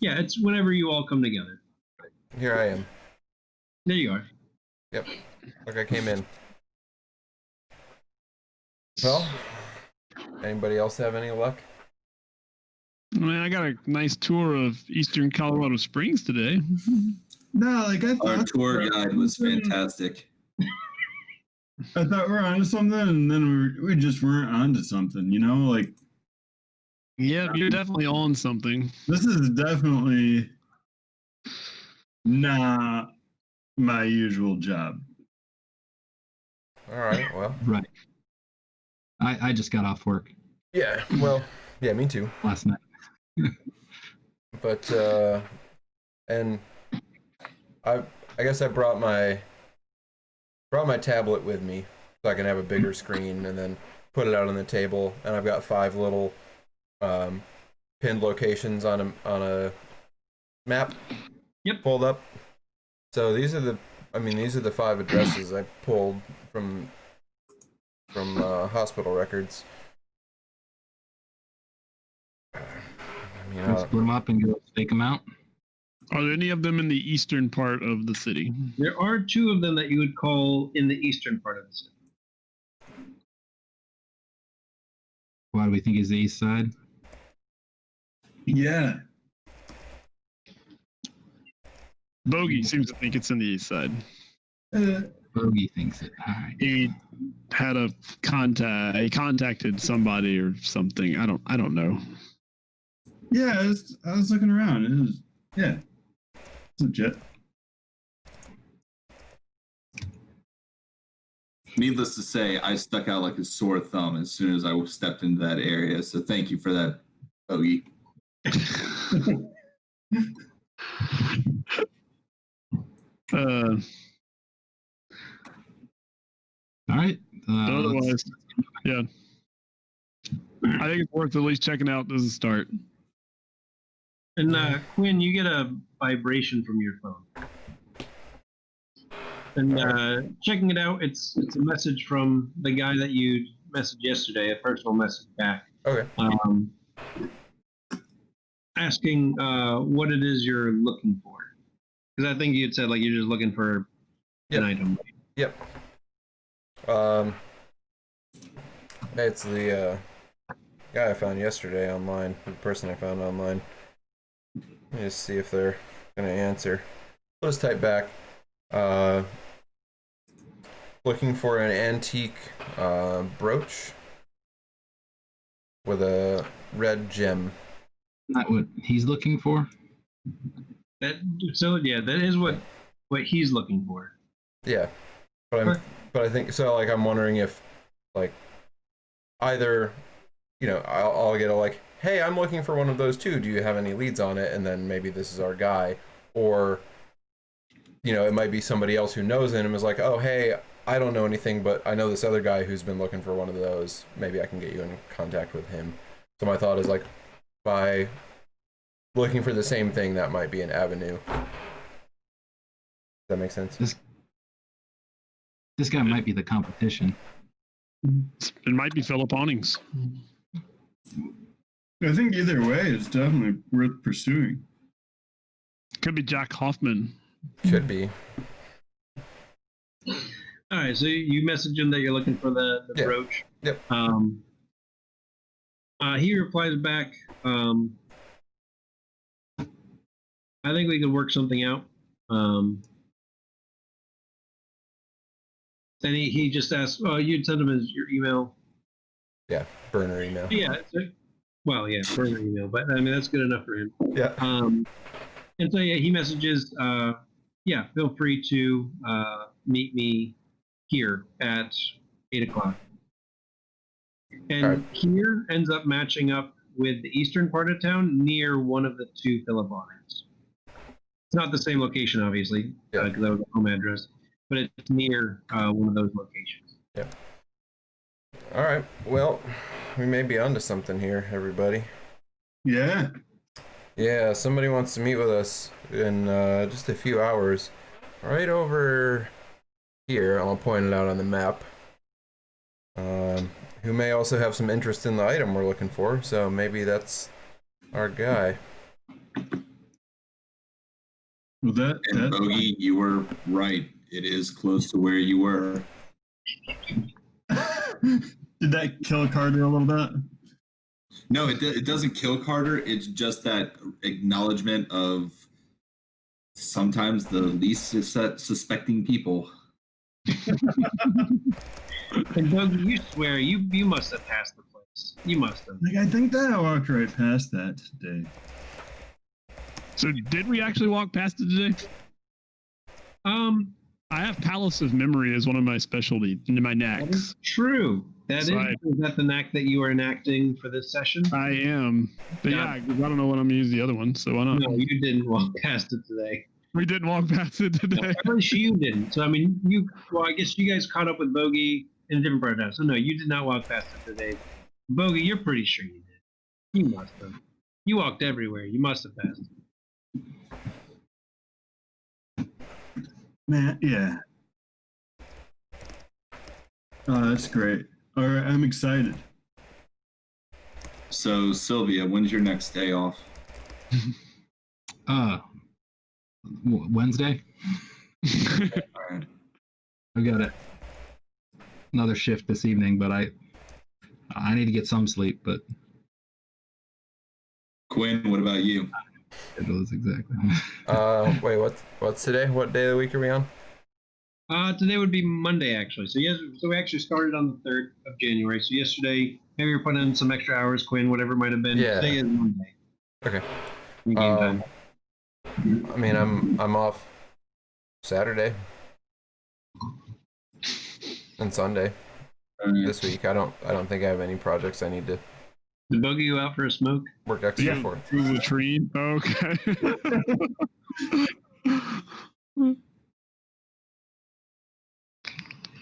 Yeah, it's whenever you all come together. Here I am. There you are. Yep. Like I came in. Well, anybody else have any luck? I mean, I got a nice tour of Eastern Colorado Springs today. No, like I Our thought tour guide was fantastic. we were onto something, and then we just weren't onto something. You know, like Yeah, you're definitely on something. this is definitely not my usual job. All right. Well. Right. I just got off work Yeah. Well. Yeah. Me too. last night. But and I guess I brought my tablet with me so I can have a bigger screen and then put it out on the table, and I've got 5 little pinned locations on a map. Yep. Pulled up. So these are the 5 addresses I pulled from hospital records. Split them up and go stake them out. Are there any of them in the eastern part of the city? There are 2 of them that you would call in the eastern part of the city. Why do we think is the east side? Yeah. Bogey seems to think it's in the east side. Bogey thinks it. All right. He had a contact. He contacted somebody or something. I don't know. Yeah, I was looking around. It's legit. Needless to say, I stuck out like a sore thumb as soon as I stepped into that area. So thank you for that, Bogey. All right. Otherwise, yeah. I think it's worth at least checking out as a start. And Quinn, you get a vibration from your phone. And checking it out, it's a message from the guy that you messaged yesterday, a personal message back. Okay. Asking what it is you're looking for. Because I think you had said like you're just looking for an item. Yep. It's the guy I found yesterday online, the person I found online. Let me just see if they're gonna answer. Let's type back. Looking for an antique brooch with a red gem. Not what he's looking for. That is what he's looking for. Yeah, but I think so. Like, I'm wondering if, like, either, I'll get a like, hey, I'm looking for one of those too. Do you have any leads on it? And then maybe this is our guy, or, it might be somebody else who knows him and is like, oh, hey, I don't know anything, but I know this other guy who's been looking for one of those. Maybe I can get you in contact with him. So my thought is, like, by looking for the same thing, that might be an avenue. Does that make sense? This guy might be the competition. It might be Philip Awnings. I think either way, it's definitely worth pursuing. Could be Jack Hoffman. Could be. All right, so you message him that you're looking for the Yeah. brooch. Yep. He replies back. I think we could work something out. Then he just asks, "Oh, you'd send him your email." Yeah, burner email. Yeah. Well, yeah, burner email, but I mean that's good enough for him. Yeah. And so yeah, he messages, yeah, feel free to meet me here at 8:00. And All right. here ends up matching up with the eastern part of town near one of the two Philip Awnings. It's not the same location, obviously, Yeah. because that was a home address, but it's near one of those locations. Yep. All right. Well, we may be onto something here, everybody. Yeah. Yeah, somebody wants to meet with us in just a few hours. Right over here, I'll point it out on the map. Who may also have some interest in the item we're looking for, so maybe that's our guy. Well, And Bogey, you were right. It is close to where you were. did that kill Carter a little bit? No, it doesn't kill Carter. It's just that acknowledgement of sometimes the least suspecting people. And Doug, you swear you must have passed the place. You must have. Like, I think that I walked right past that today. So did we actually walk past it today? I have Palace of Memory as one of my specialty, my That is knacks. true. That So is that the knack that you are enacting for this session? I am. But yeah, 'cause I don't know when I'm gonna use the other one, so why not? No, you didn't walk past it today. We didn't walk past it No, today. at least you didn't. So I mean, well, I guess you guys caught up with Bogey in a different part of town. So no, you did not walk past it today. Bogey, you're pretty sure you did. You must have. You walked everywhere. You must have passed. Man, yeah. Oh, that's great. All right, I'm excited. So, Sylvia, when's your next day off? Wednesday. All right. I got another shift this evening, but I need to get some sleep. But Quinn, what about you? it was exactly. Wait, what's today? What day of the week are we on? Today would be Monday, actually. So so we actually started on the 3rd of January. So yesterday, maybe you're putting in some extra hours, Quinn, whatever it might have been. Yeah. Today is Monday. Okay. Game time. I mean, I'm off Saturday and Sunday this week. I don't think I have any projects I need to Did Bogey go out for a smoke? work extra Yeah, for. through latrine. Okay.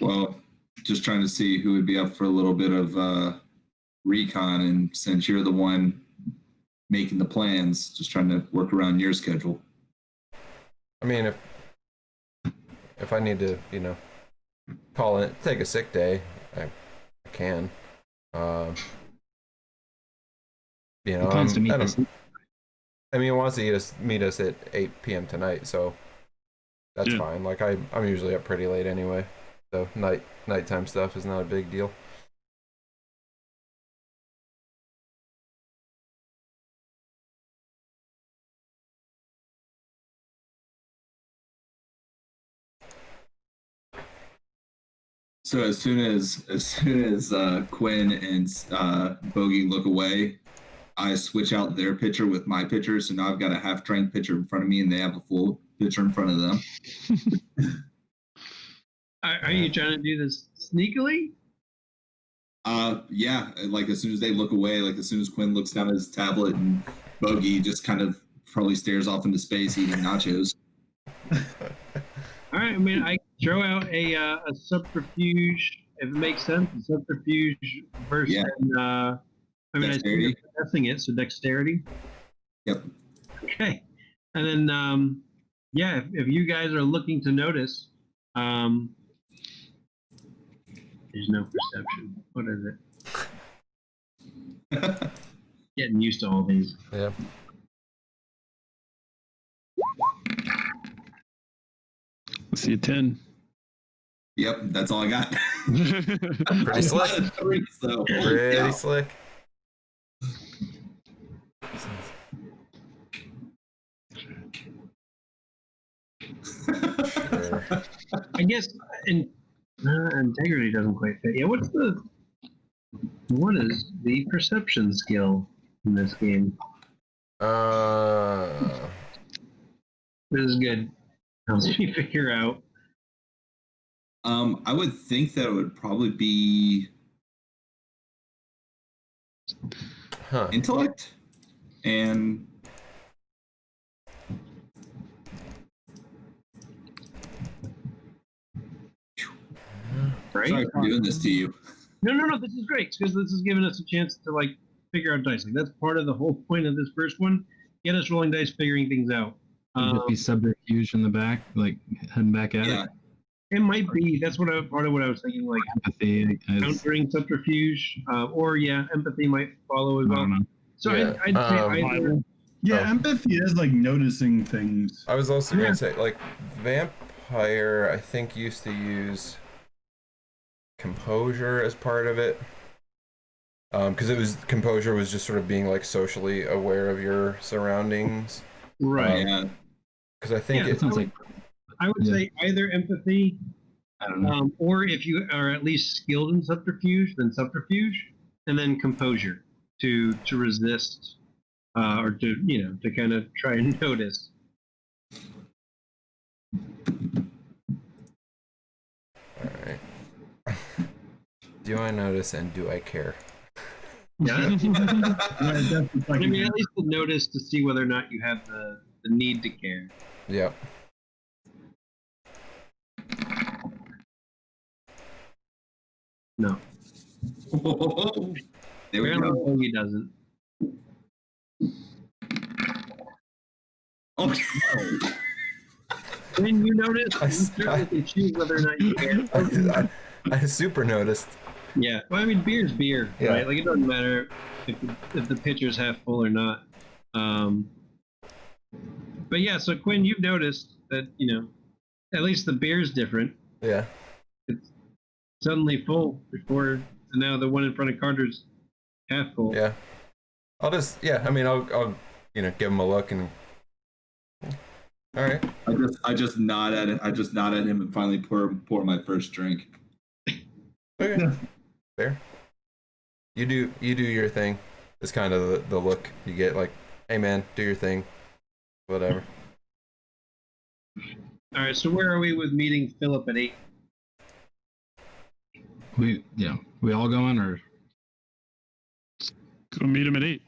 Well, just trying to see who would be up for a little bit of recon, and since you're the one making the plans, just trying to work around your schedule. I mean, if I need to, call in, take a sick day, I can. He plans to meet this. I mean, he wants to meet us at 8 p.m. tonight, so that's Yeah. fine. Like I'm usually up pretty late anyway, so nighttime stuff is not a big deal. So as soon as Quinn and Bogey look away, I switch out their pitcher with my pitcher. So now I've got a half-strength pitcher in front of me, and they have a full pitcher in front of them. Are you trying to do this sneakily? Yeah. Like as soon as they look away, like as soon as Quinn looks down at his tablet, and Bogey just kind of probably stares off into space eating nachos. All right. I mean, I throw out a subterfuge, if it makes sense. A subterfuge versus, Yeah. I mean, I Dexterity. see you're testing it, so dexterity. Yep. Okay. And then, yeah, if you guys are looking to notice, there's no perception. What is it? Getting used to all these. Yeah. see a 10. Yep, that's all I got. Pretty slick. So, Pretty slick. Sure. I guess integrity doesn't quite fit. Yeah, what is the perception skill in this game? This is good. Helps me figure out. I would think that it would probably be intellect and Right? sorry for doing this to you. No. This is great because this is giving us a chance to like figure out dice. Like that's part of the whole point of this first one. Get us rolling dice, figuring things out. Would it be subterfuge in the back, like heading back at Yeah. it? It might be. That's part of what I was thinking. Like Empathy. countering subterfuge, or empathy might follow as I well. don't know. So Yeah. I'd say either. Yeah, Oh. empathy is like noticing things. I was also gonna say, like, vampire, I think, used to use composure as part of it, because composure was just sort of being like socially aware of your surroundings. Right. Yeah. Because I think Yeah, It sounds like I would Yeah. say either empathy, I don't know. or if you are at least skilled in subterfuge, then subterfuge, and then composure to resist, or to kind of try and notice. All right. Do I notice and do I care? Yeah. Yeah, that's the I mean, fucking- at least to notice to see whether or not you have the need to care. Yep. No. There we Apparently, go. Bogey doesn't. Okay. When you notice, I you s- certainly can choose whether or not you care. I super noticed. Yeah. Well, I mean, beer's beer, Yeah. right? Like, it doesn't matter if the pitcher's half full or not. But yeah, so Quinn, you've noticed that, at least the beer's different. Yeah. It's suddenly full before, and now the one in front of Carter's half full. Yeah. I'll give him a look and. All right. I just nod at it. I just nod at him and finally pour my first drink. Okay. Fair. You do your thing. It's kind of the look you get, like, hey man, do your thing. Whatever. All right, so where are we with meeting Philip at 8? We all going or Go meet him at 8.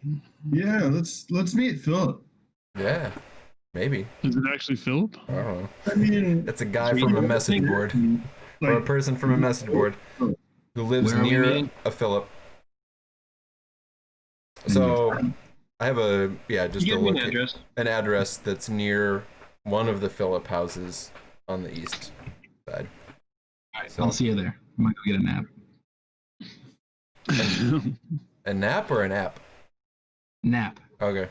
Yeah, let's meet Philip. Yeah. Maybe. Is it actually Philip? I don't know. I mean, It's a guy from a message board. Or a like, person from a message board who lives Where are we near meeting? a Philip. So I have just You a give me an look address. an address that's near one of the Philip houses on the east side. So I'll see you there. I might go get a nap. a nap or an app? Nap. Okay.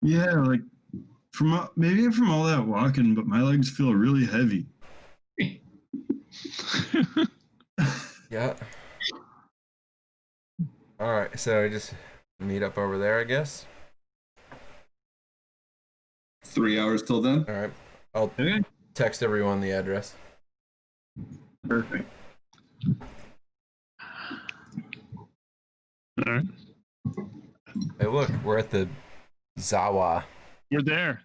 yeah, like maybe from all that walking, but my legs feel really heavy. Yeah. All right. So I just meet up over there, I guess. 3 hours till then. All right. I'll Okay, text everyone the address. perfect. All right. Hey, look, we're at the Zawa. We're there.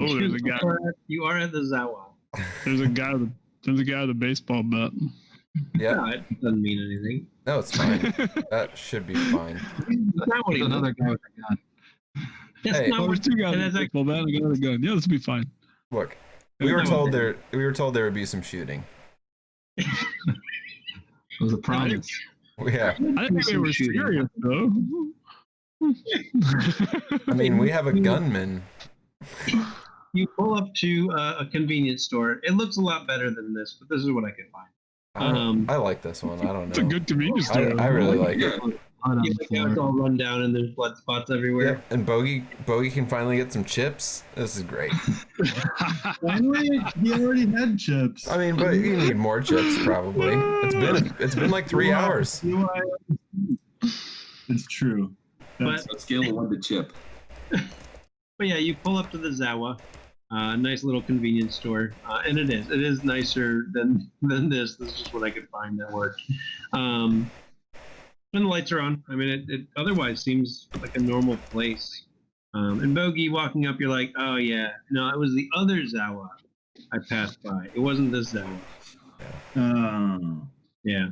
Oh, there's a guy. You are at the Zawa. There's a guy with a baseball bat. Yeah. No, it doesn't mean anything. No, it's fine. That should be fine. That's not what he There's another guy with a gun. That's Hey. not Oh, what there's two guys and with a that's baseball bat and a guy with a gun. Yeah, this will be fine. Look, we were told there would be some shooting. It was a promise. Yeah. I didn't think they were Shooting. serious though. I mean, we have a gunman. You pull up to a convenience store. It looks a lot better than this, but this is what I could find. I like this one. I don't It's a know. good convenience store. I really like it. blood on You the look out, it's all floor. run down and there's blood spots everywhere. Yep. And Bogey can finally get some chips. This is great. Finally, he already had chips. I mean, but you need more chips probably. It's been like 3 hours. It's true. That's, So scale of 1 to chip. But yeah, you pull up to the Zawa, nice little convenience store, and it is nicer than this. This is just what I could find that worked. And the lights are on. I mean, it otherwise seems like a normal place. And Bogey walking up, you're like, oh yeah, no, it was the other Zawa I passed by. It wasn't this Zawa. Yeah.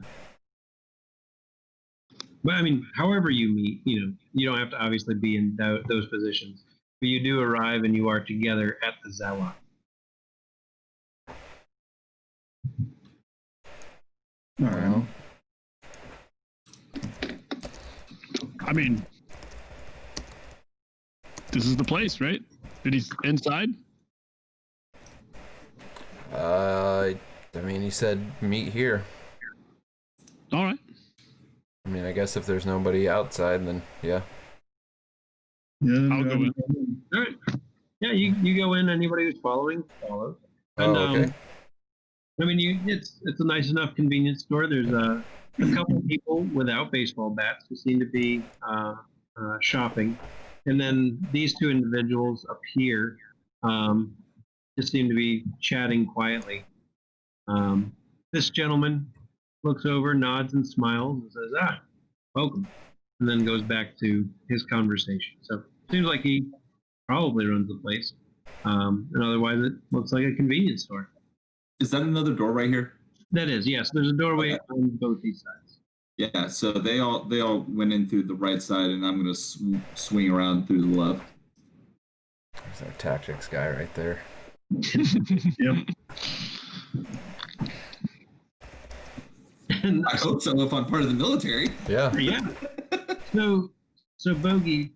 But I mean, however you meet, you don't have to obviously be in those positions. But you do arrive and you are together at the Zawa. all right. I mean, this is the place, right? Did he inside? I mean, he said meet here. All right. I mean, I guess if there's nobody outside, then yeah. Yeah, I'll go in. All right. Yeah, you go in. Anybody who's following follows. And Oh, okay. I mean, it's a nice enough convenience store. There's a couple people without baseball bats who seem to be shopping, and then these two individuals up here just seem to be chatting quietly. This gentleman looks over, nods, and smiles, and says, "Ah, welcome," and then goes back to his conversation. So seems like he probably runs the place, and otherwise it looks like a convenience store. Is that another door right here? That is, yes. There's a doorway Okay. on both these sides. Yeah. So they all went in through the right side, and I'm gonna swing around through the left. There's our tactics guy right there. Yep. And I hope so. If I'm part of the military. Yeah. yeah. So Bogey,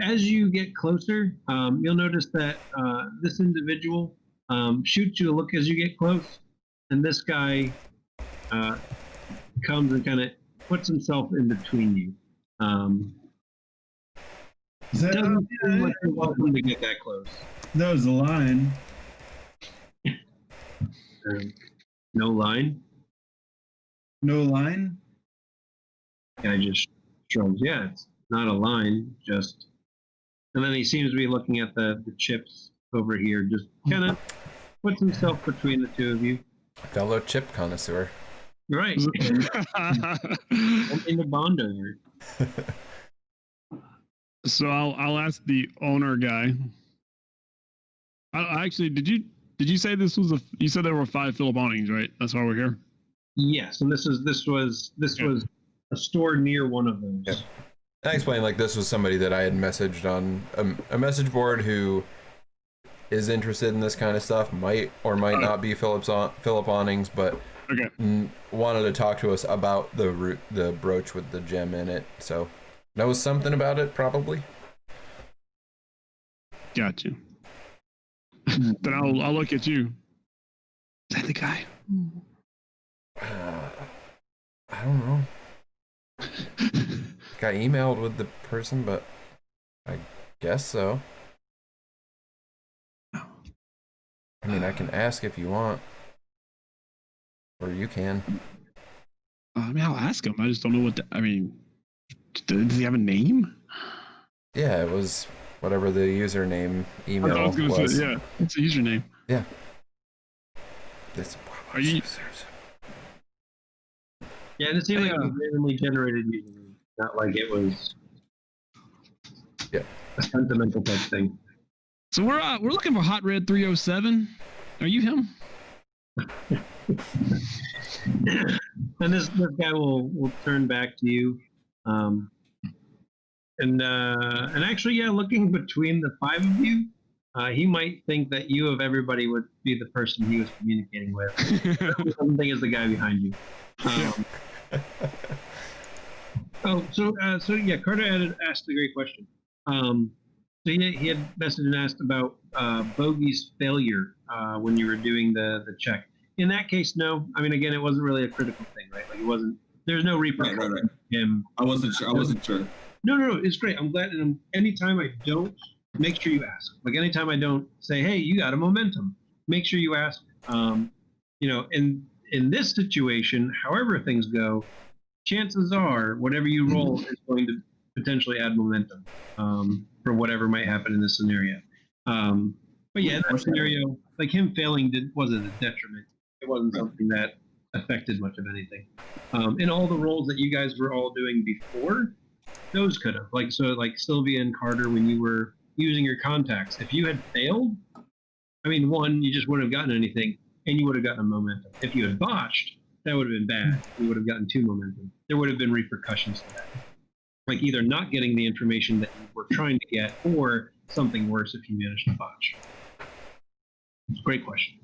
as you get closer, you'll notice that this individual shoots you a look as you get close, and this guy comes and kind of puts himself in between you. Is that, Doesn't seem like you're welcome to get that close. that was a line. No line. No line? Guy just shrugs. Yeah, it's not a line, just. And then he seems to be looking at the chips over here, just kind of puts himself between the two of you. Fellow chip connoisseur. Right. Something to bond over. So I'll ask the owner guy. I actually, did you say this was you said there were 5 Philip Awnings, right? That's why we're here. Yes, and this was a store near one of those. Yeah. I explained like this was somebody that I had messaged on a message board who is interested in this kind of stuff, might or might not be Philip Awnings, but Okay. wanted to talk to us about the brooch with the gem in it. So knows something about it, probably. Got you. Then I'll look at you. Is that the guy? I don't know. Got emailed with the person, but I guess so. I mean, I can ask if you want, or you can. I mean, I'll ask him. I just don't know what. I mean, does he have a name? Yeah, it was whatever the username email I was gonna was. say, yeah. What's the username? Yeah. This. Are you? Yeah, and it seemed like it Yeah. was randomly generated username, not like it was a sentimental type thing. So we're looking for Hot Red 307. Are you him? And this guy will turn back to you, and actually, yeah, looking between the 5 of you, he might think that you of everybody would be the person he was communicating with. Something is the guy behind you. So yeah, Carter had asked a great question. So he had messaged and asked about Bogey's failure when you were doing the check. in that case, no. I mean, again, it wasn't really a critical thing, right? Like it wasn't. There's no repercussion. Right. Him. I wasn't sure. No. It's great. I'm glad. And anytime I don't, make sure you ask. Like anytime I don't say, "Hey, you got a momentum," make sure you ask. In this situation, however things go, chances are whatever you roll is going to potentially add momentum for whatever might happen in this scenario. But yeah, in that scenario, like him failing wasn't a detriment. It wasn't something that affected much of anything. In all the roles that you guys were all doing before, those could have. Like Sylvia and Carter, when you were using your contacts, if you had failed, I mean, one, you just wouldn't have gotten anything, and you would have gotten a momentum. If you had botched, that would have been bad. You would have gotten 2 momentum. There would have been repercussions to that. Like either not getting the information that you were trying to get, or something worse if you managed to botch. Great question.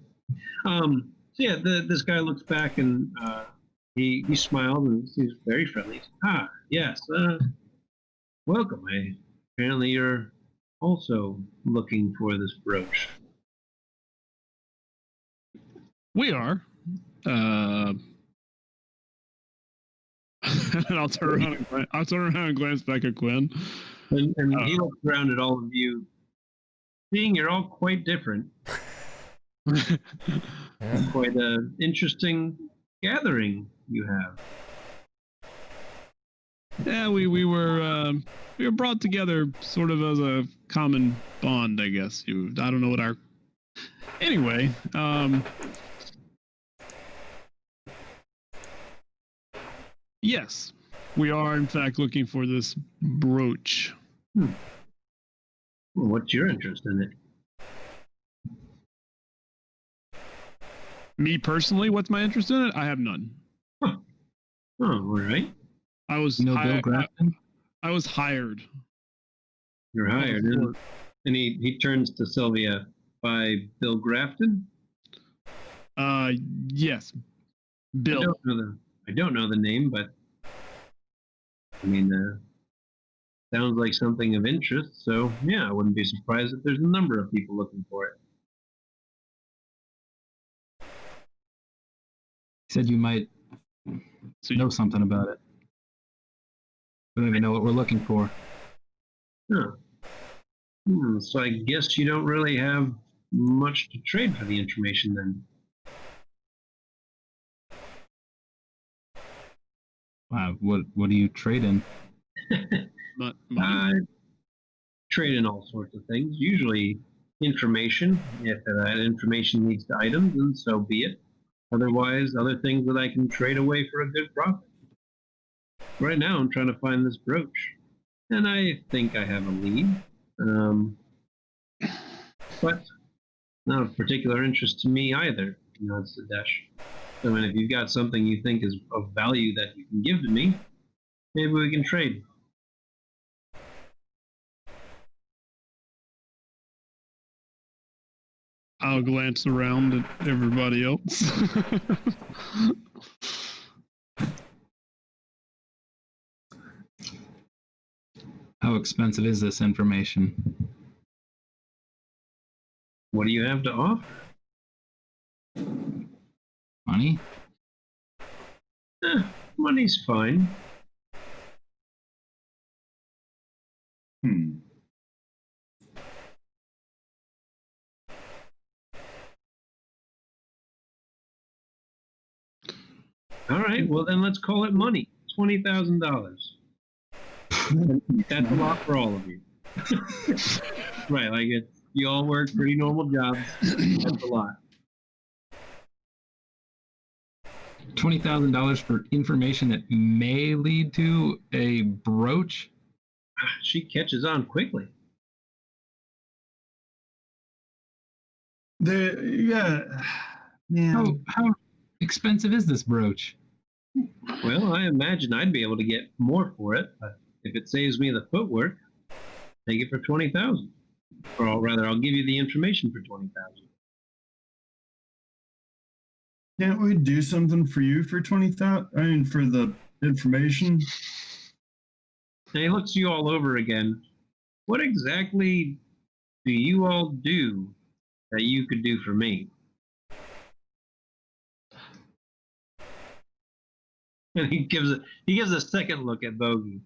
So yeah, this guy looks back and he smiled and he's very friendly. Ah, yes. Welcome. Apparently you're also looking for this brooch. We are. And I'll turn around and glance back at Quinn. And he looks around at all of you, seeing you're all quite different. Quite an interesting gathering you have. Yeah, we were brought together sort of as a common bond, I guess. I don't know what our. Anyway, yes, we are in fact looking for this brooch. Well, what's your interest in it? Me personally, what's my interest in it? I have none. Huh. Oh, all right. I was Bill Grafton? I was hired. You're hired. And he turns to Sylvia. By Bill Grafton? Yes. Bill. I don't know the name, but I mean, sounds like something of interest. So yeah, I wouldn't be surprised if there's a number of people looking for it. He said you might know something about it. We don't even know what we're looking for. Huh. So I guess you don't really have much to trade for the information then. What do you trade in? I trade in all sorts of things. Usually information. If that information leads to items, then so be it. Otherwise, other things that I can trade away for a good profit. Right now, I'm trying to find this brooch, and I think I have a lead. But not of particular interest to me either, Sadesh. So, I mean, if you've got something you think is of value that you can give to me, maybe we can trade. I'll glance around at everybody else. How expensive is this information? What do you have to offer? Money? Money's fine. All right, well then let's call it money. $20,000. That's a lot for all of you. Right, like you all work pretty normal jobs. That's a lot. $20,000 for information that may lead to a brooch? She catches on quickly. How expensive is this brooch? Well, I imagine I'd be able to get more for it, but if it saves me the footwork, take it for 20,000. Or rather, I'll give you the information for 20,000. Can't we do something for you for 20,000? I mean, for the information. And he looks you all over again. What exactly do you all do that you could do for me? And he gives a second look at Bogey.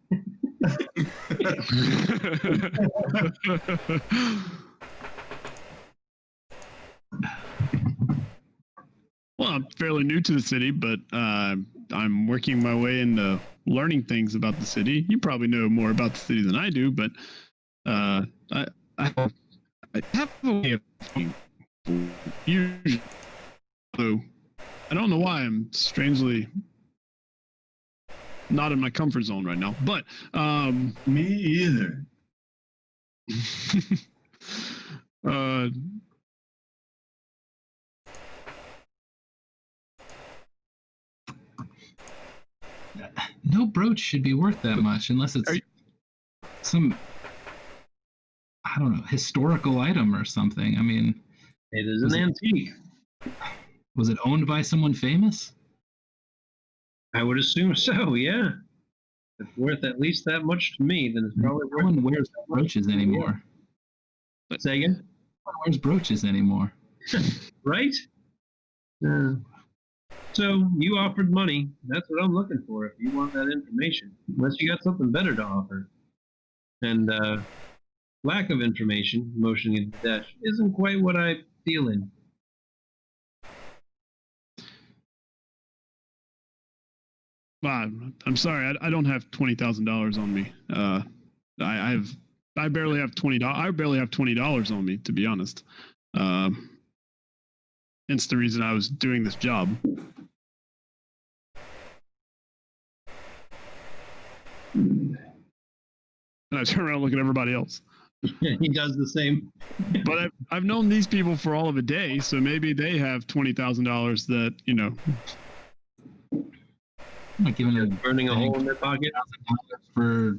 Well, I'm fairly new to the city, but I'm working my way into learning things about the city. You probably know more about the city than I do, but I have a way of usually. Though I don't know why I'm strangely not in my comfort zone right now, but Me either. No brooch should be worth that much unless it's some, I don't know, historical item or something. I mean, It is an antique. was it owned by someone famous? I would assume so. Yeah. If it's worth at least that much to me, then it's probably No worth. one wears brooches anymore. Say again. No one wears brooches anymore. Right? So you offered money. That's what I'm looking for. If you want that information, unless you got something better to offer, and lack of information, motioning in the dash, isn't quite what I feel in. I'm sorry, I don't have $20,000 on me. I barely have $20. I barely have $20 on me, to be honest. Hence the reason I was doing this job. And I turn around and look at everybody else. He does the same. But I've known these people for all of a day, so maybe they have $20,000 that, you know. I'm not giving them Burning a hole in their pocket. for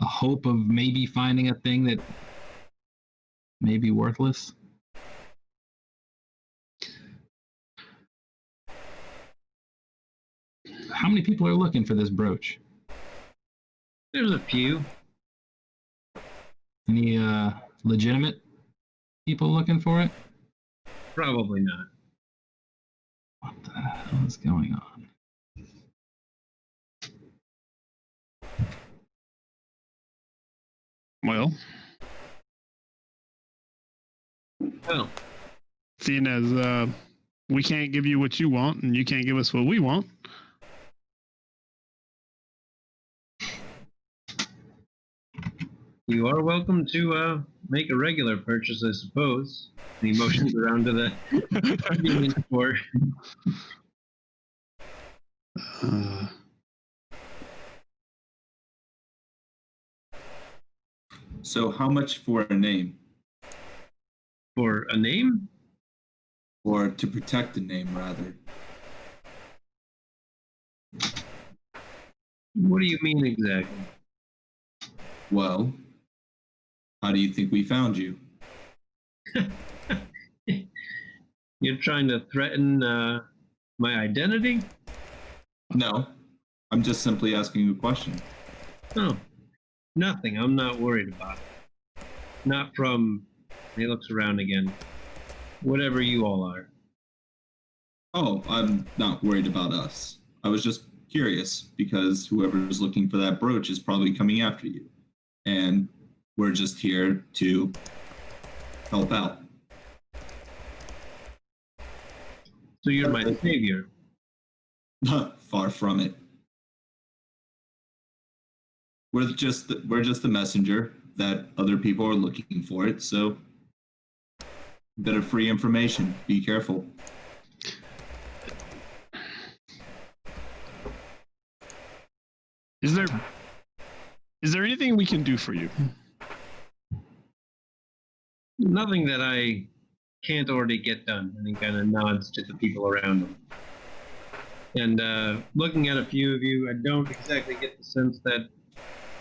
a hope of maybe finding a thing that may be worthless. How many people are looking for this brooch? There's a few. Any legitimate people looking for it? Probably not. What the hell is going on? Well, Well, seeing as we can't give you what you want and you can't give us what we want. you are welcome to make a regular purchase, I suppose. And he motions around to the convenience store. So how much for a name? For a name? Or to protect the name, rather? What do you mean exactly? Well, how do you think we found you? You're trying to threaten my identity? No, I'm just simply asking a question. Oh, nothing. I'm not worried about it. Not from. He looks around again. Whatever you all are. Oh, I'm not worried about us. I was just curious because whoever's looking for that brooch is probably coming after you. And we're just here to help out. So you're my savior. Far from it. We're just the messenger that other people are looking for it, so bit of free information. Be careful. Is there anything we can do for you? Nothing that I can't already get done. And he kind of nods to the people around him. And looking at a few of you, I don't exactly get the sense that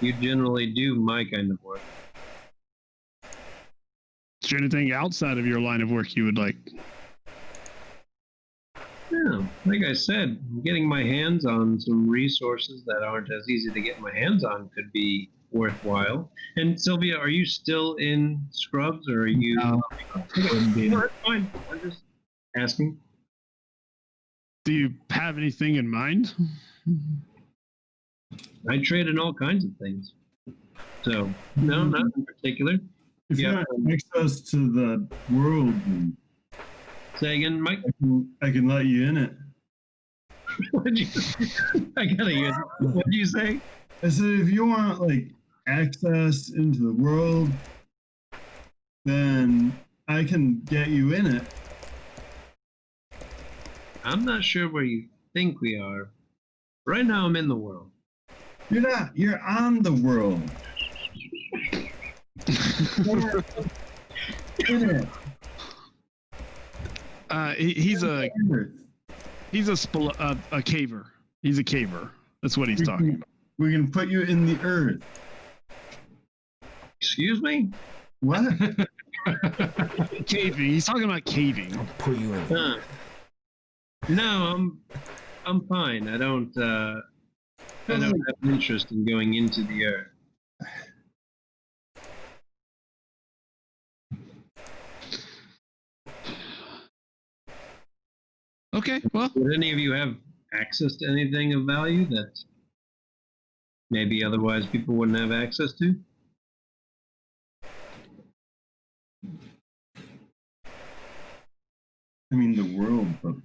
you generally do my kind of work. Is there anything outside of your line of work you would like? Yeah, like I said, getting my hands on some resources that aren't as easy to get my hands on could be worthwhile. And Sylvia, are you still in Scrubs, or are you? No, Okay, no, that's fine. I'm just asking. Do you have anything in mind? I trade in all kinds of things. So, no, not in particular. If Yeah. you want access to the world, then Say again, Mike. I can let you in it. What'd you, I gotta hear. What'd you say? I said, if you want like access into the world, then I can get you in it. I'm not sure where you think we are. Right now, I'm in the world. You're not. You're on the world. In it. He's a Earth. caver. He's a caver. That's what he's talking about. We can put you in the earth. Excuse me? What? Caving. He's talking about caving. I'll put you in. Huh. No, I'm fine. I don't have an interest in going into the earth. Okay, well, Would any of you have access to anything of value that maybe otherwise people wouldn't have access to? I mean, the world. But...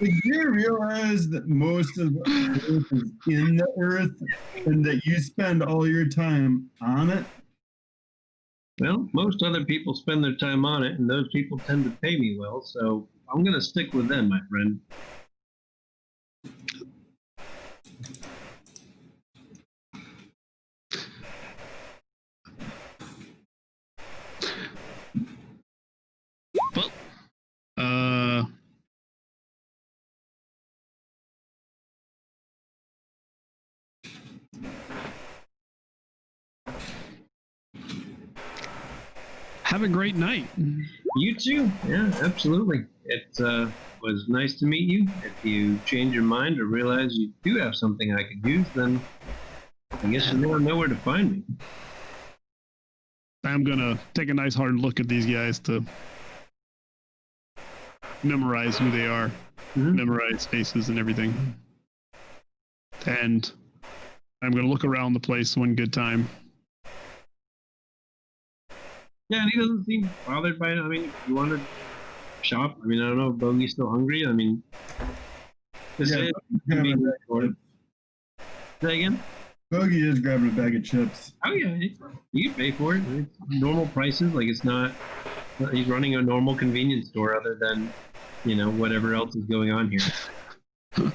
Did you realize that most of the earth is in the earth and that you spend all your time on it? Well, most other people spend their time on it, and those people tend to pay me well, so I'm going to stick with them, my friend. well, have a great night. You too. Yeah, absolutely. It was nice to meet you. If you change your mind or realize you do have something I could use, then I guess you know where to find me. I'm gonna take a nice hard look at these guys to memorize who they are, memorize faces and everything. And I'm gonna look around the place one good time. Yeah, and he doesn't seem bothered by it. I mean, if you want to shop, I mean, I don't know if Bogey's still hungry. I mean, this Yeah, is grabbing a convenient bag of store. chips. Say again? Bogey is grabbing a bag of chips. Oh yeah, you can pay for it. It's normal prices. Like it's not. He's running a normal convenience store, other than, whatever else is going on here.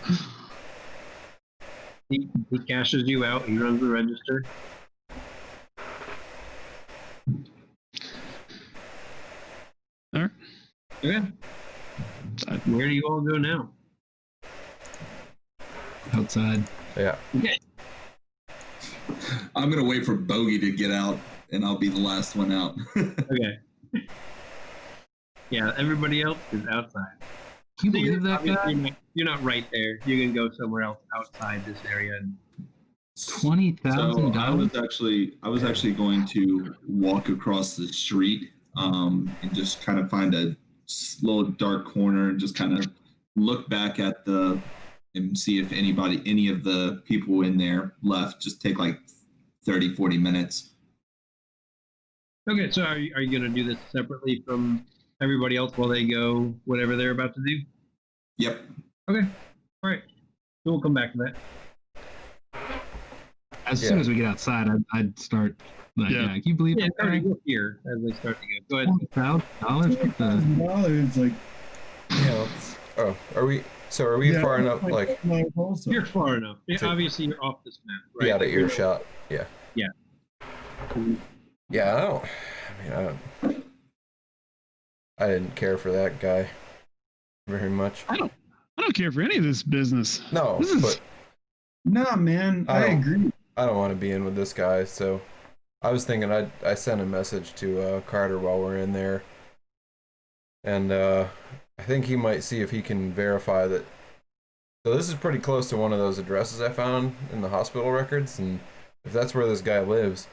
He cashes you out. He runs the register. All right. Okay. Where do you all go now? Outside. Yeah. Okay. I'm gonna wait for Bogey to get out, and I'll be the last one out. Okay. Yeah, everybody else is outside. Can you believe that Obviously, guy? you're not right there. You can go somewhere else outside this area. And $20,000. I was actually going to walk across the street, and just kind of find a little dark corner and just kind of look back at and see if any of the people in there left. Just take like 30, 40 minutes. okay, so are you going to do this separately from everybody else while they go whatever they're about to do? Yep. Okay. All right. So we'll come back to that. As soon as we get outside, I'd start. Like, Yeah. can you believe Yeah, that it's already guy? here as they start to go. Go ahead. $1,000 for the. $1,000, like, Yeah. Are we? So are we yeah, far enough? Like, also. You're far enough. Yeah, So- obviously, you're off this map, right? be out of earshot. Yeah. Yeah. Yeah. I didn't care for that guy very much. I don't care for any of this business. No, This is- but Nah, man, I I don't- agree. I don't want to be in with this guy. So I was thinking I sent a message to Carter while we're in there, and I think he might see if he can verify that. So this is pretty close to one of those addresses I found in the hospital records, and if that's where this guy lives,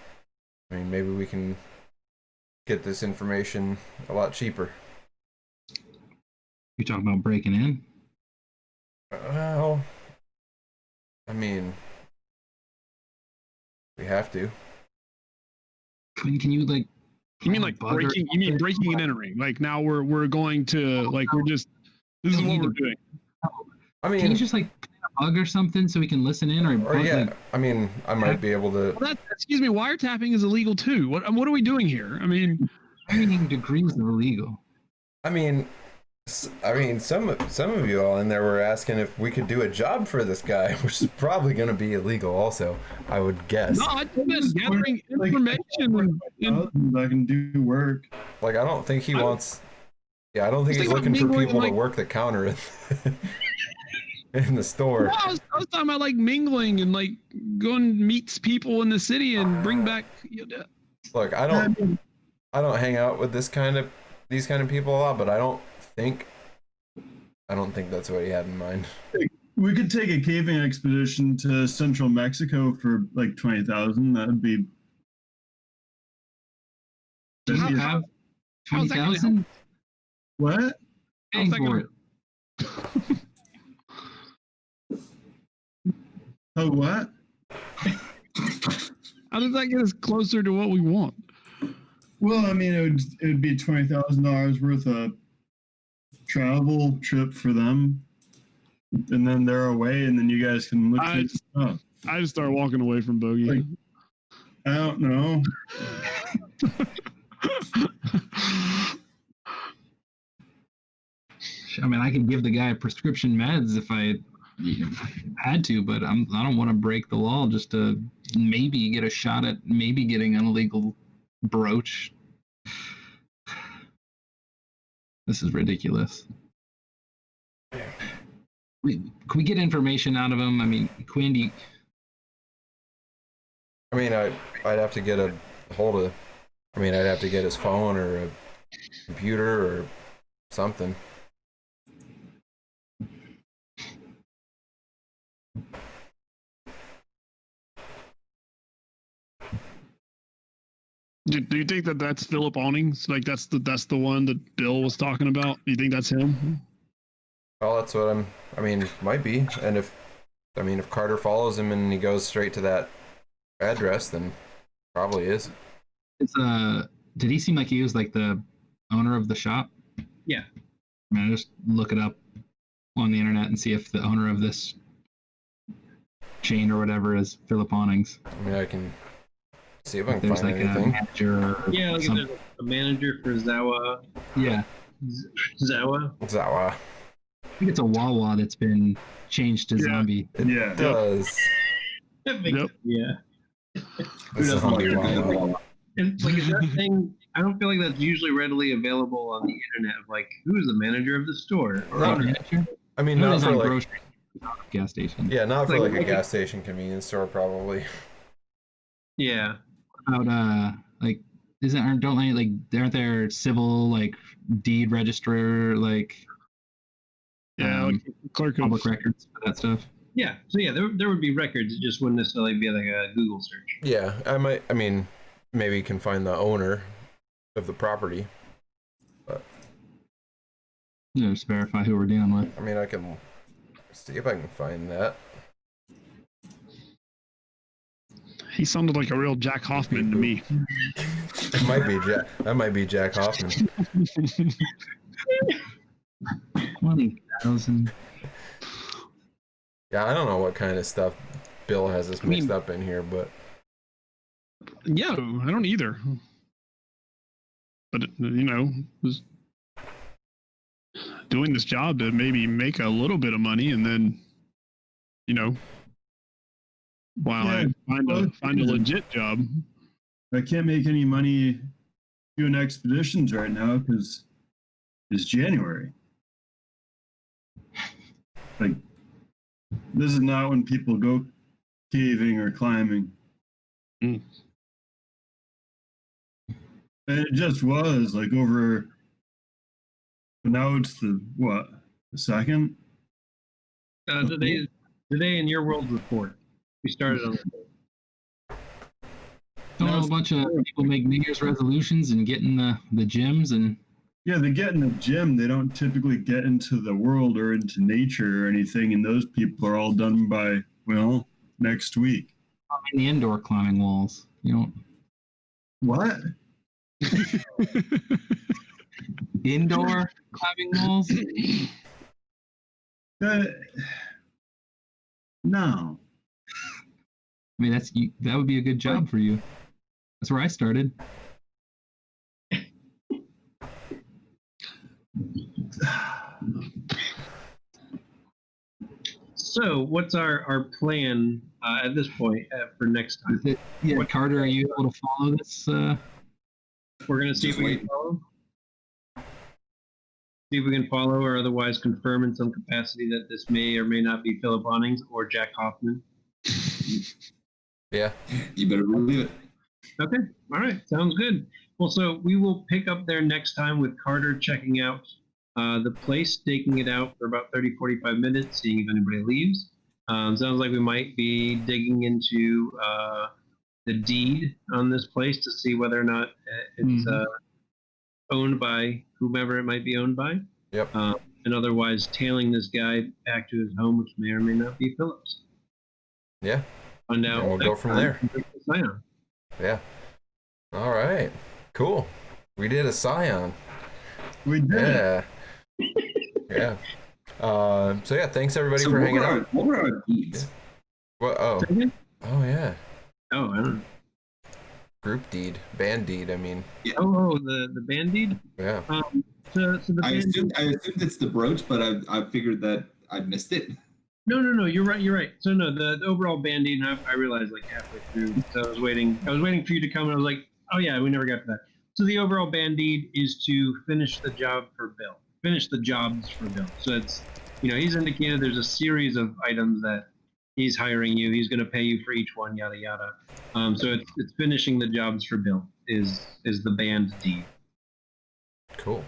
I mean, maybe we can get this information a lot cheaper. You're talking about breaking in? Well, I mean, we have to. Can you like? You mean like bug or breaking? You mean something? breaking and entering? Like now we're going to like we're just. This is what we're doing. I Can you mean, just like bug or something so we can listen in, or or yeah, like, I mean, I might be able to. Well, excuse me, wiretapping is illegal too. What are we doing here? I mean, varying degrees of illegal? I mean, some of you all in there were asking if we could do a job for this guy, which is probably going to be illegal, also. I would guess. no, I think that gathering Like, information and I can do work. Like, I don't think he wants. Yeah, I don't think Just he's think about looking for mingling people and, to like- work the counter in the store. well, I was talking about like mingling and like going to meet people in the city and bring back. Look, I don't hang out with these kind of people a lot, but I don't think that's what he had in mind. We could take a caving expedition to central Mexico for like 20,000. That'd be. How- Do you have how's that gonna 20,000? What? Paying that for gonna- it. Oh, what? How does that get us closer to what we want? Well, I mean, it would be $20,000 worth of travel trip for them, and then they're away, and then you guys can look I- at stuff. I just start walking away from Bogey. Like- I don't know. I mean, I could give the guy prescription meds if I had to, but I don't want to break the law just to maybe get a shot at maybe getting an illegal broach. This is ridiculous. Can we get information out of him? I mean, Quinn, do you, I mean, I'd have to get a hold of. I mean, I'd have to get his phone or a computer or something. Do you think that that's Philip Awnings? Like that's the one that Bill was talking about? Do you think that's him? Well, that's what I mean, might be. And if Carter follows him and he goes straight to that address, then probably is. it's did he seem like he was like the owner of the shop? Yeah. I mean, I just look it up on the internet and see if the owner of this chain or whatever is Philip Awnings. I mean, I can see if I If can there's find like a anything. manager or Yeah, like something. there's a manager for Zawa. Yeah. Zawa. Zawa. I think it's a Wawa that's been changed to Yeah. zombie. It Yeah. does. That makes Yep. Yeah. It's a doesn't like zombie it? Wawa. And like is that thing, I don't feel like that's usually readily available on the internet of like who's the manager of the store. Or No. Manager? I mean, No, not it's for on like, grocery gas station. yeah, not for Like- like a gas station convenience store, probably. Yeah. About like aren't there civil like deed registrar like Yeah, like clerk of public records for that stuff? Yeah. So yeah, there would be records. It just wouldn't necessarily be like a Google search. Yeah, I mean, maybe you can find the owner of the property. Just verify who we're dealing with. I mean, I can see if I can find that. He sounded like a real Jack Hoffman to me. It might be Jack. That might be Jack Hoffman. 20,000. Yeah, I don't know what kind of stuff Bill has us I mean- mixed up in here, but Yeah, I don't either. But was doing this job to maybe make a little bit of money, and then, while I find a legit job. I can't make any money doing expeditions right now because it's January. Like, this is not when people go caving or climbing. Mm. And it just was like over. But now it's the second? Today in your world report. We started on Don't know, a bunch of people make New Year's resolutions and get in the gyms and Yeah, they get in the gym. They don't typically get into the world or into nature or anything. And those people are all done by, well, next week. I mean, the indoor climbing walls. You don't. What? Indoor climbing walls? No. I mean, that would be a good job for you. That's where I started. So, what's our plan at this point for next time? Yeah, Carter, are you able to follow this? We're going to see if we can follow. See if we can follow or otherwise confirm in some capacity that this may or may not be Philip Awnings or Jack Hoffman. Yeah. You better believe it. Okay. All right. Sounds good. Well, so we will pick up there next time with Carter checking out the place, staking it out for about 30, 45 minutes, seeing if anybody leaves. Sounds like we might be digging into the deed on this place to see whether or not it's owned by whomever it might be owned by. Yep. And otherwise tailing this guy back to his home, which may or may not be Philip's. Yeah. Find out. And we'll go from there. Scion. Yeah. All right. Cool. We did a Scion. We did. Yeah. Yeah. So yeah, thanks everybody for hanging out. What were our deeds? Well, oh yeah. Oh, I don't know. Group deed, band deed. I mean. Oh, the band deed? Yeah. So the I band assumed it's the brooch, but I figured that I missed it. No, you're right. So no, the overall band deed, and I realized like halfway through. So I was waiting for you to come, and I was like, oh yeah, we never got to that. So the overall band deed is to finish the job for Bill. Finish the jobs for Bill. So it's, he's indicated there's a series of items that he's hiring you. He's going to pay you for each one, yada yada. So it's finishing the jobs for Bill is the band deed. Cool.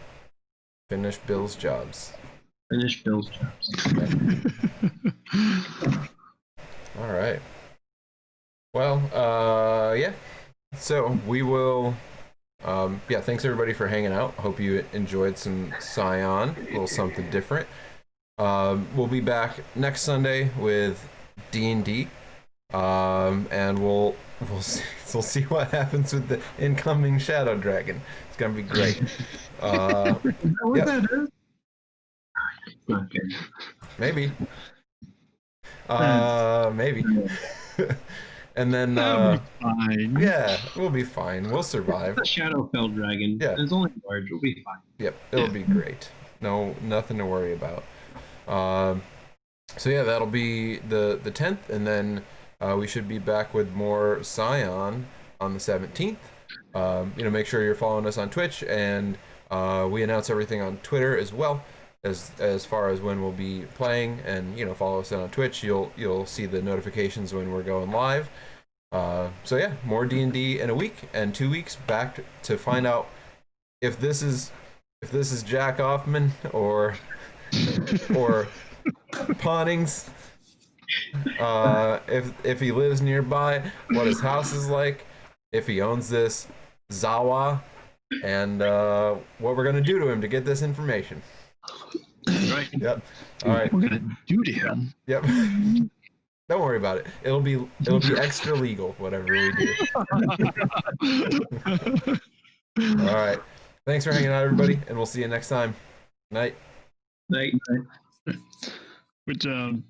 Finish Bill's jobs. Finish Bill's jobs. All right. Well, yeah. So we will. Thanks everybody for hanging out. Hope you enjoyed some Scion, a little something different. We'll be back next Sunday with D&D, and we'll see what happens with the incoming Shadow Dragon. It's gonna be great. Is that what that is? Okay. Maybe. Maybe. And then, Fine. yeah, we'll be fine. We'll survive. It's a Shadowfell dragon. Yeah. It's only large. We'll be fine. Yep, it'll be great. No, nothing to worry about. So yeah, that'll be the 10th, and then we should be back with more Scion on the 17th. Make sure you're following us on Twitch, and we announce everything on Twitter as well, as far as when we'll be playing. And follow us on Twitch. You'll see the notifications when we're going live. So yeah, more D&D in a week, and 2 weeks back to find out if this is Jack Hoffman or Awnings, if he lives nearby, what his house is like, if he owns this Zawa, and what we're gonna do to him to get this information. Right. Yep. All right. We're gonna do to him. Yep. Don't worry about it. It'll be extra legal, whatever we do. All right. Thanks for hanging out, everybody, and we'll see you next time. Night. Night. Good job.